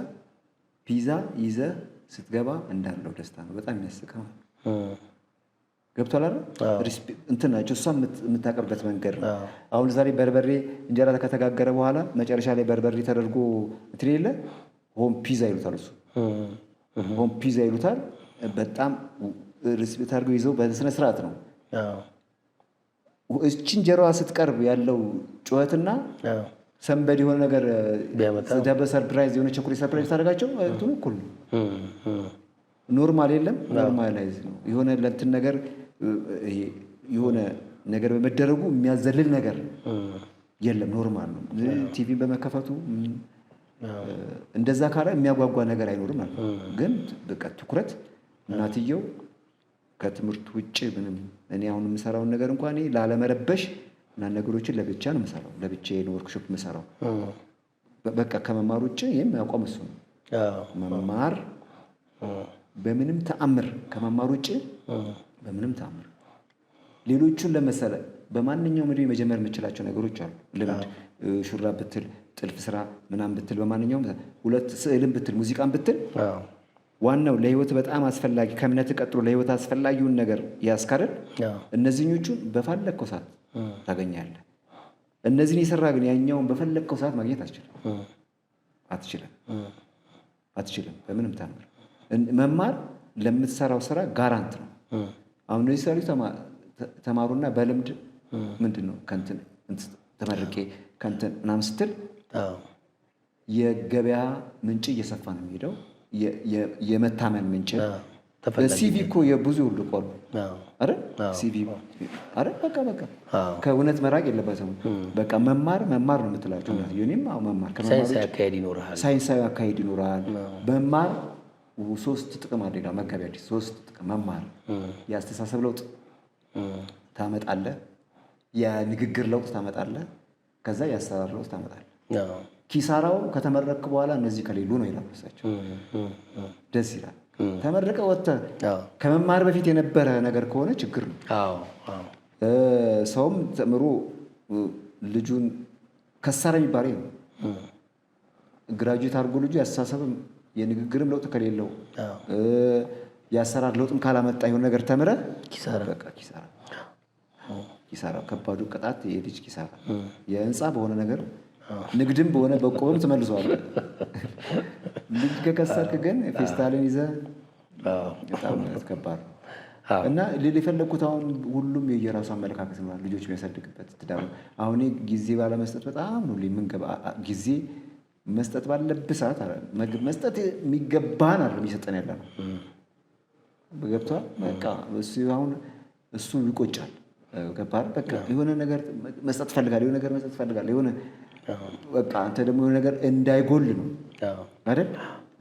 ፒዛ ይዘህ ስትገባ እንዳለው ደስታ ነው። በጣም የሚያስቀው ገብቷል አይደል? እንትን ናቸው። እሷ የምታቀርበት መንገድ ነው። አሁን ዛሬ በርበሬ እንጀራ ከተጋገረ በኋላ መጨረሻ ላይ በርበሬ ተደርጎ እንትን የለ ሆም ፒዛ ይሉታል። እሱ ሆም ፒዛ ይሉታል። በጣም ሪስፔክት አድርገው ይዘው በስነ ስርዓት ነው። እቺ እንጀራዋ ስትቀርብ ያለው ጩኸትና ሰንበድ የሆነ ነገር ሰርፕራይዝ የሆነ ቸኮሌት ሰርፕራይዝ ታደርጋቸው እንትኑ እኩል ነው። ኖርማል የለም። ኖርማላይዝ ነው የሆነ ለእንትን ነገር የሆነ ነገር በመደረጉ የሚያዘልል ነገር የለም። ኖርማል ነው። ቲቪ በመከፈቱ እንደዛ ካለ የሚያጓጓ ነገር አይኖርም ማለት ነው። ግን በቃ ትኩረት እናትየው ከትምህርት ውጭ ምንም እኔ አሁን የምሰራውን ነገር እንኳን ላለመረበሽ እና ነገሮችን ለብቻ ነው የምሰራው። ለብቻዬ ነው ወርክሾፕ የምሰራው። በቃ ከመማር ውጭ ይሄም ያቆም እሱ ነው። መማር በምንም ተአምር ከመማር ውጭ በምንም ተአምር ሌሎቹን ለመሰለ በማንኛውም እድሜ መጀመር የምችላቸው ነገሮች አሉ። ልምድ ሹራብ ብትል፣ ጥልፍ ስራ ምናምን ብትል፣ በማንኛውም ሁለት ስዕልን ብትል፣ ሙዚቃን ብትል ዋናው ለህይወት በጣም አስፈላጊ ከእምነት ቀጥሎ ለህይወት አስፈላጊውን ነገር ያስካደል። እነዚህኞቹን በፈለግከው ሰዓት ታገኛለህ። እነዚህን የሰራ ግን ያኛውን በፈለግከው ሰዓት ማግኘት አትችልም በምንም ተአምር። መማር ለምትሰራው ስራ ጋራንት ነው። አሁን እነዚህ ሰዎች ተማሩና በልምድ ምንድን ነው ከንትን ተመርቄ ከንትን ምናምን ስትል የገበያ ምንጭ እየሰፋ ነው የሚሄደው። የመታመን ምንጭ ሲቪ እኮ የብዙ ይወልቋሉ አይደል? ሲቪ አይደል? በቃ ከእውነት መራቅ የለበትም። በቃ መማር ነው የምትላቸው። እኔም መማር ሳይንሳዊ አካሄድ ይኖራል። መማር 3 ጥቅም አለ። መጋቢያ 3 ጥቅም መማር የአስተሳሰብ ለውጥ ታመጣለህ፣ የንግግር ለውጥ ታመጣለህ፣ ከዛ የአሰራር ለውጥ ታመጣለህ። ኪሳራው ከተመረክ በኋላ እነዚህ ከሌሉ ነው ይላሉ እሳቸው። ደስ ይላል። ተመረቀ ወጥተህ ከመማር በፊት የነበረ ነገር ከሆነ ችግር ነው። ሰውም ተምሮ ልጁን ከሳረ የሚባለው ነው። ግራጁዌት አድርጎ ልጁ ያስተሳሰብም የንግግርም ለውጥ ከሌለው የአሰራር ለውጥም ካላመጣ የሆነ ነገር ተምረህ በቃ ኪሳራ ከባዱ ቅጣት የልጅ ኪሳራ። የህንፃ በሆነ ነገር ንግድም በሆነ በቆብም ትመልሰዋለህ። ልጅ ከከሰርክ ግን ፌስታልን ይዘህ በጣም ከባድ ነው። እና የፈለግኩት አሁን ሁሉም የየራሱ አመለካከት ነው ልጆች የሚያሳድግበት ትዳር። አሁን ጊዜ ባለመስጠት በጣም ነው የምንገባ። ጊዜ መስጠት ባለብህ ሰዓት መስጠት የሚገባን አይደለም የሚሰጠን ያለ ነው። ገብቶሃል? በቃ አሁን እሱ ይቆጫል። ገባህ? በቃ የሆነ ነገር መስጠት ፈልጋለህ፣ የሆነ ነገር መስጠት ፈልጋለህ፣ የሆነ በቃ አንተ ደግሞ የሆነ ነገር እንዳይጎል ነው አይደል?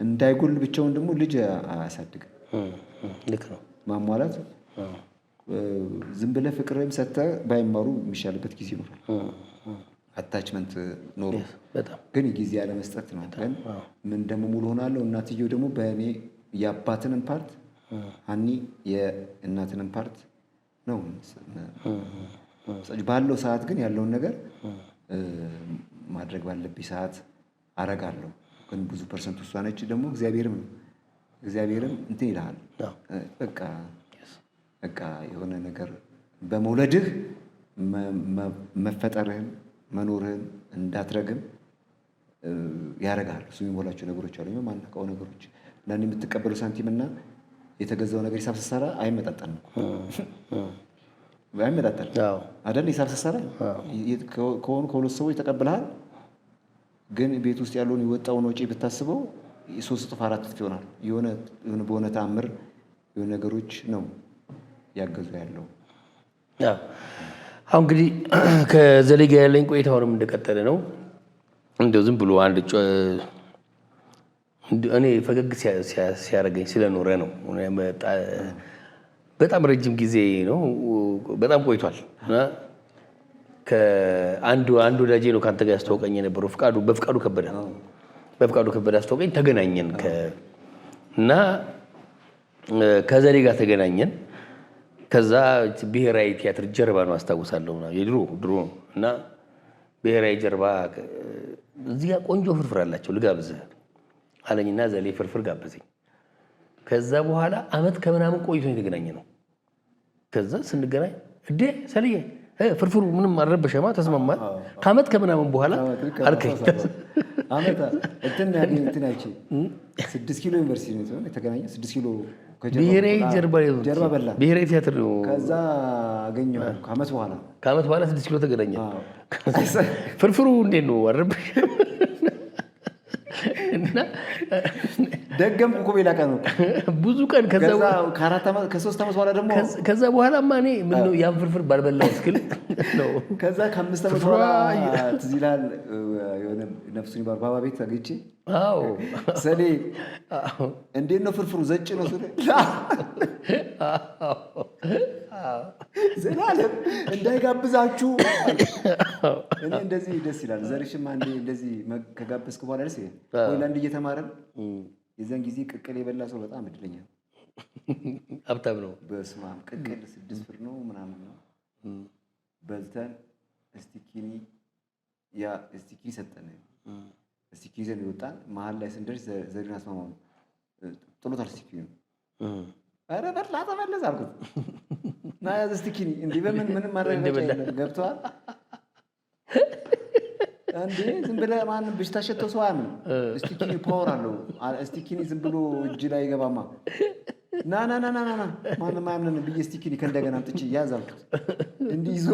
እንዳይጎል ብቻውን ደግሞ ልጅ አያሳድግም። ልክ ነው። ማሟላት ዝም ብለህ ፍቅርም ሰጥተህ ባይማሩ የሚሻልበት ጊዜ ይኖራል። አታችመንት ኖሮ ግን ጊዜ ያለመስጠት ነው። ግን ምን ደግሞ ሙሉ ሆናለሁ። እናትየው ደግሞ በእኔ የአባትንም ፓርት ሀኒ የእናትንም ፓርት ነው ባለው ሰዓት ግን ያለውን ነገር ማድረግ ባለብኝ ሰዓት አረጋለሁ። ግን ብዙ ፐርሰንት እሷ ነች። ደግሞ እግዚአብሔርም እንትን ይልሃል። በቃ የሆነ ነገር በመውለድህ መፈጠርህን መኖርህን እንዳትረግም ያደርጋል። እሱ የሚሞላቸው ነገሮች አሉ። ማናውቀው ነገሮች እና የምትቀበለው ሳንቲም እና የተገዛው ነገር ሂሳብ ስትሰራ አይመጣጠንም። አይመጣጠንም አይደል? ሂሳብ ስትሰራ ከሆኑ ከሁለት ሰዎች ተቀብለሃል። ግን ቤት ውስጥ ያለውን የወጣውን ወጪ ብታስበው 3 እጥፍ 4 እጥፍ ይሆናል። የሆነ በሆነ ተአምር የሆነ ነገሮች ነው ያገዙ ያለው። አሁን እንግዲህ ከዘሌ ጋር ያለኝ ቆይታ አሁንም እንደቀጠለ ነው። እንደው ዝም ብሎ እኔ ፈገግ ሲያደርገኝ ስለኖረ ነው። በጣም ረጅም ጊዜ ነው፣ በጣም ቆይቷል። አንድ ወዳጄ ነው ከአንተ ጋር ያስተዋወቀኝ የነበረው በፍቃዱ ከበደ አስተዋወቀኝ። ተገናኘን እና ከዘሌ ጋር ተገናኘን። ከዛ ብሔራዊ ቲያትር ጀርባ ነው አስታውሳለሁ፣ የድሮ እና ብሔራዊ ጀርባ እዚህ ጋር ቆንጆ ፍርፍር አላቸው ልጋብዝህ አለኝና ዘሌ ፍርፍር ጋበዘኝ። ከዛ በኋላ አመት ከምናምን ቆይቶ የተገናኘ ነው። ከዛ ስንገናኝ እንዴ ሰልዬ ፍርፍሩ ምንም አልረበሸማ፣ ተስማማል። ከአመት ከምናምን በኋላ አልከኝ። እንትናች 6 ኪሎ ዩኒቨርሲቲ ነው የተገናኘ። 6 ኪሎ ብሔራዊ ጀርባ በላ ብሔራዊ ቲያትር ነው። ከዛ አገኘሁ ከአመት በኋላ 6 ኪሎ ተገናኘ። ፍርፍሩ እንዴት ነው አልረበሸም? እና ደገምኩ እኮ ሌላ ቀን ነው ብዙ ቀን ከ3 ዓመት በኋላ ደግሞ ከዛ በኋላማ እኔ ምን ነው ያን ፍርፍር ባልበላው እስክል ነው። ከዛ ከ5 ዓመት በኋላ ትዝ ይልሃል የሆነ ነፍሱን ይባር ባባ ቤት አግኝቼ ሰሌ እንዴት ነው ፍርፍሩ ዘጭ ነው ስለ ዘላለም እንዳይጋብዛችሁ እኔ እንደዚህ ደስ ይላል። ዘርሽም አንዴ እንደዚህ ከጋበዝክ በኋላ ደስ ይላል። ሆይላንድ እየተማረን የዛን ጊዜ ቅቅል የበላ ሰው በጣም እድለኛ ሀብታም ነው። በስመ አብ ቅቅል 6 ብር ነው ምናምን ነው በልተን እስቲኪኒ ሰጠን። እስቲኪኒ ይዘን ይወጣን። መሀል ላይ ስንደርስ ዘሪን አስማማው ጥሎታል እስቲኪኒ ነው። ኧረ በላ ተመለስ አልኩት እና ያዝ እስቲኪኒ እንዲህ ምንም ማድረግ ገብተዋል እንዴ ዝም ብለህ ማንም ብሽታ ሸተው ሰው አያምንም። እስቲኪኒ ፓወር አለው። እስቲኪኒ ዝም ብሎ እጅ ላይ ይገባማ። ና ማንም አያምንን ብዬ እስቲኪኒ ከእንደገና አምጥቼ ያዝ አልኩት። እንዲህ ይዞ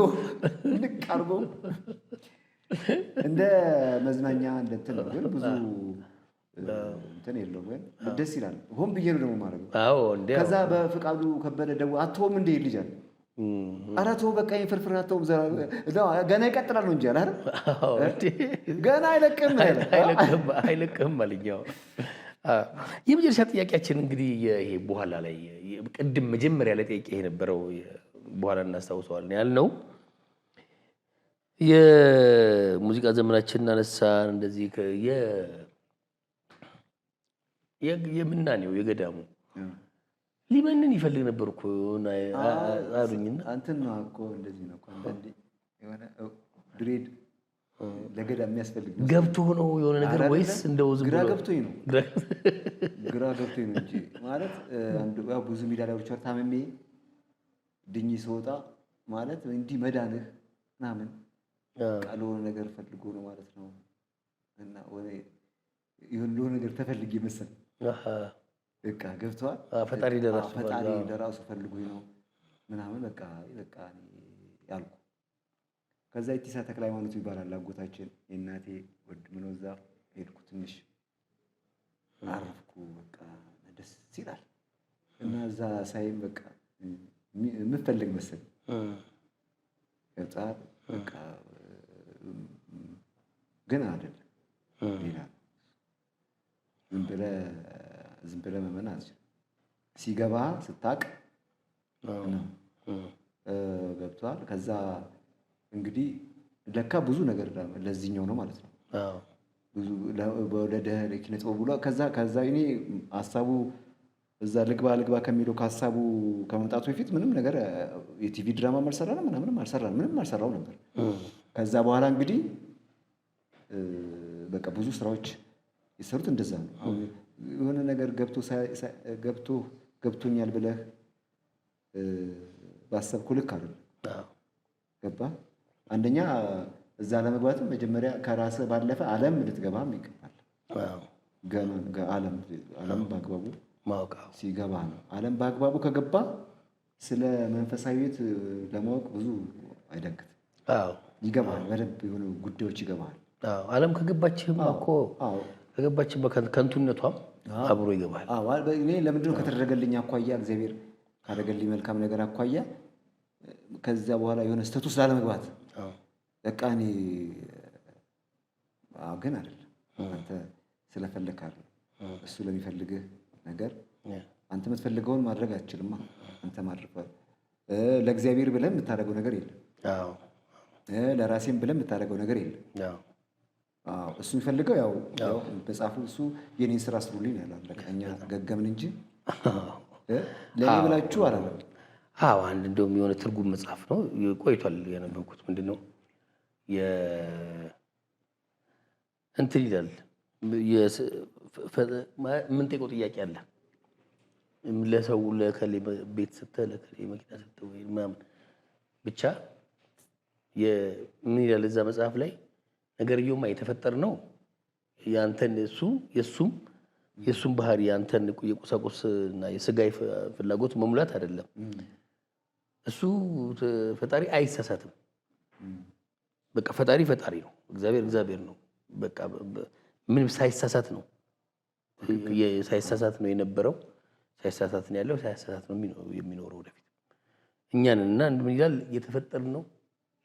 ልቅ አድርጎ እንደ መዝናኛ እንደ እንትን ነው፣ ግን ብዙ እንትን የለውም። ግን ደስ ይላል። ሆን ብዬ ነው ደግሞ ማድረግ። ከዛ በፍቃዱ ከበደ ደውሎ አትሆም እንደ ልጅ አለ። ኧረ ተው በቃ ፍርፍር አተው ገና ይቀጥላል ነው እንጂ አለ። ገና አይለቅህም አለኝ። የመጨረሻ ጥያቄያችን እንግዲህ ይሄ በኋላ ላይ ቅድም መጀመሪያ ላይ ጠይቄ የነበረው በኋላ እናስታውሰዋለን ያልነው የሙዚቃ ዘመናችንን አነሳን። እንደዚህ የምናኔው የገዳሙ ሊመንን ይፈልግ ነበር እኮ አሉኝና አንተን ነው እኮ እንደዚህ ነው እኮ አንዳንዴ የሆነ ድሬድ ለገዳም የሚያስፈልግ ገብቶ ነው የሆነ ነገር ወይስ እንደው ዝም ብሎ ግራ ገብቶኝ ነው እንጂ ማለት አንዱ ብዙ ሜዳ ላይ ብቻ ታመሜ ድኝ ስወጣ ማለት እንዲህ መዳንህ ምናምን ቃል ሆነ ነገር ፈልጎ ነው ማለት ነው። እና የሆነ ነገር ተፈልጌ መሰል በቃ ገብቷል። ፈጣሪ ለራሱ ፈልጎኝ ነው ምናምን በቃ ያልኩ። ከዛ ኢቲሳ ተክለ ሃይማኖት ይባላል አጎታችን የእናቴ ወንድም ነው። እዛ ሄድኩ፣ ትንሽ አረፍኩ። በቃ ደስ ይላል። እና እዛ ሳይም በቃ የምፈልግ መሰል ገብቷል። በቃ ግን አይደለም ሌላ ዝም ብለህ መመን አትችልም። ሲገባ ስታቅ ነው ገብቷል። ከዛ እንግዲህ ለካ ብዙ ነገር ለዚህኛው ነው ማለት ነው። ብዙ ወደ ኪነ ጥበብ ብሎ ከዛ እኔ ሀሳቡ እዛ ልግባ ከሚለው ከሀሳቡ ከመምጣቱ በፊት ምንም ነገር የቲቪ ድራማ አልሰራንም፣ ምንም አልሰራው ነበር። ከዛ በኋላ እንግዲህ በቃ ብዙ ስራዎች የሰሩት እንደዛ ነው። አሁን የሆነ ነገር ገብቶኛል ብለህ ባሰብኩ ልክ አይደለም። ገባ አንደኛ እዛ ለመግባትም መጀመሪያ ከራስህ ባለፈ ዓለም ልትገባም ይገባል። ዓለም በአግባቡ ሲገባ ነው። ዓለም በአግባቡ ከገባ ስለ መንፈሳዊት ለማወቅ ብዙ አይደንግት ይገባል። በደንብ የሆኑ ጉዳዮች ይገባል። ዓለም ከገባችህም እኮ ከገባችህ ከንቱነቷም አብሮ ይገባል። እኔ ለምንድነው ከተደረገልኝ አኳያ እግዚአብሔር ካደረገልኝ መልካም ነገር አኳያ ከዚያ በኋላ የሆነ ስህተት ውስጥ ላለመግባት በቃ እኔ ግን አይደለም አንተ ስለፈለክ አይደለም እሱ ለሚፈልግህ ነገር አንተ የምትፈልገውን ማድረግ አትችልማ። አንተ ማድረግ ለእግዚአብሔር ብለህ የምታደርገው ነገር የለም። ለራሴም ብለህ የምታደርገው ነገር የለም። እሱ የሚፈልገው ያው በጻፉ እሱ የኔን ስራ ስሩልኝ ያላል። በቃ እኛ ገገምን እንጂ ለኔ ብላችሁ አላለም። አንድ እንደውም የሆነ ትርጉም መጽሐፍ ነው ቆይቷል ያነበብኩት። ምንድነው እንትን ይላል የምንጠይቀው ጥያቄ አለ ለሰው ለከሌ ቤት ስትል ለከሌ መኪና ስትል ወይ ምናምን ብቻ ምን ይላል እዛ መጽሐፍ ላይ ነገርየውማ የተፈጠርነው ያንተን የሱም ባህሪ ያንተን የቁሳቁስና የስጋይ ፍላጎት መሙላት አይደለም። እሱ ፈጣሪ አይሳሳትም። በቃ ፈጣሪ ነው፣ እግዚአብሔር ነው። በቃ ምንም ሳይሳሳት ነው የነበረው፣ ሳይሳሳት ነው ያለው፣ ሳይሳሳት ነው የሚኖረው ወደፊት። እኛንና ምን ይላል የተፈጠርነው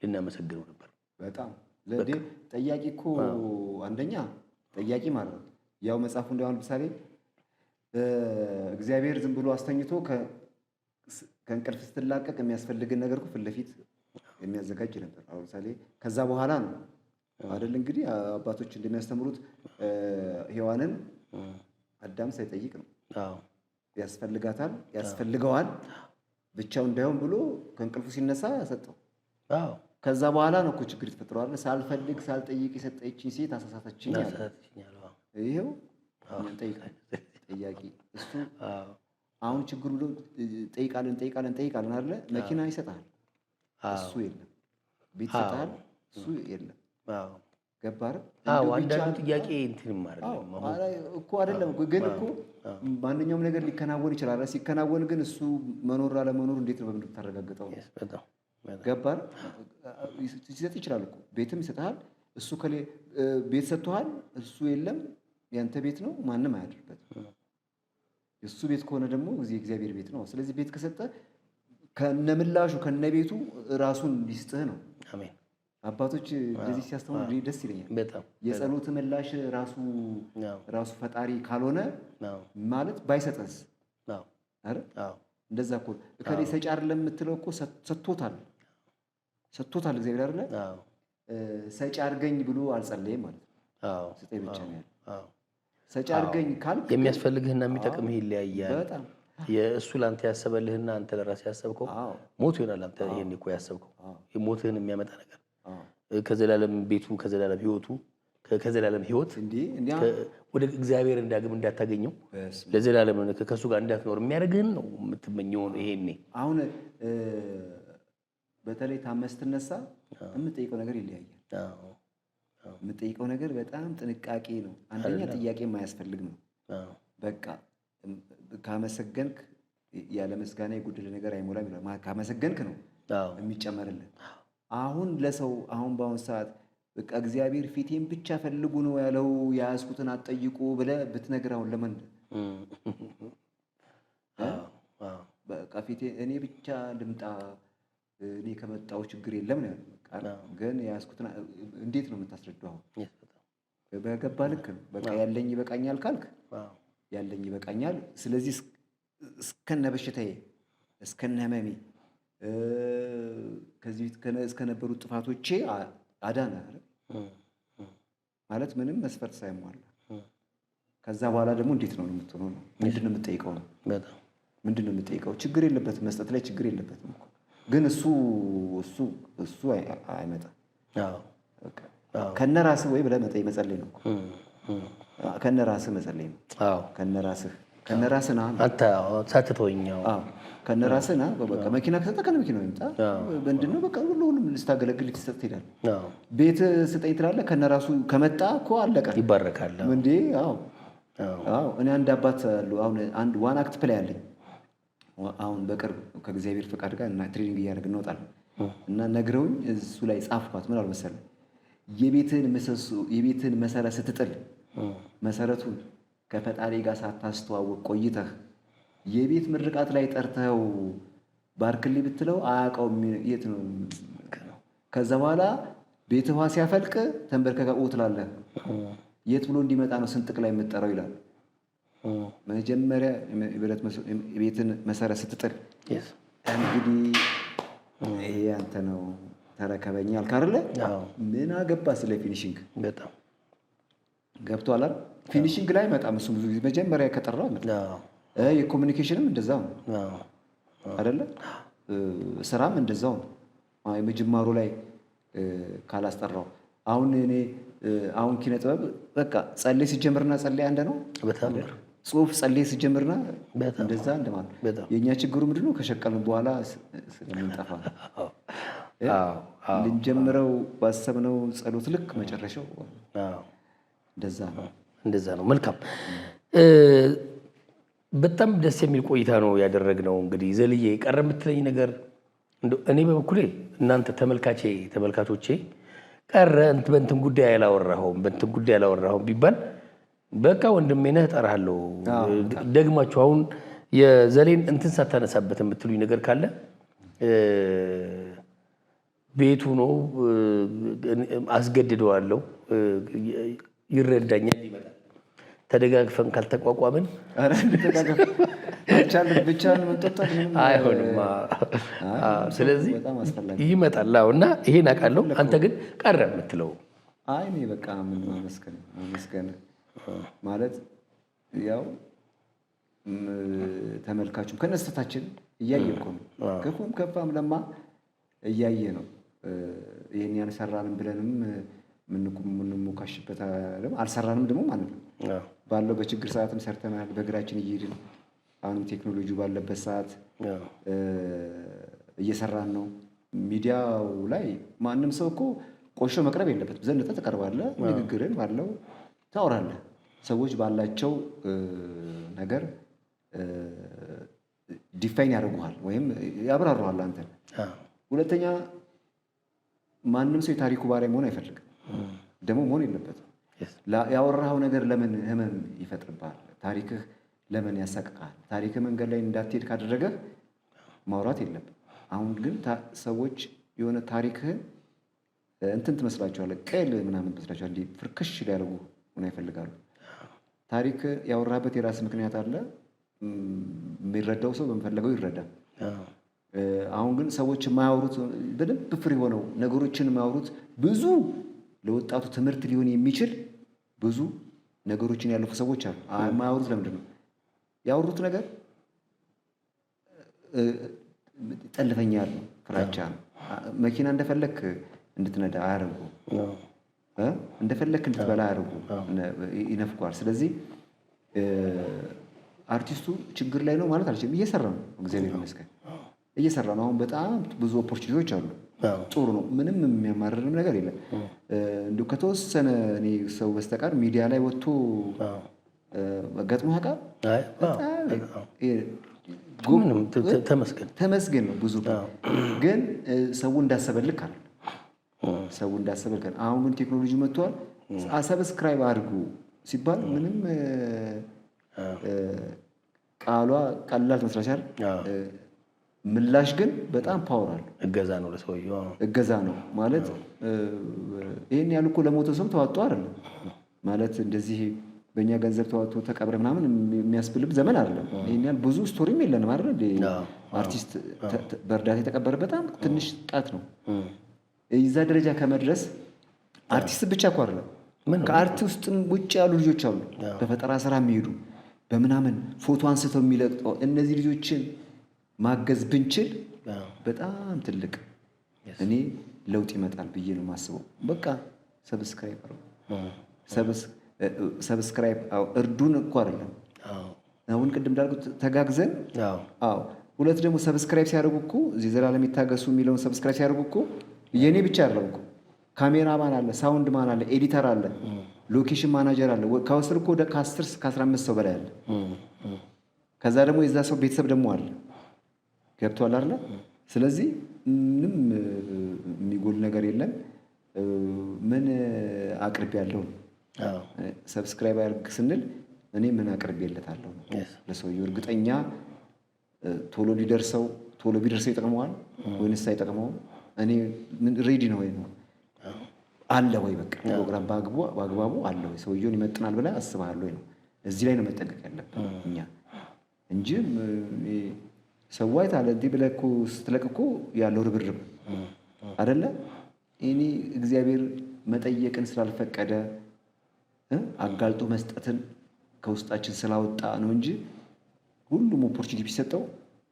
ልናመሰግነው ነበር። በጣም ለዲ ጠያቂ እኮ አንደኛ ጠያቂ ማለት ነው። ያው መጽሐፉ እንደው ለምሳሌ እግዚአብሔር ዝም ብሎ አስተኝቶ ከእንቅልፍ ስትላቀቅ የሚያስፈልግን ነገር እኮ ፊት ለፊት የሚያዘጋጅ ነበር። አሁን ለምሳሌ ከዛ በኋላ ነው አይደል እንግዲህ አባቶች እንደሚያስተምሩት ሔዋንን አዳም ሳይጠይቅ ነው ያስፈልገዋል ብቻው እንዳይሆን ብሎ ከእንቅልፉ ሲነሳ ሰጠው። ከዛ በኋላ ነው እኮ ችግር የተፈጠረው። ሳልፈልግ ሳልጠይቅ የሰጠችኝ ሴት አሳሳተችኝ አለ። ይሄው ጠያቂ እሱ አሁን ችግሩ ብሎ ጠይቃለን አይደለ? መኪና ይሰጣል እሱ የለም፣ ቤት ይሰጣል እሱ የለም። ገባህ? አንዳንዱ ጥያቄ እንትን እኮ አይደለም ግን እኮ ማንኛውም ነገር ሊከናወን ይችላል። ሲከናወን ግን እሱ መኖር አለመኖር እንዴት ነው በምታረጋግጠው? ገባህ? ይሰጥ ይችላል እኮ ቤትም ይሰጣል እሱ ቤት ሰጥቷል እሱ የለም፣ ያንተ ቤት ነው ማንም አያድርበትም። እሱ ቤት ከሆነ ደግሞ እግዚአብሔር ቤት ነው። ስለዚህ ቤት ከሰጠ ከነምላሹ ከነቤቱ ራሱን ሊስጥህ ነው። አሜን። አባቶች እንደዚህ ሲያስተምሩ ደስ ይለኛል። በጣም የጸሎት ምላሽ ራሱ ፈጣሪ ካልሆነ ማለት ባይሰጠስ አይደል? እንደዛ እኮ እከሌ ሰጪ አይደለም የምትለው እኮ ሰጥቶታል እግዚአብሔር አይደለ? ሰጪ አድርገኝ ብሎ አልጸለየም ማለት ነው። አዎ ስጠኝ ብቻ ነው ያለው። አዎ ሰጪ አድርገኝ ካልክ የሚያስፈልግህና የሚጠቅምህ ይለያያል። በጣም የእሱ ለአንተ ያሰበልህና አንተ ለራስህ ያሰብከው ሞት ይሆናል። አንተ ይሄን እኮ ያሰብከው ሞትህን የሚያመጣ ነገር ከዘላለም ቤቱ ከዘላለም ህይወቱ ከዘላለም ህይወት ወደ እግዚአብሔር እንዳግም እንዳታገኘው ለዘላለም ከሱ ጋር እንዳትኖር የሚያደርግህን ነው የምትመኘው ነው። ይሄኔ አሁን በተለይ ታመህ ስትነሳ የምጠይቀው ነገር ይለያያል። የምጠይቀው ነገር በጣም ጥንቃቄ ነው። አንደኛ ጥያቄ የማያስፈልግ ነው። በቃ ካመሰገንክ ያለ ምስጋና የጎደለ ነገር አይሞላም ይላል። ካመሰገንክ ነው የሚጨመርልን። አሁን ለሰው አሁን በአሁን ሰዓት በቃ እግዚአብሔር ፊቴን ብቻ ፈልጉ ነው ያለው፣ የያዝኩትን አትጠይቁ ብለህ ብትነግረው ለምን በቃ ፊቴ እኔ ብቻ ልምጣ እኔ ከመጣው ችግር የለም ነው ያለው። ግን የያዝኩትን እንዴት ነው የምታስረዳው? በገባ ልክ ነው። በቃ ያለኝ ይበቃኛል ካልክ ያለኝ ይበቃኛል። ስለዚህ እስከነ በሽታዬ እስከነ ህመሜ ከዚህ እስከነበሩ ጥፋቶቼ አዳነ ማለት ምንም መስፈርት ሳይሟላ ከዛ በኋላ ደግሞ እንዴት ነው የምትሆነው? ነው ምንድን ነው የምትጠይቀው? ነው ምንድን ነው የምትጠይቀው? ችግር የለበትም መስጠት ላይ ችግር የለበትም እኮ ግን እሱ አይመጣም። ከነ ራስህ ወይ ብለህ መጸለይ ነው። ከነ ራስህ መጸለይ ነው። ከነ ራስህ ና አንተ ሳትተወኛው ከነ ራስህ ና በቃ መኪና ከሰጠህ ከነ መኪናው ይምጣ። ምንድን ነው በቃ ሁሉንም ልታገለግል ልትሰጥ ትሄዳለህ። ቤት ስጠኝ ትላለህ። ከነ ራሱ ከመጣ እኮ አለቀ፣ ይባረካል እንዴ። እኔ አንድ አባት አሉ። አሁን አንድ ዋን አክት ፕላይ አለኝ። አሁን በቅርብ ከእግዚአብሔር ፈቃድ ጋር እና ትሬኒንግ እያደረግን እንወጣለን እና ነግረውኝ እሱ ላይ ጻፍኳት። ምን አሉ መሰለህ? የቤትህን መሰረት ስትጥል መሰረቱን ከፈጣሪ ጋር ሳታስተዋወቅ ቆይተህ የቤት ምርቃት ላይ ጠርተኸው ባርክልኝ ብትለው አያውቀውም የት ነው። ከዛ በኋላ ቤትህ ውሃ ሲያፈልቅ ተንበርከከ ትላለህ። የት ብሎ እንዲመጣ ነው ስንጥቅ ላይ የምትጠራው ይላል። መጀመሪያ የቤትን መሰረት ስትጥል እንግዲህ ይሄ አንተ ነው ተረከበኝ አልክ አይደለ? ምን አገባ ስለ ፊኒሽንግ? በጣም ገብቶሃል አይደል? ፊኒሽንግ ላይ መጣም እሱ ብዙ ጊዜ መጀመሪያ ከጠራው የኮሚኒኬሽንም እንደዛው ነው አይደለ? ስራም እንደዛው ነው። የመጀመሩ ላይ ካላስጠራው አሁን እኔ አሁን ኪነ ጥበብ በቃ ጸልይ ሲጀምርና ጸልይ አንድ ነው። በጣም ጽሁፍ ጸልይ ሲጀምርና እንደዛ እንደማለት። የኛ ችግሩ ምንድነው? ከሸቀልን በኋላ ስለምንጠፋ ልንጀምረው ባሰብነው ጸሎት ልክ መጨረሻው እንደዛ ነው። መልካም፣ በጣም ደስ የሚል ቆይታ ነው ያደረግነው። እንግዲህ ዘልዬ ቀረ የምትለኝ ነገር እኔ በበኩሌ እናንተ ተመልካቾቼ ቀረ በእንትን ጉዳይ አላወራኸውም ቢባል በቃ ወንድሜ ነህ እጠራሃለሁ። ደግማችሁ አሁን የዘሌን እንትን ሳታነሳበት የምትሉኝ ነገር ካለ ቤቱ ነው አስገድደዋለሁ፣ ይረዳኛል፣ ይመጣል። ተደጋግፈን ካልተቋቋምን ብቻን መጠጣት አይሆንም። ስለዚህ ይመጣል እና ይሄን አውቃለሁ። አንተ ግን ቀረ የምትለው እኔ በቃ ምን ማመስገን ማለት ያው ተመልካቹም ከነስተታችን እያየ እኮ ነው። ክፉም ከፋም ለማ እያየ ነው። ይሄን ያልሰራንም ብለንም ምንሞካሽበት አልሰራንም ደግሞ ማለት ነው። ባለው በችግር ሰዓትም ሰርተናል፣ በእግራችን እየሄድን አሁንም ቴክኖሎጂው ባለበት ሰዓት እየሰራን ነው። ሚዲያው ላይ ማንም ሰው እኮ ቆሾ መቅረብ የለበትም። ዘንጠህ ትቀርባለህ፣ ንግግርን ባለው ታወራለህ። ሰዎች ባላቸው ነገር ዲፋይን ያደርጉሃል ወይም ያብራሩሃል አንተን። ሁለተኛ ማንም ሰው የታሪኩ ባሪያ መሆን አይፈልግም፣ ደግሞ መሆን የለበትም። ያወራኸው ነገር ለምን ህመም ይፈጥርብሃል? ታሪክህ ለምን ያሳቅቃል? ታሪክህ መንገድ ላይ እንዳትሄድ ካደረገህ ማውራት የለብን። አሁን ግን ሰዎች የሆነ ታሪክህን እንትን ትመስላችኋለህ፣ ቅል ምናምን ትመስላችኋል፣ እንዲህ ፍርክሽ ሊያደርጉ ሆነ ይፈልጋሉ። ታሪክ ያወራበት የራስ ምክንያት አለ። የሚረዳው ሰው በሚፈለገው ይረዳ። አሁን ግን ሰዎች የማያወሩት በደንብ ፍሪ ሆነው ነገሮችን የማያወሩት ብዙ ለወጣቱ ትምህርት ሊሆን የሚችል ብዙ ነገሮችን ያለፉ ሰዎች አሉ። የማያወሩት ለምንድን ነው? ያወሩት ነገር ጠልፈኛል ነው፣ ፍራቻ ነው። መኪና እንደፈለክ እንድትነዳ አያደርጉ፣ እንደፈለክ እንድትበላ አያደርጉ፣ ይነፍቋል። ስለዚህ አርቲስቱ ችግር ላይ ነው ማለት አልችልም። እየሰራ ነው፣ እግዚአብሔር ይመስገን እየሰራ ነው። አሁን በጣም ብዙ ኦፖርቹኒቲዎች አሉ። ጥሩ ነው፣ ምንም የሚያማርርም ነገር የለም። እንዲሁ ከተወሰነ እኔ ሰው በስተቀር ሚዲያ ላይ ወጥቶ ገጥሞ ያውቃል? ተመስገን ነው። ብዙ ግን ሰው እንዳሰበልክ አለ፣ ሰው እንዳሰበልክ። አሁን ግን ቴክኖሎጂ መጥቷል። ሰብስክራይብ አድርጉ ሲባል ምንም ቃሏ ቀላል ትመስላችኋል። ምላሽ ግን በጣም ፓወር አለው። እገዛ ነው፣ ለሰውየው እገዛ ነው ማለት ይሄን ያህል እኮ ለሞተ ሰው ተዋጥቶ አይደለም ማለት እንደዚህ በእኛ ገንዘብ ተዋጥቶ ተቀብረ ምናምን የሚያስብልብ ዘመን አይደለም። ይሄን ያህል ብዙ ስቶሪም የለንም አይደል? አርቲስት በእርዳታ የተቀበረ በጣም ትንሽ ጣት ነው። እዛ ደረጃ ከመድረስ አርቲስት ብቻ እኮ አይደለም፣ ከአርት ውስጥም ውጭ ያሉ ልጆች አሉ፣ በፈጠራ ስራ የሚሄዱ በምናምን ፎቶ አንስተው የሚለቅጠው እነዚህ ልጆችን ማገዝ ብንችል በጣም ትልቅ እኔ ለውጥ ይመጣል ብዬ ነው የማስበው። በቃ ሰብስክራይብ እርዱን እኮ አይደለም። አሁን ቅድም እንዳልኩት ተጋግዘን። አዎ ሁለት ደግሞ ሰብስክራይብ ሲያደርጉ እኮ እዚህ ዘላለም ይታገሱ የሚለውን ሰብስክራይብ ሲያደርጉ እኮ የኔ ብቻ አይደለም እኮ ካሜራማን አለ፣ ሳውንድ ማን አለ፣ ኤዲተር አለ፣ ሎኬሽን ማናጀር አለ። ከውስጥ እኮ ከ10 ከ15 ሰው በላይ አለ። ከዛ ደግሞ የዛ ሰው ቤተሰብ ደግሞ አለ። ገብቷል አይደል? ስለዚህ ምንም የሚጎል ነገር የለም። ምን አቅርቤ ያለው ሰብስክራይብ አድርግ ስንል እኔ ምን አቅርቤለታለሁ ለሰውየው። እርግጠኛ ቶሎ ቢደርሰው ይጠቅመዋል ወይንስ አይጠቅመውም? እኔ ምን ሬዲ ነው ወይ ነው አለ ወይ በቃ ፕሮግራም በአግባቡ አለ ወይ ሰውየውን ይመጥናል ብለህ አስበሃል ወይ ነው። እዚህ ላይ ነው መጠንቀቅ ያለብን እኛ እንጂ ሰው አይታለ እንዲህ ብለህ እኮ ስትለቅ እኮ ያለው ርብርብ አይደለ? እኔ እግዚአብሔር መጠየቅን ስላልፈቀደ አጋልጦ መስጠትን ከውስጣችን ስላወጣ ነው እንጂ ሁሉም ኦፖርቹኒቲ ቢሰጠው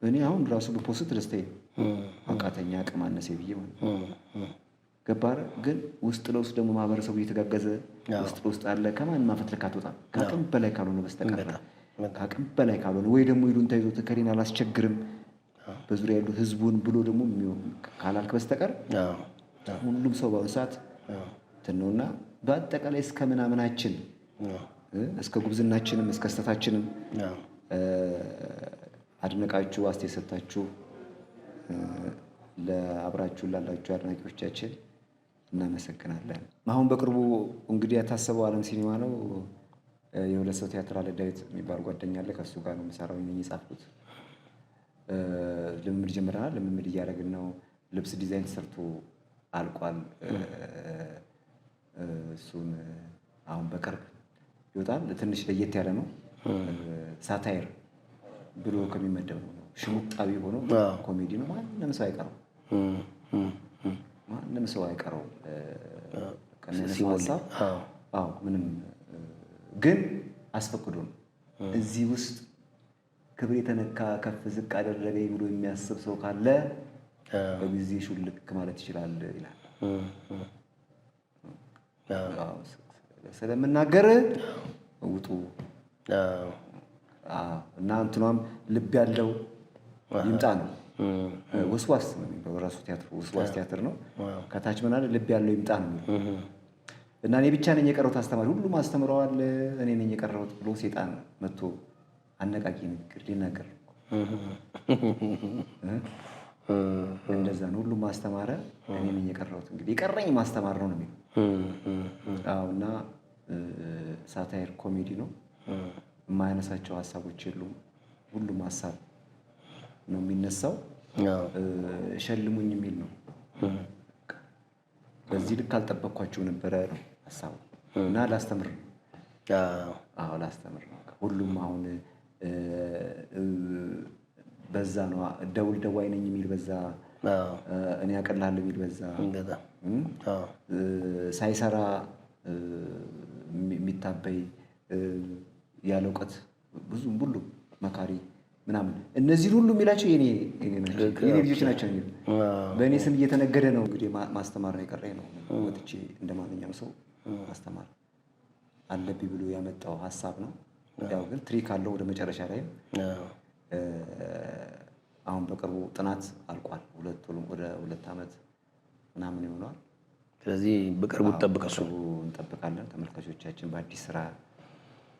እኔ አሁን ራሱ በፖስት ደስታዬ አቃተኛ አቅም አነሰ ብዬ ማለት ገባረ። ግን ውስጥ ለውስጥ ደግሞ ማህበረሰቡ እየተጋገዘ ውስጥ ለውስጥ አለ። ከማንም ማፈትለካ አትወጣም ከአቅም በላይ ካልሆነ በስተቀር ከአቅም በላይ ካልሆነ ወይ ደግሞ ይሉን ተይዞ ተከሪን አላስቸግርም በዙሪያ ያሉ ህዝቡን ብሎ ደግሞ ካላልክ በስተቀር ሁሉም ሰው በአሁኑ ሰዓት ነውና በአጠቃላይ እስከ ምናምናችን እስከ ጉብዝናችንም እስከ ስተታችንም አድነቃችሁ አስተያየት ሰጣችሁ ለአብራችሁ ላላችሁ አድናቂዎቻችን እናመሰግናለን። አሁን በቅርቡ እንግዲህ የታሰበው ዓለም ሲኒማ ነው። የሁለት ሰው ቲያትር አለ፣ ዳዊት የሚባል ጓደኛ አለ። ከሱ ጋር ነው የምሰራው። እኔ የጻፍኩት ልምምድ ጀምረናል። ልምምድ እያደረግን ነው። ልብስ ዲዛይን ተሰርቶ አልቋል። እሱን አሁን በቅርብ ይወጣል። ትንሽ ለየት ያለ ነው። ሳታይር ብሎ ከሚመደቡ ነው። ሽሙጣቢ ሆኖ ኮሜዲ ነው። ማንም ሰው አይቀረው፣ ማንም ሰው አይቀረው። ሀሳብ ምንም ግን አስፈቅዶ ነው። እዚህ ውስጥ ክብር የተነካ ከፍ ዝቅ አደረገኝ ብሎ የሚያስብ ሰው ካለ በጊዜ ሹልክ ማለት ይችላል ይላል። ስለምናገር ውጡ እና እንትኗም ልብ ያለው ይምጣ ነው። ወስዋስ ነው የሚባለው ራሱ ቲያትሩ ወስዋስ ቲያትር ነው። ከታች ምን አለ? ልብ ያለው ይምጣ ነው እና እኔ ብቻ ነኝ የቀረሁት አስተማሪ፣ ሁሉም አስተምረዋል፣ እኔ ነኝ የቀረሁት ብሎ ሴጣን መጥቶ አነቃቂ ንግግር ሊናገር እንደዛ ነው። ሁሉም ማስተማረ፣ እኔ ነኝ የቀረሁት። እንግዲህ የቀረኝ ማስተማር ነው የሚለው። እና ሳታይር ኮሜዲ ነው። የማያነሳቸው ሀሳቦች የሉም። ሁሉም ሀሳብ ነው የሚነሳው። ሸልሙኝ የሚል ነው። በዚህ ልክ አልጠበቅኳቸው ነበረ ነው ሀሳቡ እና ላስተምር ነው። ላስተምር ነው። ሁሉም አሁን በዛ ነው። ደውል ደዋይ ነኝ የሚል በዛ፣ እኔ አቀላለሁ የሚል በዛ፣ ሳይሰራ የሚታበይ ያለ እውቀት ብዙ ሁሉ መካሪ ምናምን እነዚህ ሁሉ የሚላቸው የኔ ልጆች ናቸው። በእኔ ስም እየተነገደ ነው እንግዲህ ማስተማር ነው የቀረኝ ነው። ወጥቼ እንደማንኛውም ሰው ማስተማር አለብኝ ብሎ ያመጣው ሀሳብ ነው። ያው ግን ትሪክ አለው ወደ መጨረሻ ላይ አሁን በቅርቡ ጥናት አልቋል። ወደ 2 ዓመት ምናምን ይሆናል። ስለዚህ በቅርቡ እንጠብቃለን። ተመልካቾቻችን በአዲስ ስራ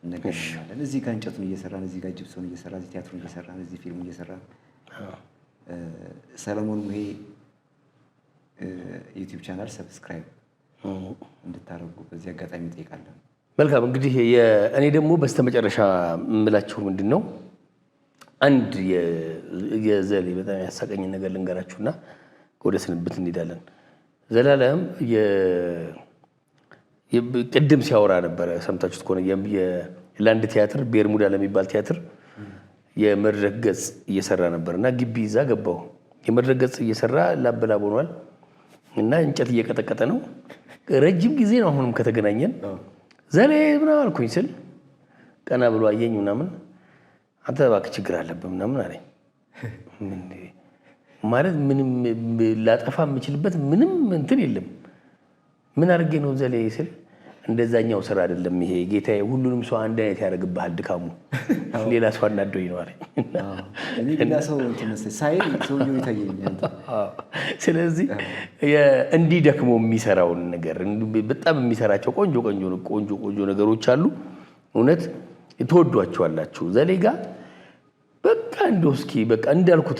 እንገናኛለን። እዚህ ጋር እንጨቱን እየሰራን፣ እዚህ ጋር ጅብሶን እየሰራን፣ እዚህ ቲያትሩን እየሰራን፣ እዚህ ፊልም እየሰራን ሰለሞን ሙሄ ዩቲዩብ ቻናል ሰብስክራይብ እንድታደርጉ በዚህ አጋጣሚ እንጠይቃለን። መልካም እንግዲህ እኔ ደግሞ በስተመጨረሻ የምላችሁ ምንድን ነው አንድ የዘሌ በጣም ያሳቀኝን ነገር ልንገራችሁና ወደ ስንብት እንሄዳለን። ዘላለም ቅድም ሲያወራ ነበረ፣ ሰምታችሁት ከሆነ ለአንድ ቲያትር ቤርሙዳ ለሚባል ቲያትር የመድረክ ገጽ እየሰራ ነበር እና ግቢ ይዛ ገባሁ። የመድረክ ገጽ እየሰራ ላበላብ ሆኗል እና እንጨት እየቀጠቀጠ ነው። ረጅም ጊዜ ነው አሁንም ከተገናኘን። ዘሌ ምናምን አልኩኝ ስል ቀና ብሎ አየኝ ምናምን፣ አንተ እባክህ ችግር አለብህ ምናምን አለኝ። ማለት ምንም ላጠፋ የምችልበት ምንም እንትን የለም። ምን አድርጌ ነው ዘሌ ስል፣ እንደዛኛው ስራ አይደለም ይሄ ጌታዬ፣ ሁሉንም ሰው አንድ አይነት ያደርግብሃል ድካሙ፣ ሌላ ሰው አናዶኝ ነው አለኝ። ስለዚህ እንዲህ ደክሞ የሚሰራውን ነገር በጣም የሚሰራቸው ቆንጆ ነገሮች አሉ። እውነት ትወዷቸዋላችሁ። ዘሌ ጋር በቃ እንደው እስኪ በቃ እንዳልኩት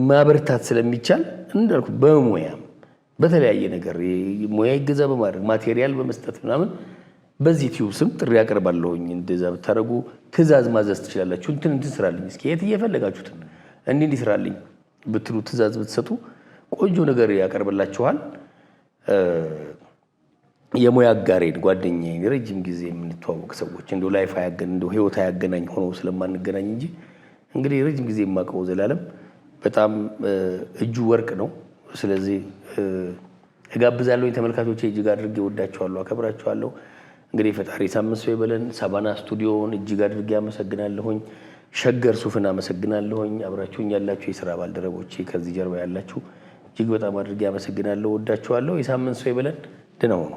ማበረታት ስለሚቻል እንዳልኩት በሙያም በተለያየ ነገር ሙያ ይገዛ በማድረግ ማቴሪያል በመስጠት ምናምን በዚህ ቲዩብ ስም ጥሪ ያቀርባለሁኝ። እንደዛ ብታረጉ ትእዛዝ ማዘዝ ትችላላችሁ። እንትን ስራልኝ እስኪ የት እየፈለጋችሁትን እንዲህ ስራልኝ ብትሉ ትእዛዝ ብትሰጡ ቆንጆ ነገር ያቀርብላችኋል። የሙያ አጋሬን ጓደኛዬን ረጅም ጊዜ የምንተዋወቅ ሰዎች እንደው ላይፍ እንደው ህይወት አያገናኝ ሆኖ ስለማንገናኝ እንጂ እንግዲህ ረጅም ጊዜ የማውቀው ዘላለም በጣም እጁ ወርቅ ነው። ስለዚህ እጋብዛለሁ። ተመልካቾቼ እጅግ አድርጌ ወዳችኋለሁ፣ አከብራችኋለሁ። እንግዲህ ፈጣሪ ሳምንት ሰው ይበለን። ሳባና ስቱዲዮውን እጅግ አድርጌ አመሰግናለሁኝ። ሸገር ሱፍን አመሰግናለሁኝ። አብራችሁኝ ያላችሁ የሥራ ባልደረቦቼ ከዚህ ጀርባ ያላችሁ እጅግ በጣም አድርጌ አመሰግናለሁ፣ ወዳችኋለሁ። የሳምንት ሰው ይበለን። ደህና ሁኑ።